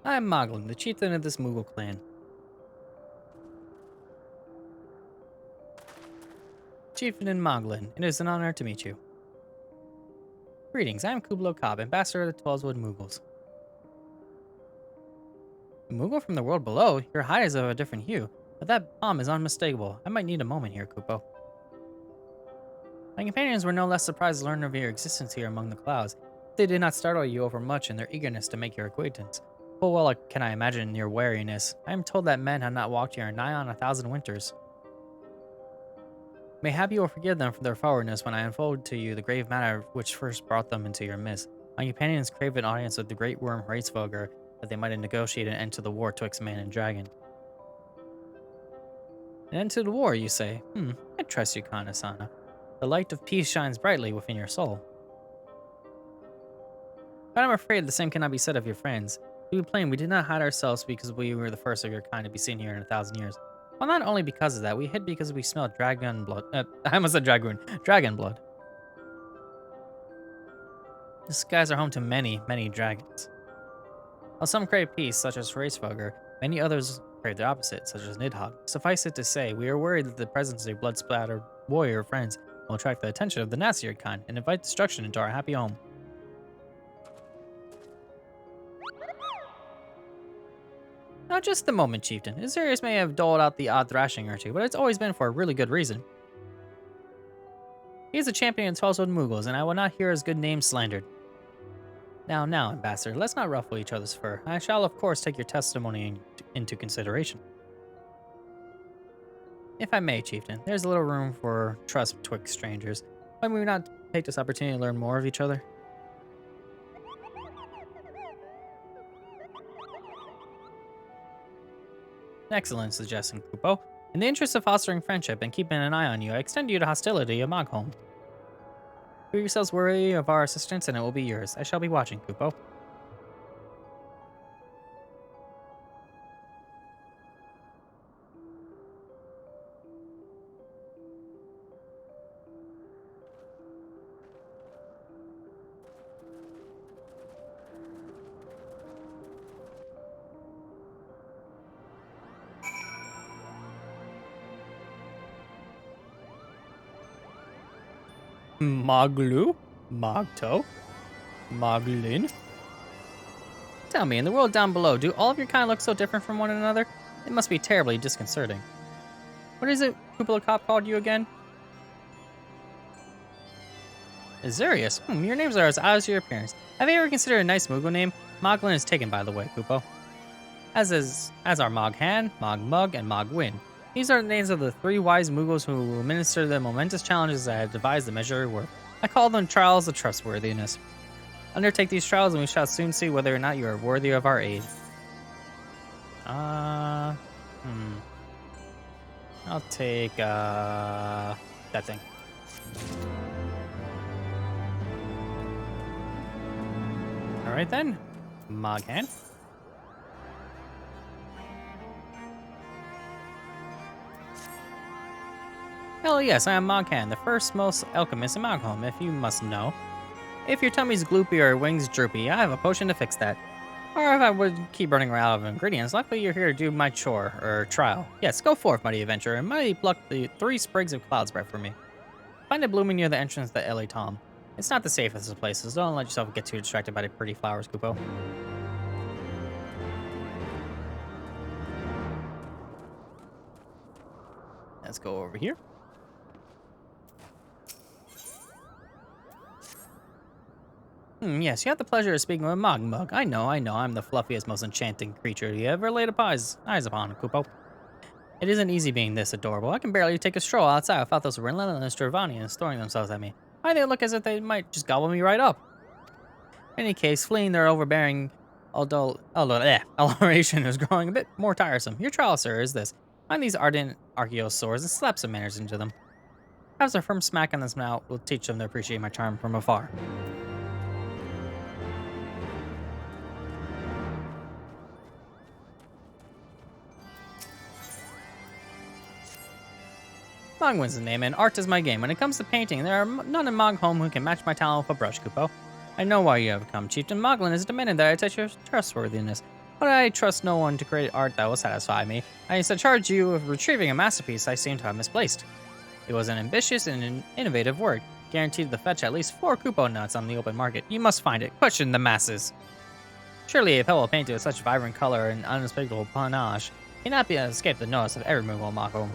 I'm Moglin, the chieftain of this Moogle clan. Chieftain Moglin, it is an honor to meet you. Greetings, I am Kublo Cobb, ambassador of the Tweleswood Moogles. A Moogle from the world below? Your hide is of a different hue, but that bomb is unmistakable. I might need a moment here, Kupo. My companions were no less surprised to learn of your existence here among the clouds. They did not startle you overmuch in their eagerness to make your acquaintance. Full well can I imagine your wariness. I am told that men have not walked here nigh on 1,000 winters. Mayhap you will forgive them for their forwardness when I unfold to you the grave matter which first brought them into your midst. My companions craved an audience with the great worm Hraesvelgr, that they might negotiate an end to the war twixt man and dragon. An end to the war, you say? I trust you, Kanasana. The light of peace shines brightly within your soul. But I'm afraid the same cannot be said of your friends. To be plain, we did not hide ourselves because we were the first of your kind to be seen here in 1,000 years. Well, not only because of that, we hid because we smelled dragon blood. I almost said dragoon. Dragon blood. The skies are home to many, many dragons. While some crave peace, such as Racefogger, many others crave the opposite, such as Nidhogg. Suffice it to say, we are worried that the presence of blood-splattered warrior friends will attract the attention of the nastier kind and invite destruction into our happy home. Now, just a moment, Chieftain. Azurius may have doled out the odd thrashing or two, but it's always been for a really good reason. He is a champion of 12-sword Mughals, and I will not hear his good name slandered. Now, Ambassador, let's not ruffle each other's fur. I shall, of course, take your testimony into consideration. If I may, Chieftain, there's a little room for trust betwixt strangers. Why may we not take this opportunity to learn more of each other? Excellent suggestion, Kupo. In the interest of fostering friendship and keeping an eye on you, I extend you to hostility of Mogholm. Prove yourselves worthy of our assistance, and it will be yours. I shall be watching, Kupo. Moglu? Mogto? Moglin? Tell me, in the world down below, do all of your kind look so different from one another? It must be terribly disconcerting. What is it Kupala Cop called you again? Azurius? Your names are as odd as your appearance. Have you ever considered a nice Moogle name? Moglin is taken, by the way, Kupo. As are Moghan, Mogmug, and Mogwin. These are the names of the 3 wise Mughals who will administer the momentous challenges I have devised to measure your worth. I call them trials of trustworthiness. Undertake these trials and we shall soon see whether or not you are worthy of our aid. I'll take, that thing. Alright then. Moghan. Hell yes, I am Moghan, the first most alchemist in Mogholm, if you must know. If your tummy's gloopy or wings droopy, I have a potion to fix that. Or if I would keep running out of ingredients, luckily you're here to do my chore, or trial. Yes, go forth, mighty adventurer, and mighty pluck the 3 sprigs of cloud spread for me. Find it blooming near the entrance to the Ysayle Tom. It's not the safest of places, don't let yourself get too distracted by the pretty flowers, Kupo. Let's go over here. Yes, you have the pleasure of speaking with Mogmug. I know, I'm the fluffiest, most enchanting creature you ever laid eyes upon, Kupo. It isn't easy being this adorable. I can barely take a stroll outside without those relentless Dravanians throwing themselves at me. Why, they look as if they might just gobble me right up. In any case, fleeing their overbearing adoration is growing a bit more tiresome. Your trial, sir, is this. Find these ardent archaeosaurs and slap some manners into them. Perhaps a firm smack on the snout will teach them to appreciate my charm from afar. Mogwin's the name, and art is my game. When it comes to painting, there are none in Mogholm who can match my talent with a brush, Kupo. I know why you have come, Chieftain. Moglin has demanded that I test your trustworthiness, but I trust no one to create art that will satisfy me. I instead charge you with retrieving a masterpiece I seem to have misplaced. It was an ambitious and an innovative work, guaranteed to fetch at least 4 Kupo nuts on the open market. You must find it. Question the masses. Surely a pebble painted with such vibrant color and unspeakable panache cannot be escape the notice of every Moogle in Mogholm.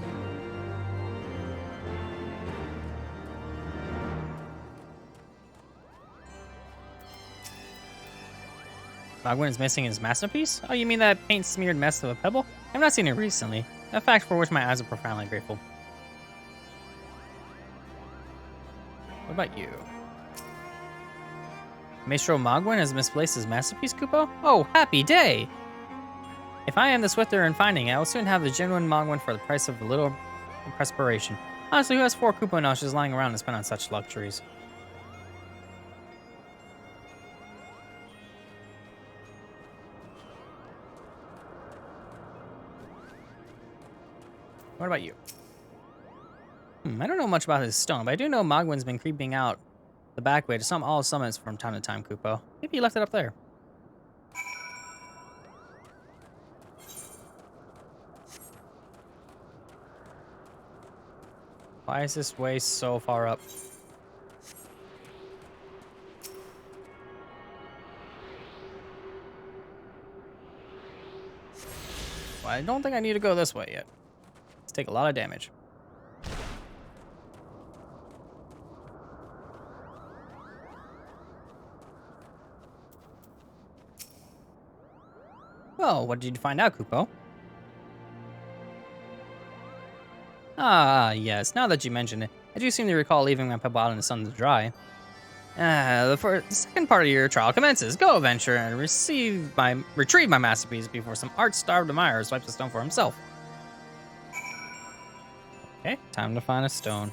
Mogwin is missing his masterpiece? Oh, you mean that paint-smeared mess of a pebble? I've not seen it recently, a fact for which my eyes are profoundly grateful. What about you? Maestro Mogwin has misplaced his masterpiece, Kupo? Oh, happy day! If I am the swifter in finding it, I will soon have the genuine Mogwin for the price of a little perspiration. Honestly, who has 4 Kupo notches lying around to spend on such luxuries? What about you? I don't know much about his stone, but I do know Mogwin's been creeping out the back way to all summits from time to time, Kupo. Maybe he left it up there. Why is this way so far up? Well, I don't think I need to go this way yet. Let's take a lot of damage. Well, what did you find out, Kupo? Ah, yes, now that you mention it, I do seem to recall leaving my pebble out in the sun to dry. The second part of your trial commences. Go adventure and retrieve my masterpiece before some art-starved admirer swipes the stone for himself. Okay, time to find a stone.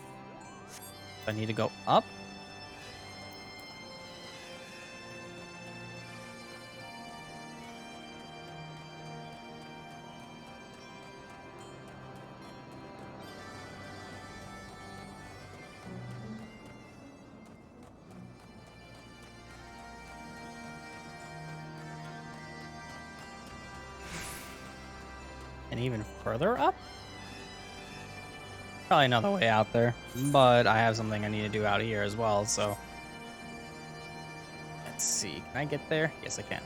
I need to go up. And even further up? Probably another way out there, but I have something I need to do out here as well, so. Let's see, can I get there? Yes, I can.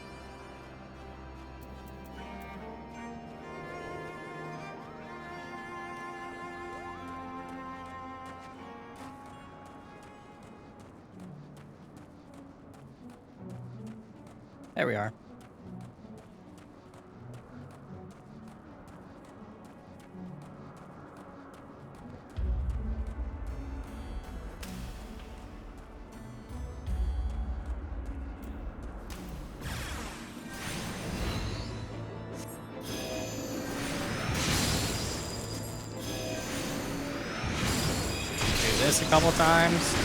There we are. Do this a couple times.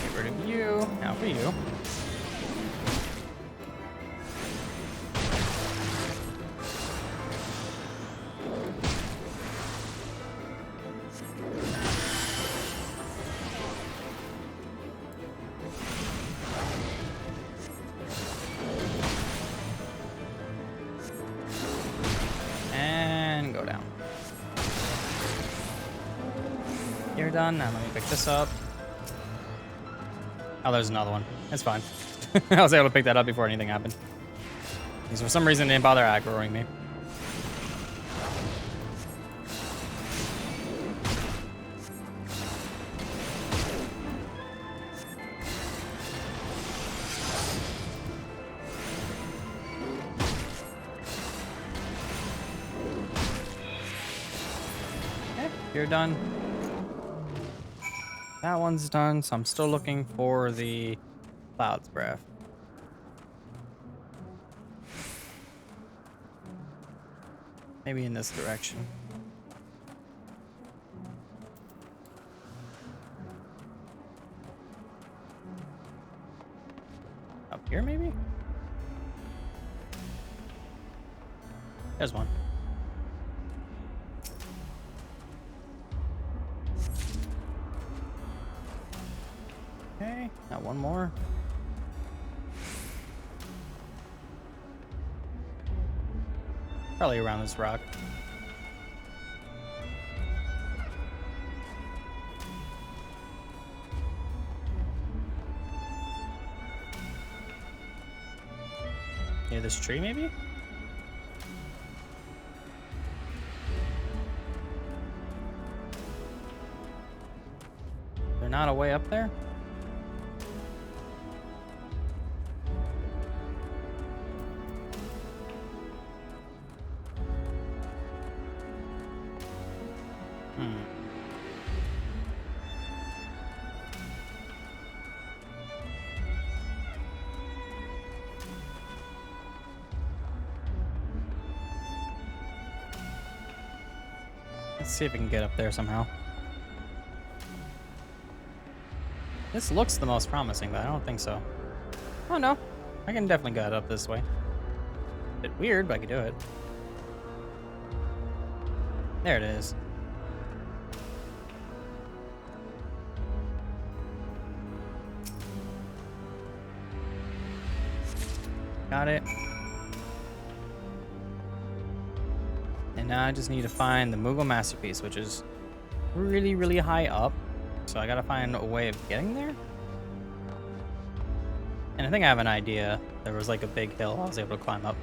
Get rid of you. Now for you. And go down. You're done. Now let me pick this up. Oh, there's another one. It's fine. I was able to pick that up before anything happened. Because for some reason, it didn't bother aggroing me. Okay, you're done. That one's done, so I'm still looking for the Cloud's Breath. Maybe in this direction. Up here, maybe? There's one. Okay, now one more. Probably around this rock. Near this tree, maybe? They're not a way up there? Let's see if we can get up there somehow. This looks the most promising, but I don't think so. Oh no, I can definitely get up this way. Bit weird, but I can do it. There it is. Got it. And now I just need to find the Moogle Masterpiece, which is really, really high up. So I gotta find a way of getting there. And I think I have an idea. There was like a big hill I was able to climb up.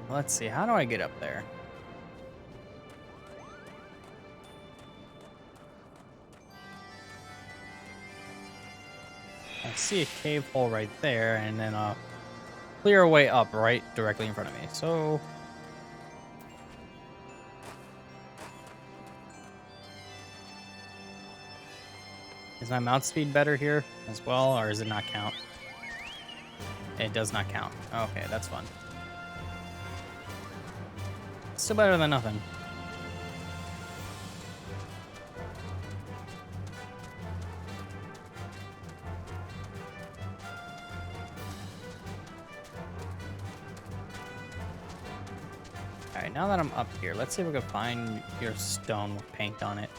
Let's see, how do I get up there? I see a cave hole right there, and then a clear way up right directly in front of me. So is my mount speed better here as well, or does it not count? It does not count. Okay, that's fun. Still better than nothing. Alright, now that I'm up here, let's see if we can find your stone with paint on it.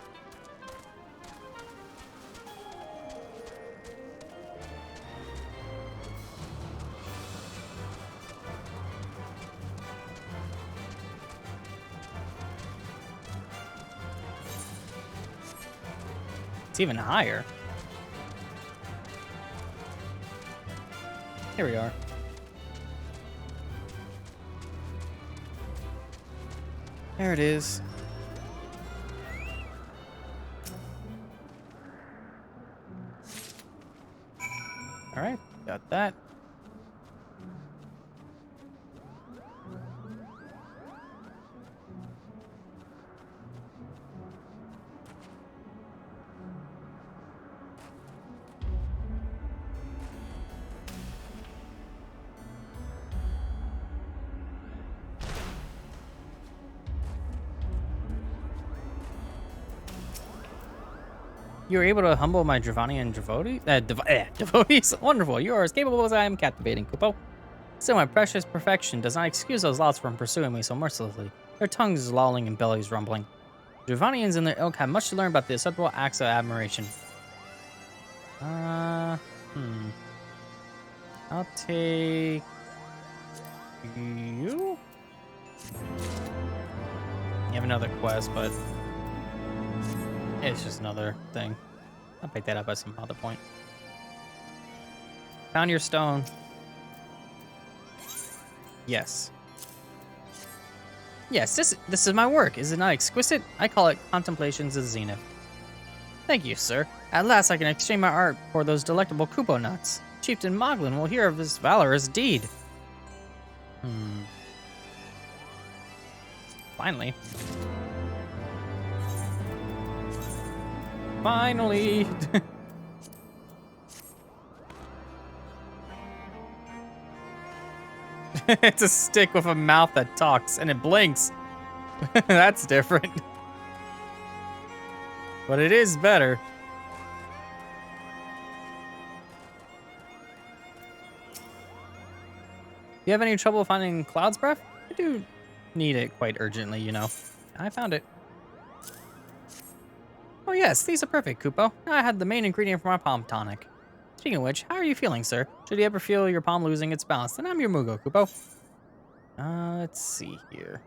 It's even higher. Here we are. There it is. All right, got that. You were able to humble my Dravanian devotees? Wonderful. You are as capable as I am captivating, Kupo. Still, my precious perfection does not excuse those lots from pursuing me so mercilessly. Their tongues lolling and bellies rumbling. Dravanians and their ilk have much to learn about the acceptable acts of admiration. I'll take you? You have another quest, but it's just another thing. I'll pick that up at some other point. Found your stone. Yes. Yes, this is my work. Is it not exquisite? I call it Contemplations of Zenith. Thank you, sir. At last I can exchange my art for those delectable Kupo nuts. Chieftain Moglin will hear of this valorous deed. Finally. Finally! It's a stick with a mouth that talks, and it blinks. That's different. But it is better. You have any trouble finding Cloud's Breath? I do need it quite urgently, you know. I found it. Oh yes, these are perfect, Kupo. I had the main ingredient for my palm tonic. Speaking of which, how are you feeling, sir? Should you ever feel your palm losing its balance, then I'm your Mugo, Kupo. Let's see here.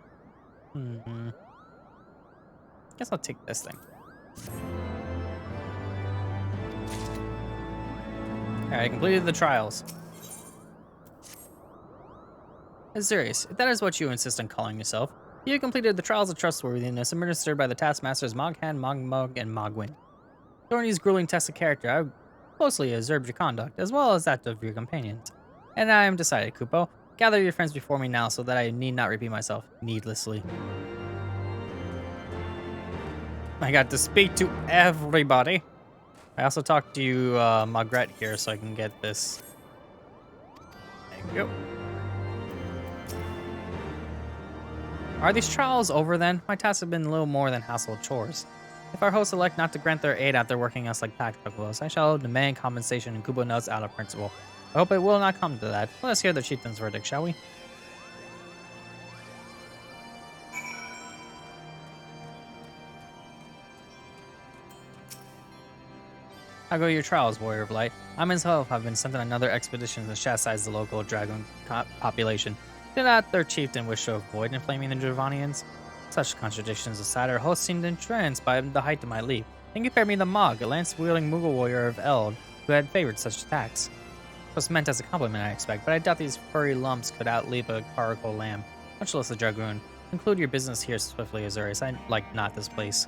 Guess I'll take this thing. Alright, I completed the trials. Serious, if that is what you insist on calling yourself, you completed the trials of trustworthiness administered by the taskmasters Moghan, Mogmug, and Mogwin. During these grueling tests of character, I closely observed your conduct, as well as that of your companions. And I am decided, Kupo. Gather your friends before me now so that I need not repeat myself needlessly. I got to speak to everybody. I also talked to Margaret here so I can get this. There you go. Are these trials over then? My tasks have been little more than household chores. If our hosts elect not to grant their aid after working us like packed buffaloes, I shall demand compensation and Kubo notes out of principle. I hope it will not come to that. Let us hear the chieftain's verdict, shall we? How go your trials, Warrior of Light? I myself have been sent on another expedition to chastise the local dragon population. Did not their chieftain wish to avoid inflaming the Dravanians? Such contradictions aside, our host seemed entranced by the height of my leap, and compared me to Mog, a lance-wielding Moogle warrior of Eld, who had favored such attacks. It was meant as a compliment, I expect, but I doubt these furry lumps could outleap a caracal lamb, much less a dragoon. Conclude your business here swiftly, Azure. I like not this place.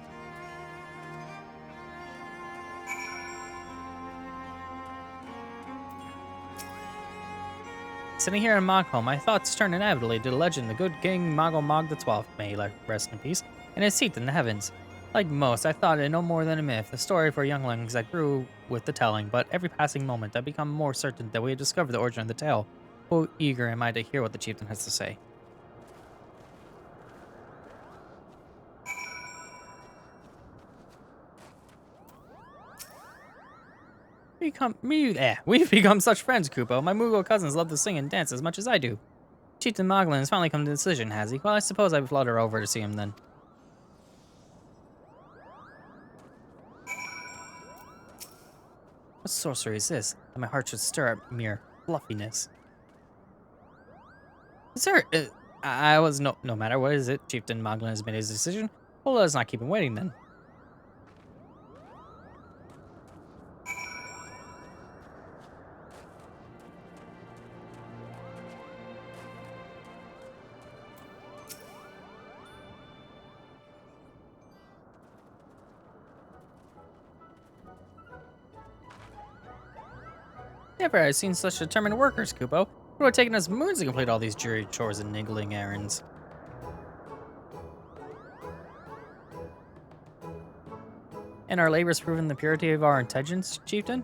Sitting here in Mogholm, my thoughts turn inevitably to the legend the good King Moggle Mog XII, may he rest in peace, and his seat in the heavens. Like most, I thought it no more than a myth, a story for younglings that grew with the telling, but every passing moment I become more certain that we have discovered the origin of the tale. How eager am I to hear what the chieftain has to say. We've become such friends, Kupo. My Moogle cousins love to sing and dance as much as I do. Chieftain Moglin has finally come to a decision, has he? Well, I suppose I flutter over to see him then. What sorcery is this? That my heart should stir at mere fluffiness. Sir, I was no matter what is it, Chieftain Moglin has made his decision. Well, let's not keep him waiting then. Never have I seen such determined workers, Kupo. It would have taken us moons to complete all these jury chores and niggling errands. And our labors proven the purity of our intentions, Chieftain?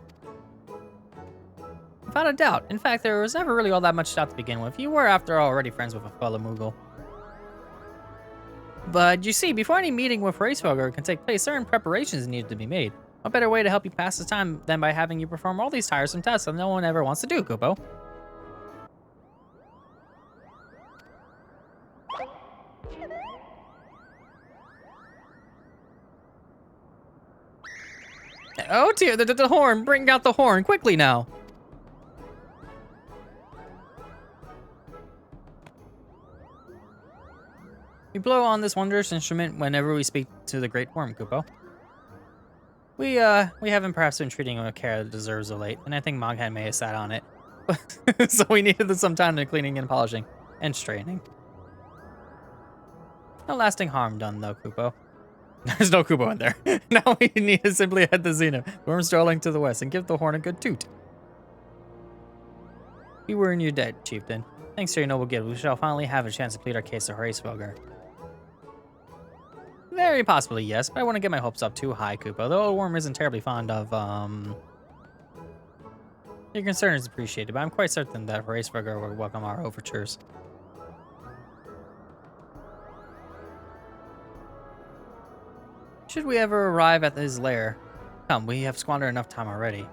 Without a doubt. In fact, there was never really all that much doubt to begin with. You were, after all, already friends with a fellow Moogle. But you see, before any meeting with Racefelger can take place, certain preparations needed to be made. What better way to help you pass the time than by having you perform all these tiresome tests that no one ever wants to do, Kupo? Oh dear, the horn! Bring out the horn, quickly now! We blow on this wondrous instrument whenever we speak to the Great Worm, Kupo. We haven't perhaps been treating him with care that deserves of late, and I think Moghead may have sat on it. So we needed some time to cleaning and polishing, and straightening. No lasting harm done though, Kupo. There's no Kupo in there. Now we need to simply head to Xena, worm strolling to the west, and give the horn a good toot. We were in your debt, Chieftain. Thanks to your noble gift, we shall finally have a chance to plead our case to Horacefelger. Very possibly, yes, but I wouldn't get my hopes up too high, Kupo. The old worm isn't terribly fond of, Your concern is appreciated, but I'm quite certain that Horacefelger will welcome our overtures. Should we ever arrive at his lair? Come, we have squandered enough time already.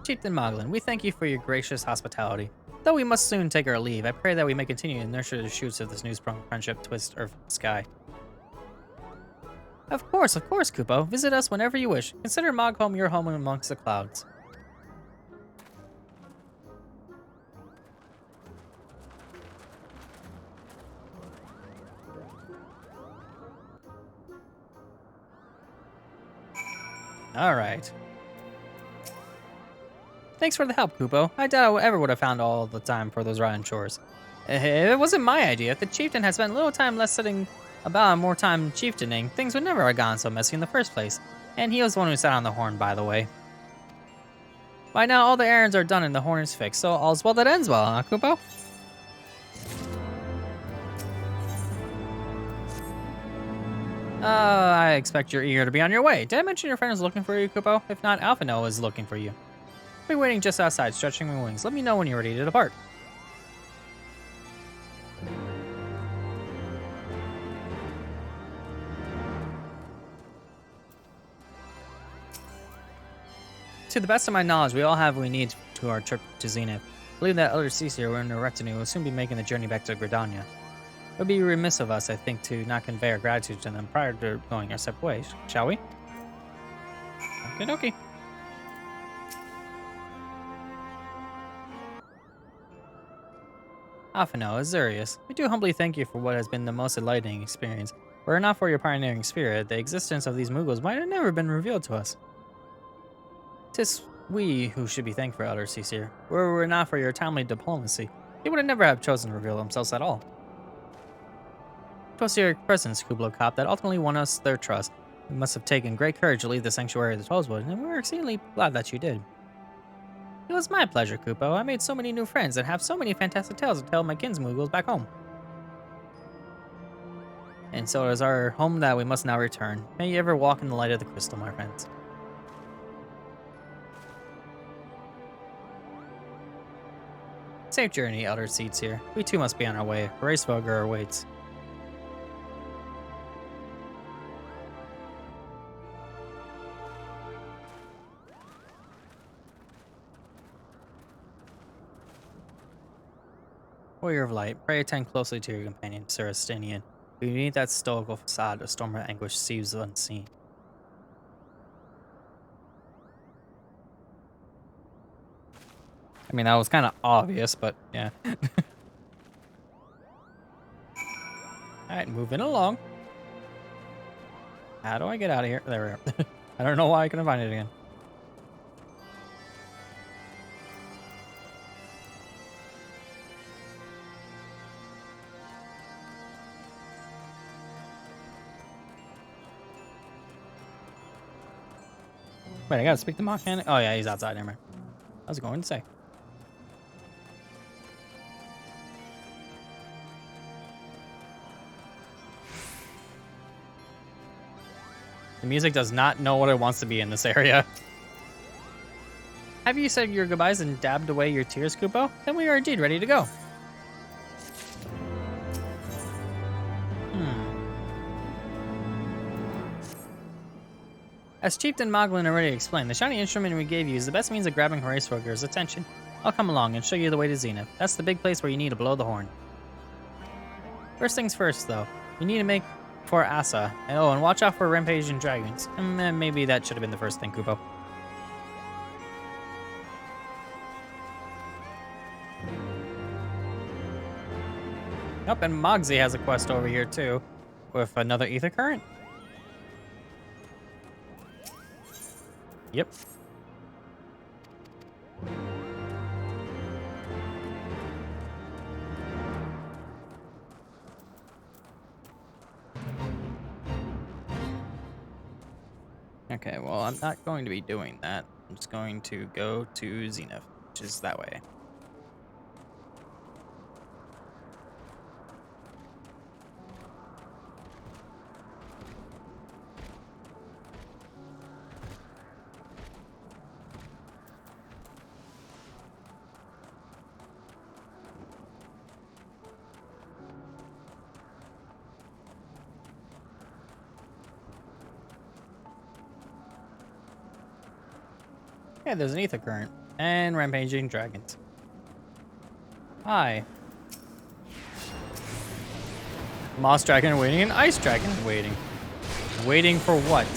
Chieftain Moglin, we thank you for your gracious hospitality. Though we must soon take our leave, I pray that we may continue to nurture the shoots of this new-sprung friendship twist earth and sky. Of course, Kupo. Visit us whenever you wish. Consider Mogholm your home amongst the clouds. Alright. Thanks for the help, Kupo. I doubt I ever would have found all the time for those rotten chores. It wasn't my idea. If the chieftain had spent little time less sitting about and more time chieftaining, things would never have gone so messy in the first place. And he was the one who sat on the horn, by the way. By now, all the errands are done and the horn is fixed, so all's well that ends well, huh, Kupo? I expect you're eager to be on your way. Did I mention your friend is looking for you, Kupo? If not, Alphino is looking for you. I'll be waiting just outside, stretching my wings. Let me know when you're ready to depart. To the best of my knowledge, we all have what we need to our trip to Zenith. I believe that Elder Cecil and the retinue will soon be making the journey back to Gridania. It would be remiss of us, I think, to not convey our gratitude to them prior to going our separate ways, shall we? Okie dokie. Alphino, Azurius, we do humbly thank you for what has been the most enlightening experience. Were it not for your pioneering spirit, the existence of these Mughals might have never been revealed to us. 'Tis we who should be thankful, Elder Cecil. Were it not for your timely diplomacy, they would have never have chosen to reveal themselves at all. It was your presence, Kublo Kop, that ultimately won us their trust. You must have taken great courage to leave the sanctuary of the Tollswood, and we were exceedingly glad that you did. It was my pleasure, Kupo. I made so many new friends and have so many fantastic tales to tell my kinsmoogles back home. And so it is our home that we must now return. May you ever walk in the light of the crystal, my friends. Safe journey, Elder Seats here. We too must be on our way. Racevoger awaits. Warrior of Light, pray attend closely to your companion, Sir Estinian. Beneath that stoical facade, a storm of anguish seethes unseen. I mean, that was kind of obvious, but yeah. Alright, moving along. How do I get out of here? There we are. I don't know why I couldn't find it again. Wait, I gotta speak to Machanic? Oh yeah, he's outside, never mind. I was going to say. The music does not know what it wants to be in this area. Have you said your goodbyes and dabbed away your tears, Kupo? Then we are indeed ready to go. As Chieftain Moglin already explained, the shiny instrument we gave you is the best means of grabbing Horacevoger's attention. I'll come along and show you the way to Zenith. That's the big place where you need to blow the horn. First things first, though. You need to make for Asa. And watch out for rampaging dragons. And then maybe that should have been the first thing, Kupo. Yep, and Mogsy has a quest over here, too. With another ether current. Yep. Okay, well, I'm not going to be doing that. I'm just going to go to Zenith, which is that way. Yeah, there's an ether current. And rampaging dragons. Hi. Moss dragon waiting and ice dragon waiting. Waiting for what?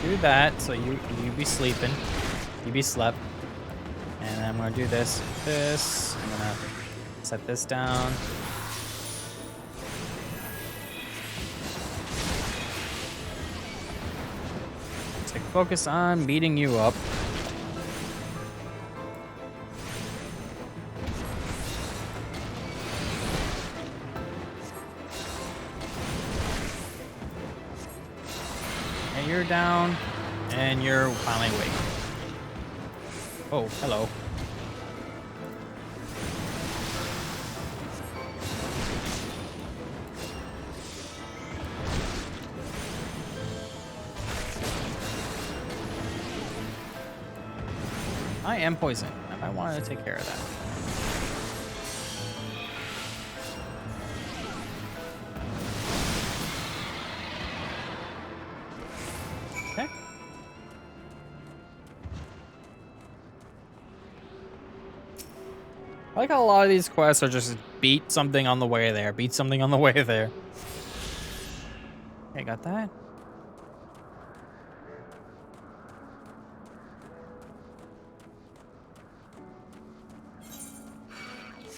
Do that, so you be sleeping. You be slept. And I'm gonna do this. I'm gonna set this down. Focus on beating you up. And you're down, and you're finally awake. Oh, hello. I am poisoned. I might want to take care of that. Okay. I like how a lot of these quests are just beat something on the way there, beat something on the way there. Okay, got that.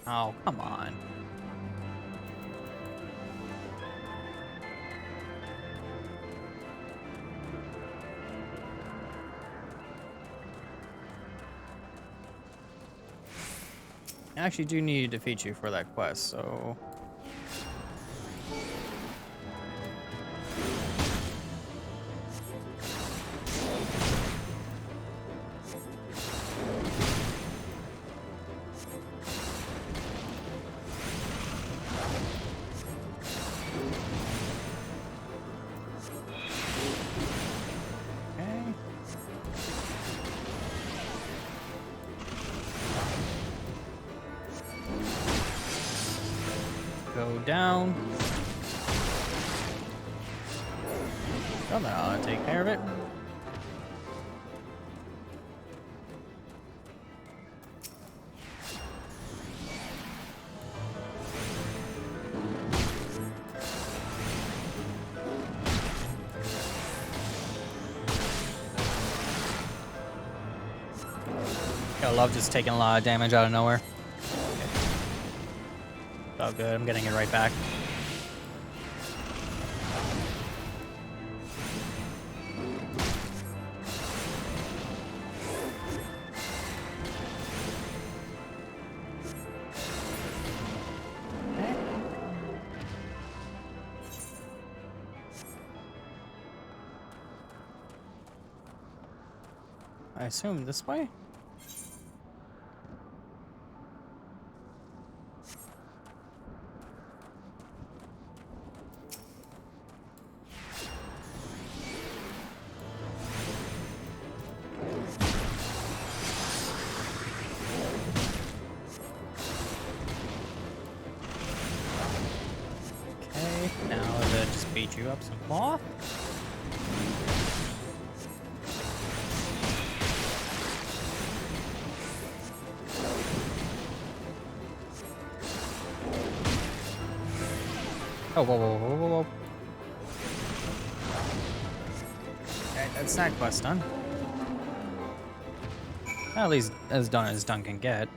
Oh, come on. I actually do need to defeat you for that quest, so... Okay. Go down. Oh, then I'll take care of it. I love just taking a lot of damage out of nowhere. Oh, good. I'm getting it right back. Okay. I assume this way? Now to just beat you up some more. Oh, whoa, whoa, whoa, whoa, whoa. Okay, that's that quest done. At least as done as done can get.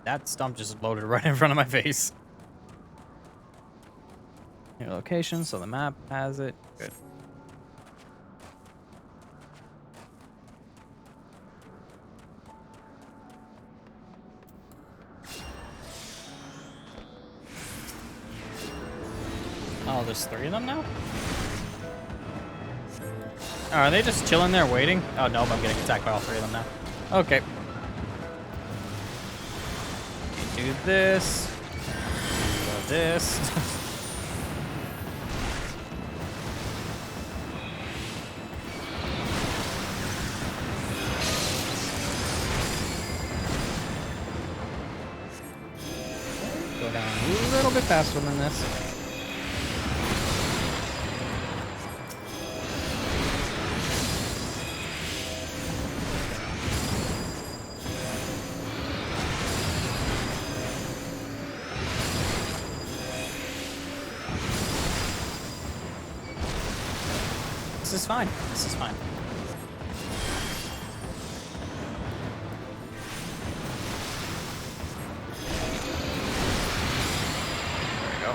That stump just loaded right in front of my face. Your location, so the map has it. Good. Oh, there's 3 of them now? Oh, are they just chilling there waiting? Oh, no, I'm getting attacked by all 3 of them now. Okay. Do this. Do this. Go down a little bit faster than this. This is fine. This is fine. There we go.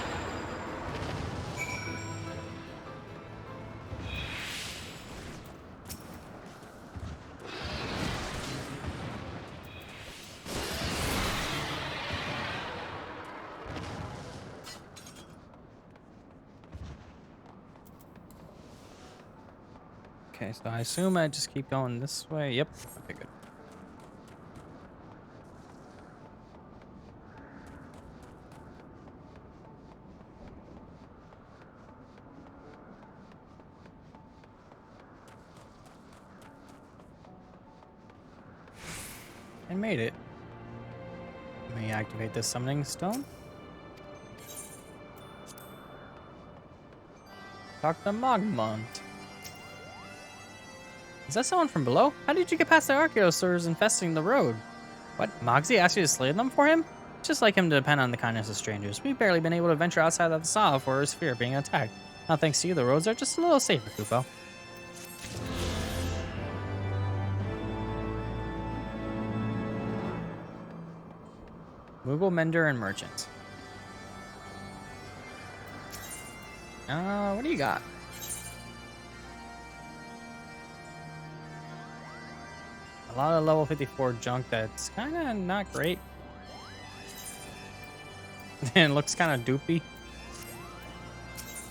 Okay, so I assume I just keep going this way. Yep. Okay, good. I made it. Let me activate this summoning stone. Dr. Magmont. Is that someone from below? How did you get past the archaeosaurs infesting the road? What? Moxie asked you to slay them for him? It's just like him to depend on the kindness of strangers. We've barely been able to venture outside of the Saw for his fear of being attacked. Now thanks to you, the roads are just a little safer, Kupo. Moogle, Mender, and Merchant. What do you got? A lot of level 54 junk that's kind of not great. And looks kind of doopy.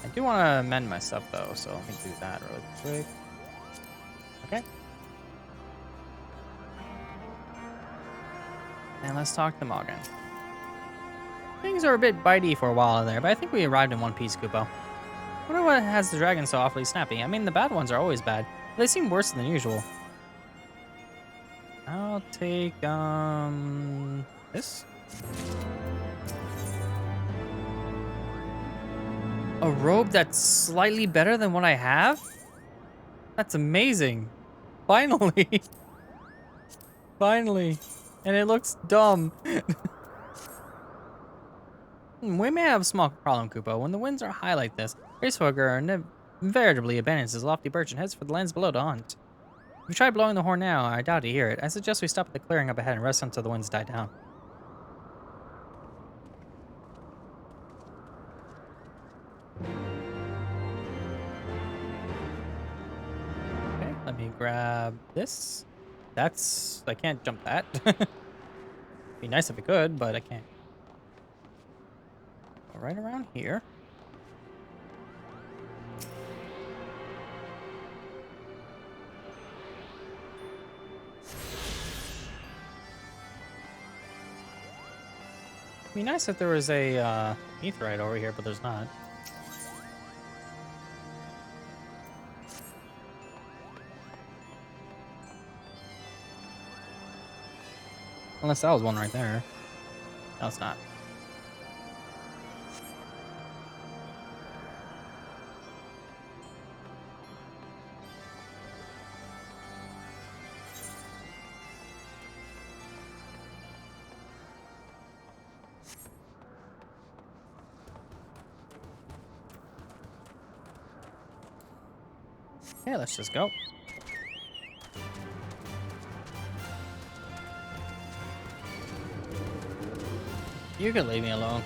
I do want to amend my stuff though, so let me do that really quick. Okay. And let's talk to Morgan. Things are a bit bitey for a while there, but I think we arrived in one piece, Kupo. I wonder what has the dragon so awfully snappy. I mean, the bad ones are always bad, but they seem worse than usual. I'll take, this? A robe that's slightly better than what I have? That's amazing. Finally. Finally. And it looks dumb. We may have a small problem, Kupo. When the winds are high like this, Racehugger invariably abandons his lofty perch and heads for the lands below to hunt. If you try blowing the horn now, I doubt you hear it. I suggest we stop at the clearing up ahead and rest until the winds die down. Okay, let me grab this. I can't jump that. Be nice if I could, but I can't. Go right around here. It'd be nice if there was a Aetheryte over here, but there's not. Unless that was one right there. No, it's not. Okay, let's just go. You can leave me alone.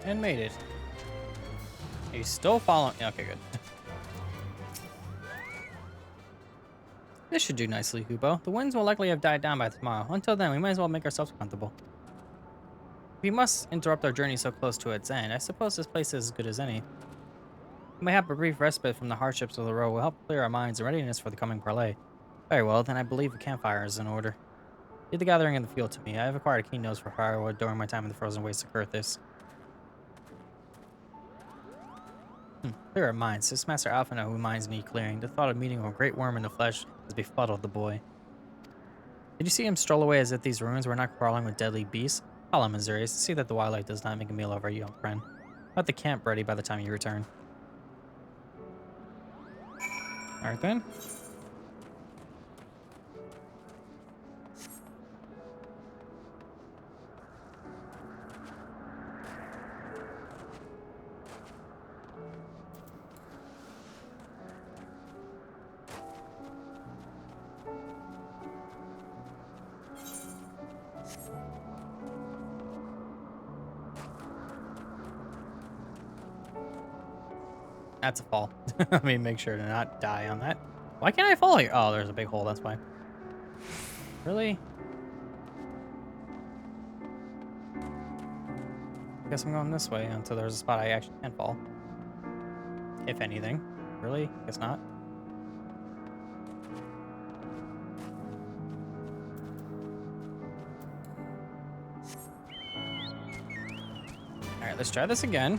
And made it. He's still following. Okay, good. This should do nicely, Kupo. The winds will likely have died down by tomorrow. Until then, we might as well make ourselves comfortable. We must interrupt our journey so close to its end. I suppose this place is as good as any. We may have a brief respite from the hardships of the road will help clear our minds and readiness for the coming parley. Very well, then I believe a campfire is in order. Lead the gathering in the field to me. I have acquired a keen nose for firewood during my time in the frozen wastes of Kurthis. Clear our minds. This Master Alphina who minds me clearing. The thought of meeting a great worm in the flesh has befuddled the boy. Did you see him stroll away as if these ruins were not crawling with deadly beasts? Call him, Azure. See that the wildlife does not make a meal of our young friend. Have the camp ready by the time you return. Alright then. That's a fall. Let me make sure to not die on that. Why can't I fall here? Oh, there's a big hole. That's why. Really? I guess I'm going this way until there's a spot I actually can fall. If anything. Really? Guess not. Alright, let's try this again.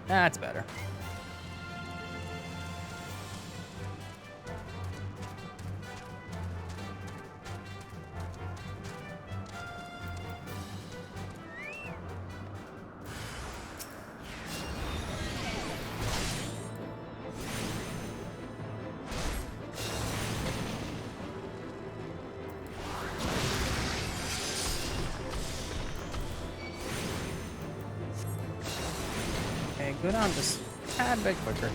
That's better. Okay, go down just a tad bit quicker.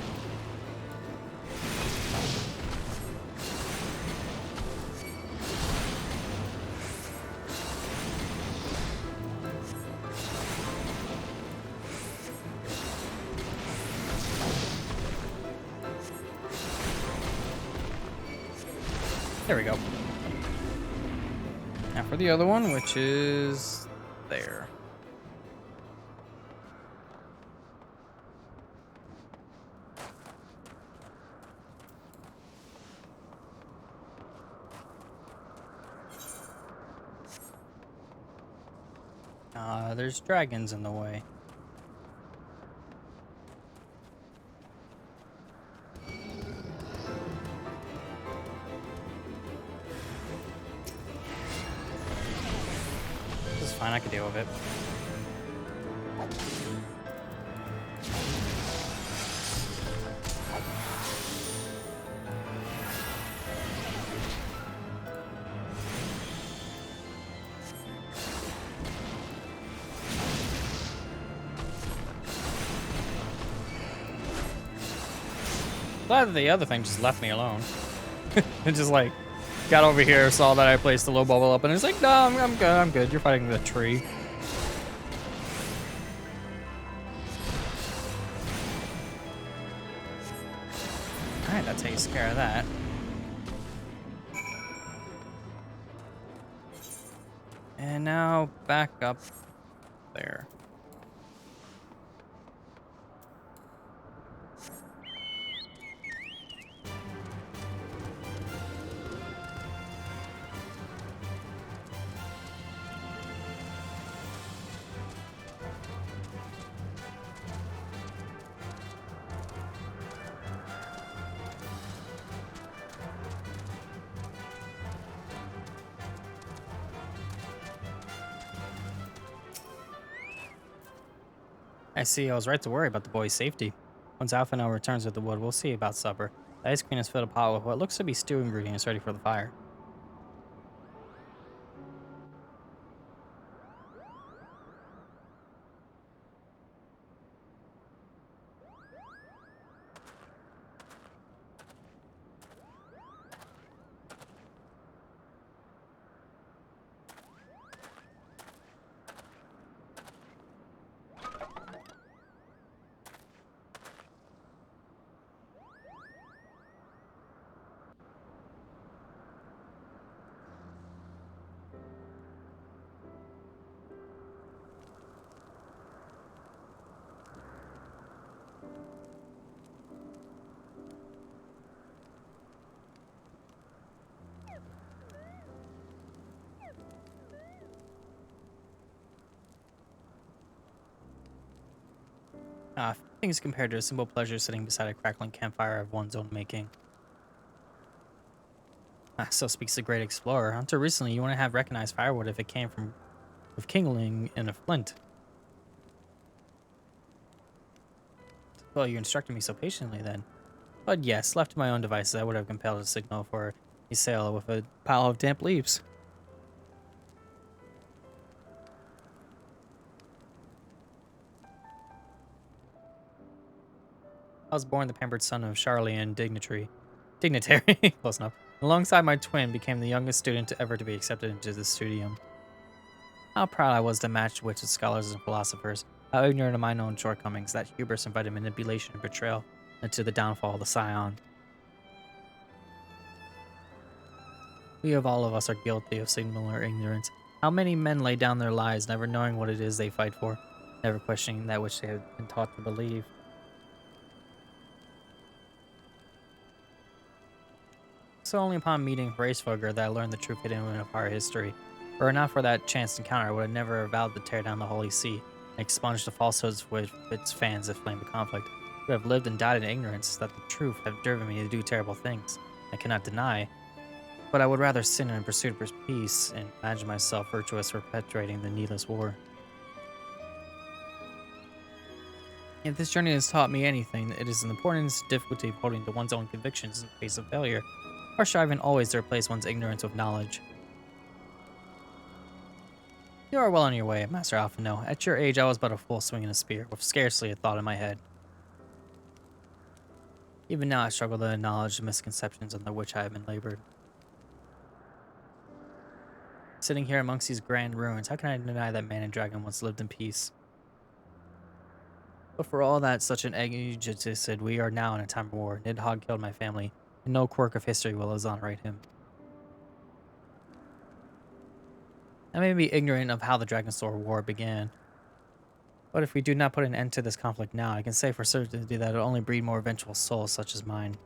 There we go. Now for the other one, which is there. There's dragons in the way. This is fine, I can deal with it. Glad that the other thing just left me alone. It just like got over here, saw that I placed the low bubble up, and it's like, no, I'm good, I'm good. You're fighting the tree. Alright, that takes care of that. And now back up there. I see. I was right to worry about the boy's safety. Once Alpha now returns with the wood, we'll see about supper. The ice queen has filled a pot with what looks to be stew ingredients ready for the fire. Things compared to a simple pleasure sitting beside a crackling campfire of one's own making. So speaks the great explorer. Until recently, you wouldn't have recognized firewood if it came from with kindling in a flint. Well, you instructed me so patiently then. But yes, left to my own devices, I would have compelled a signal for Ysayle with a pile of damp leaves. I was born the pampered son of Charlian dignitary, close enough. Alongside my twin, became the youngest student ever to be accepted into the studium. How proud I was to match wits with scholars and philosophers. How ignorant of my own shortcomings, that hubris invited manipulation and betrayal into the downfall of the Scion. We of all of us are guilty of similar ignorance. How many men lay down their lives, never knowing what it is they fight for, never questioning that which they have been taught to believe. So only upon meeting Hraesvelgr that I learned the true hidden of our history. Were it not for that chance encounter, I would have never vowed to tear down the Holy See and expunge the falsehoods with its fans that flame the conflict. I would have lived and died in ignorance that the truth have driven me to do terrible things. I cannot deny. But I would rather sin in pursuit of peace and imagine myself virtuous for perpetuating the needless war. If this journey has taught me anything, it is the importance and difficulty of holding to one's own convictions in the face of failure, or striving always to replace one's ignorance with knowledge. You are well on your way, Master Alphino. At your age, I was but a fool swinging a spear, with scarcely a thought in my head. Even now, I struggle to acknowledge the misconceptions under which I have been labored. Sitting here amongst these grand ruins, how can I deny that man and dragon once lived in peace? But for all that such an age existed, we are now in a time of war. Nidhogg killed my family, and no quirk of history will exonerate him. I may be ignorant of how the Dragonstone War began, but if we do not put an end to this conflict now, I can say for certainty that it will only breed more vengeful souls such as mine.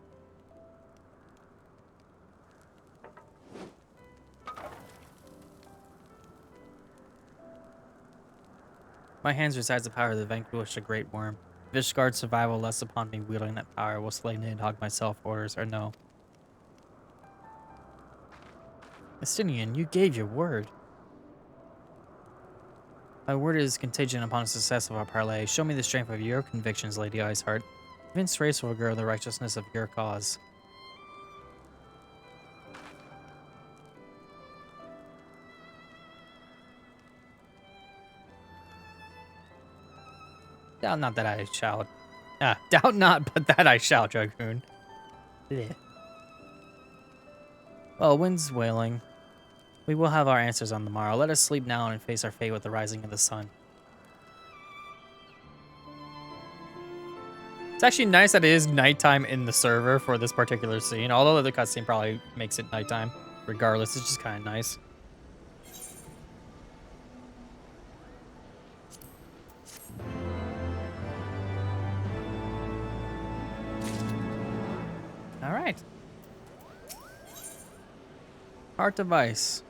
My hands resides the power to vanquish the great worm. If Ishgard's survival rests upon me wielding that power, I will slay Nidhogg myself, orders or no. Estinian, you gave your word. My word is contingent upon the success of our parley. Show me the strength of your convictions, Lady Iceheart. Convince Hraesvelgr of the righteousness of your cause. Doubt not that I shall. Doubt not, but that I shall, Dragoon. Blech. Well, wind's wailing. We will have our answers on the morrow. Let us sleep now and face our fate with the rising of the sun. It's actually nice that it is nighttime in the server for this particular scene, although the cutscene probably makes it nighttime. Regardless, it's just kind of nice. All right. Heart device.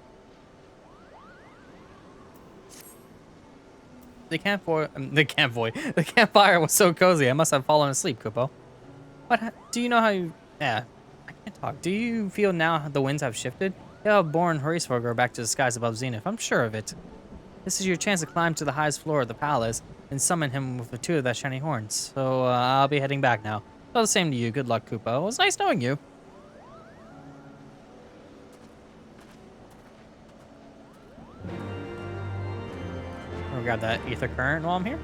The campfire was so cozy. I must have fallen asleep, Kupo. What? Do you know how you? Yeah, I can't talk. Do you feel now the winds have shifted? They have borne Hraesvelgr back to the skies above Zenith. I'm sure of it. This is your chance to climb to the highest floor of the palace and summon him with the two of that shiny horns. So I'll be heading back now. All the same to you. Good luck, Kupo. It was nice knowing you. I'll grab that ether current while I'm here.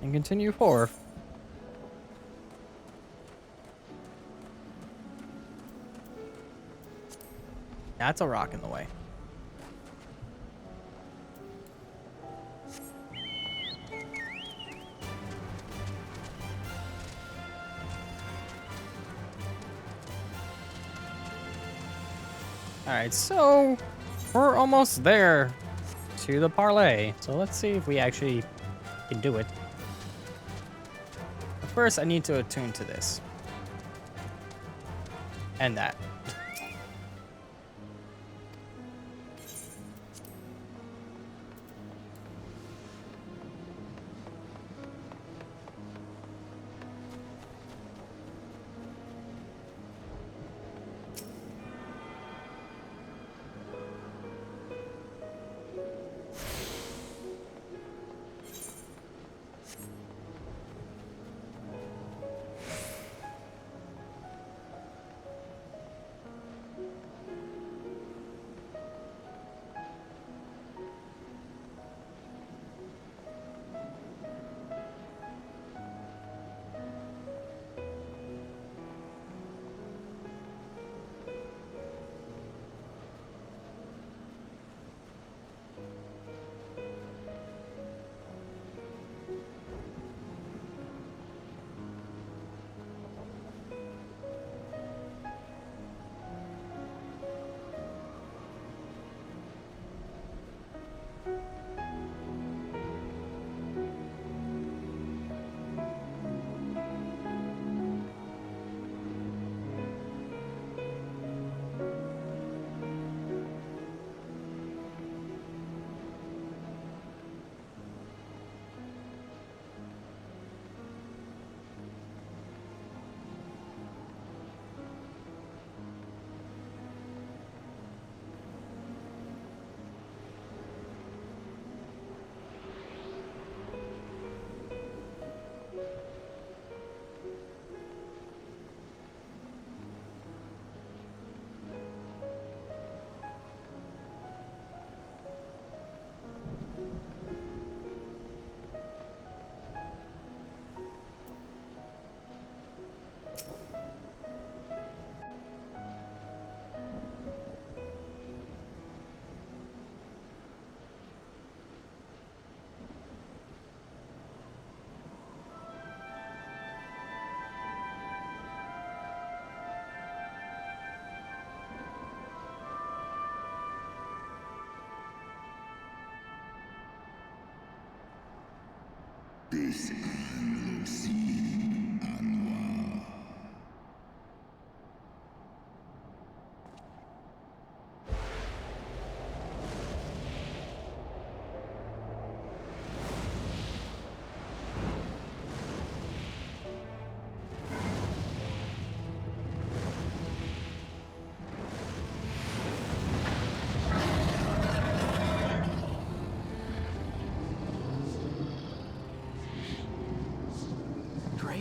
And continue forward. That's a rock in the way. Alright, so we're almost there to the parley. So let's see if we actually can do it. But first, I need to attune to this. And that.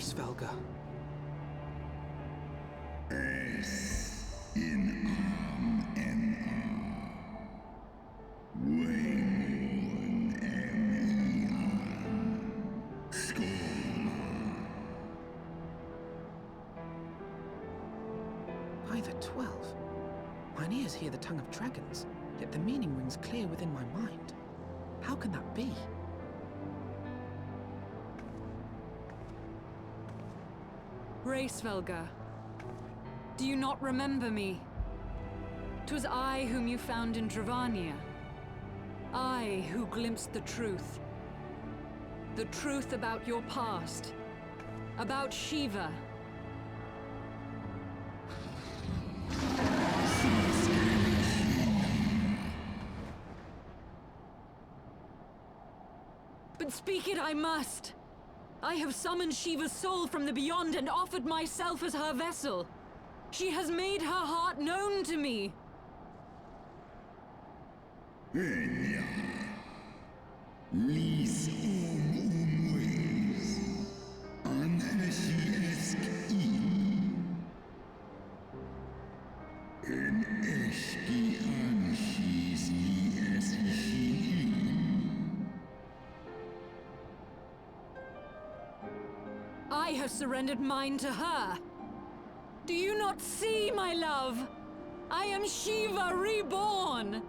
Svelga. By the 12. Mine ears hear the tongue of dragons, yet the meaning rings clear within my mind. How can that be? Svelga, do you not remember me? 'Twas I whom you found in Dravania. I who glimpsed the truth. The truth about your past. About Shiva. But speak it I must. I have summoned Shiva's soul from the beyond and offered myself as her vessel. She has made her heart known to me. I have surrendered mine to her. Do you not see, my love? I am Shiva reborn.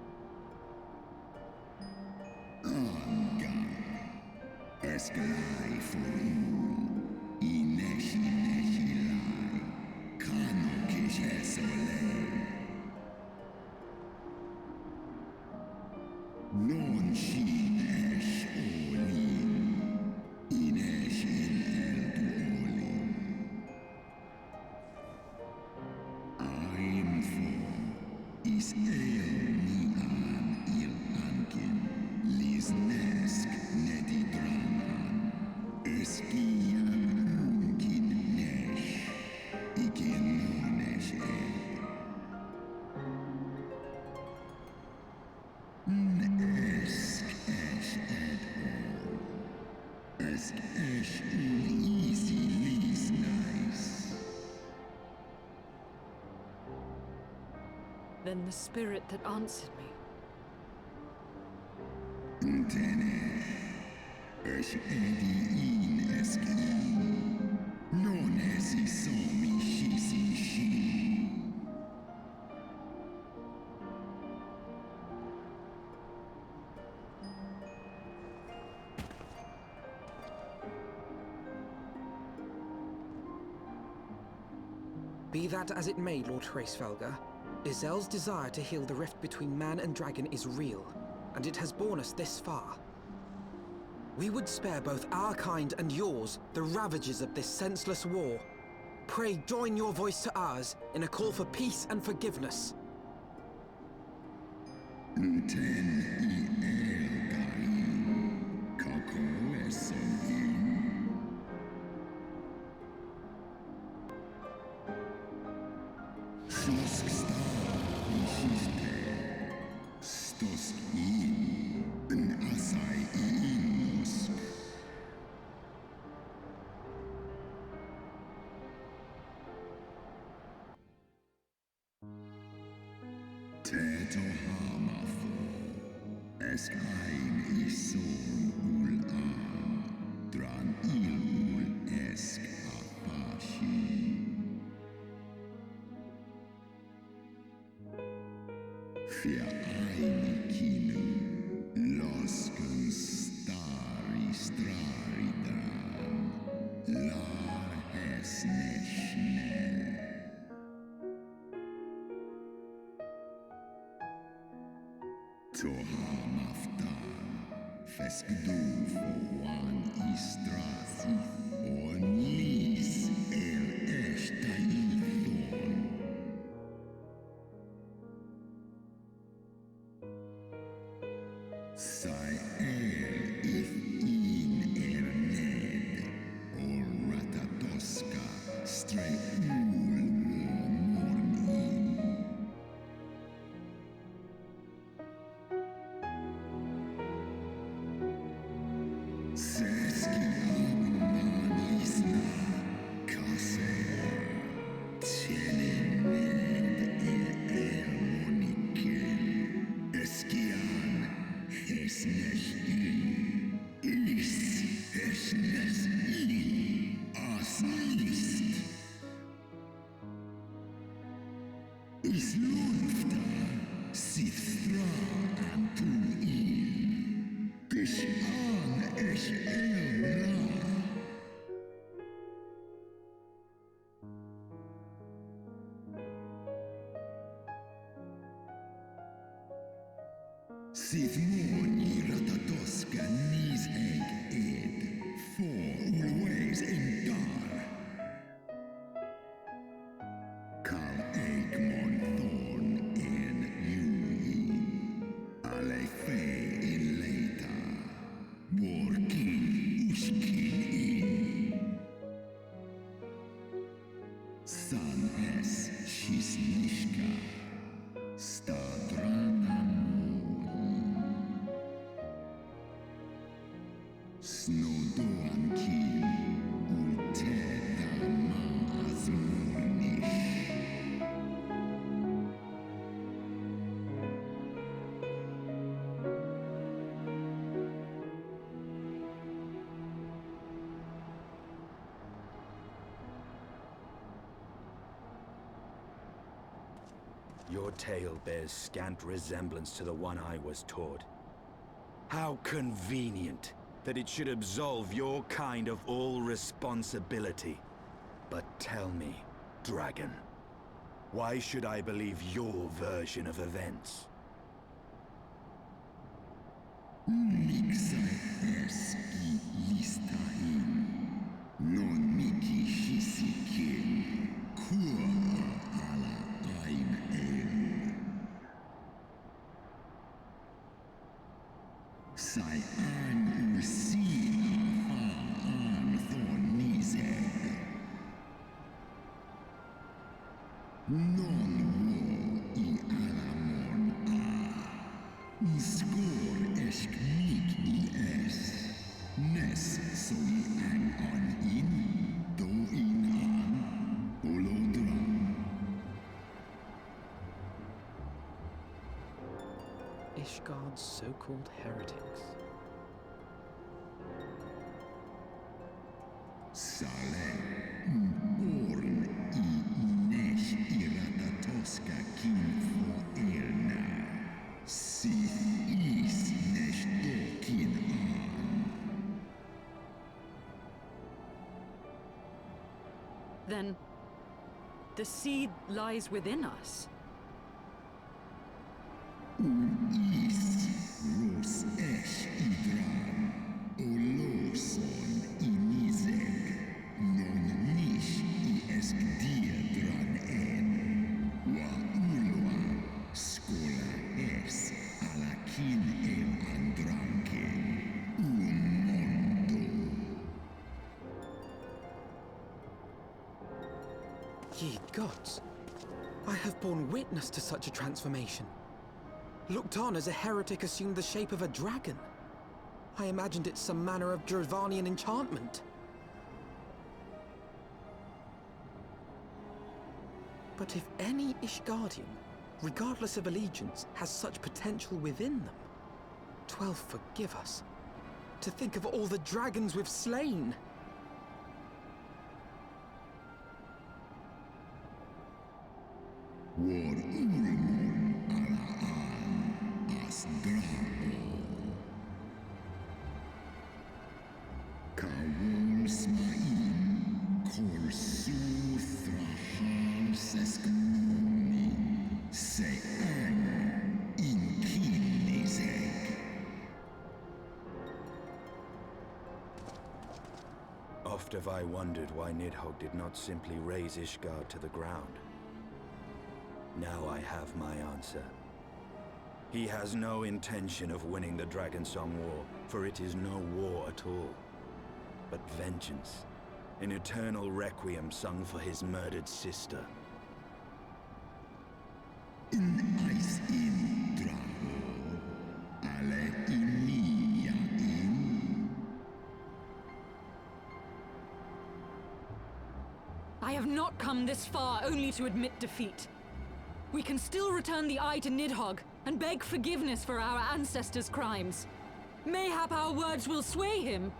Then the spirit that answered me. Be that as it may, Lord Svelga, Ysayle's desire to heal the rift between man and dragon is real, and it has borne us this far. We would spare both our kind and yours the ravages of this senseless war. Pray join your voice to ours in a call for peace and forgiveness. Your tale bears scant resemblance to the one I was taught. How convenient that it should absolve your kind of all responsibility. But tell me, Dragon, why should I believe your version of events? Ishgard's so-called heretics. Then, the seed lies within us. Ye gods, I have borne witness to such a transformation. Looked on as a heretic assumed the shape of a dragon. I imagined it some manner of Dravanian enchantment. But if any Ishgardian, regardless of allegiance, has such potential within them, 12 forgive us. To think of all the dragons we've slain! Oft have I wondered why Nidhogg did not simply raze Ishgard to the ground. Now I have my answer. He has no intention of winning the Dragonsong War, for it is no war at all, but vengeance, an eternal requiem sung for his murdered sister. I have not come this far only to admit defeat. We can still return the eye to Nidhogg and beg forgiveness for our ancestors' crimes. Mayhap our words will sway him.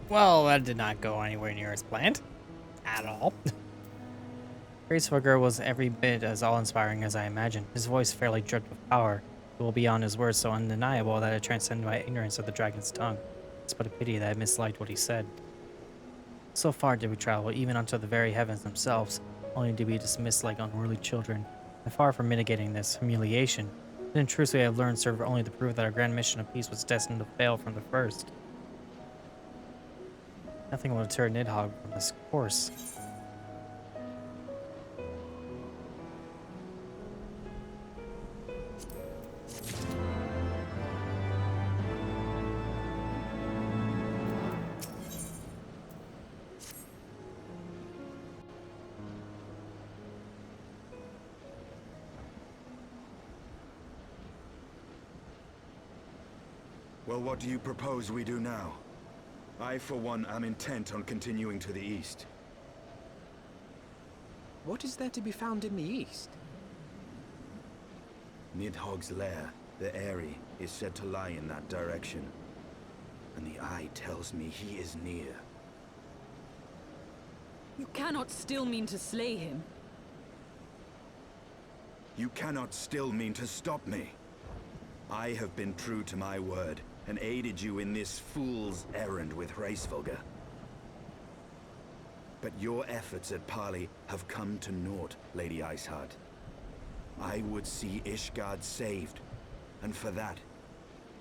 Well, that did not go anywhere near as planned. At all. Hraesvelgr was every bit as awe-inspiring as I imagined. His voice fairly dripped with power, well beyond his words so undeniable that it transcended my ignorance of the dragon's tongue. It's but a pity that I misliked what he said. So far did we travel, even unto the very heavens themselves, only to be dismissed like unruly children. And far from mitigating this humiliation, the truths we have learned serve only to prove that our grand mission of peace was destined to fail from the first. Nothing will deter Nidhogg from this course. Well, what do you propose we do now? I, for one, am intent on continuing to the east. What is there to be found in the east? Nidhogg's lair, the Eyrie, is said to lie in that direction. And the eye tells me he is near. You cannot still mean to slay him. You cannot still mean to stop me. I have been true to my word, and aided you in this fool's errand with Hraesvelgr. But your efforts at parley have come to naught, Lady Iceheart. I would see Ishgard saved, and for that,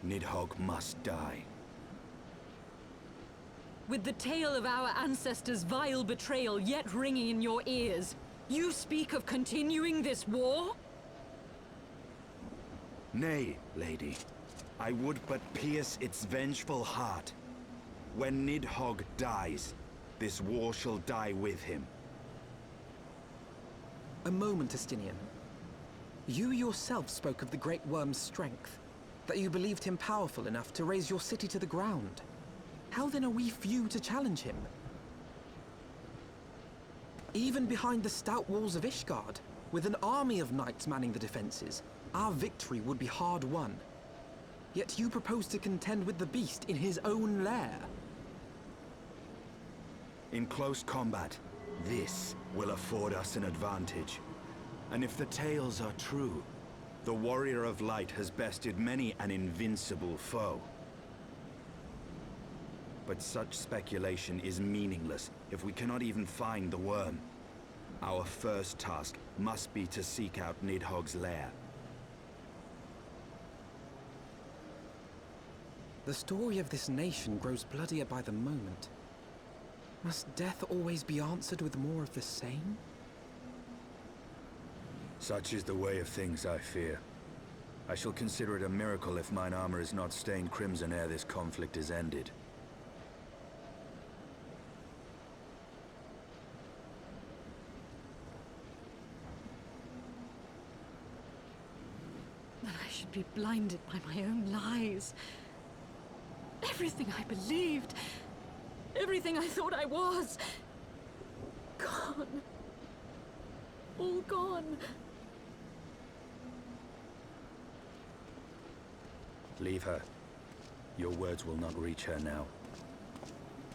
Nidhogg must die. With the tale of our ancestors' vile betrayal yet ringing in your ears, you speak of continuing this war? Nay, lady. I would but pierce its vengeful heart. When Nidhogg dies, this war shall die with him. A moment, Estinian. You yourself spoke of the Great Worm's strength, that you believed him powerful enough to raise your city to the ground. How then are we few to challenge him? Even behind the stout walls of Ishgard, with an army of knights manning the defenses, our victory would be hard won. Yet you propose to contend with the beast in his own lair. In close combat, this will afford us an advantage. And if the tales are true, the Warrior of Light has bested many an invincible foe. but such speculation is meaningless if we cannot even find the worm. Our first task must be to seek out Nidhogg's lair. The story of this nation grows bloodier by the moment. Must death always be answered with more of the same? Such is the way of things, I fear. I shall consider it a miracle if mine armor is not stained crimson ere this conflict is ended. That I should be blinded by my own lies. Everything I believed, everything I thought I was, gone. All gone. Leave her. Your words will not reach her now.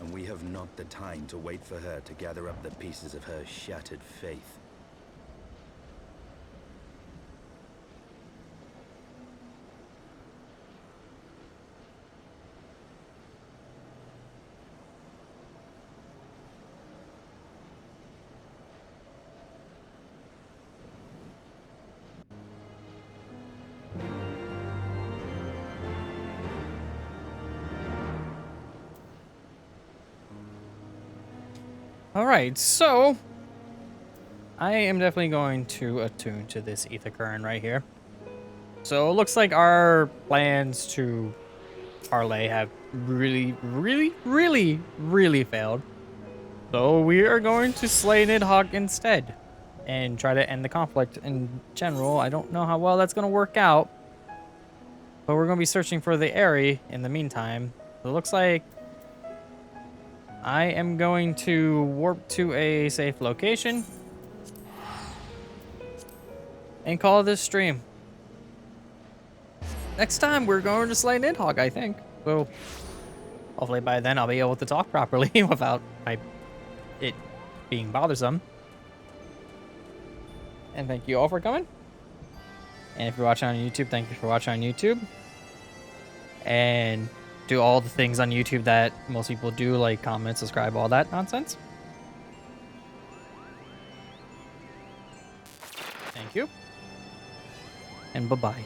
And we have not the time to wait for her to gather up the pieces of her shattered faith. Alright, so I am definitely going to attune to this ether current right here. So it looks like our plans to parley have really failed. So we are going to slay Nidhogg instead and try to end the conflict in general. I don't know how well that's going to work out, but we're going to be searching for the Aerie in the meantime. It looks like I am going to warp to a safe location and call this stream. Next time, we're going to slay Nidhogg, I think. So, hopefully by then I'll be able to talk properly without it being bothersome. And thank you all for coming. And if you're watching on YouTube, thank you for watching on YouTube. And do all the things on YouTube that most people do, like comment, subscribe, all that nonsense. Thank you. And bye-bye.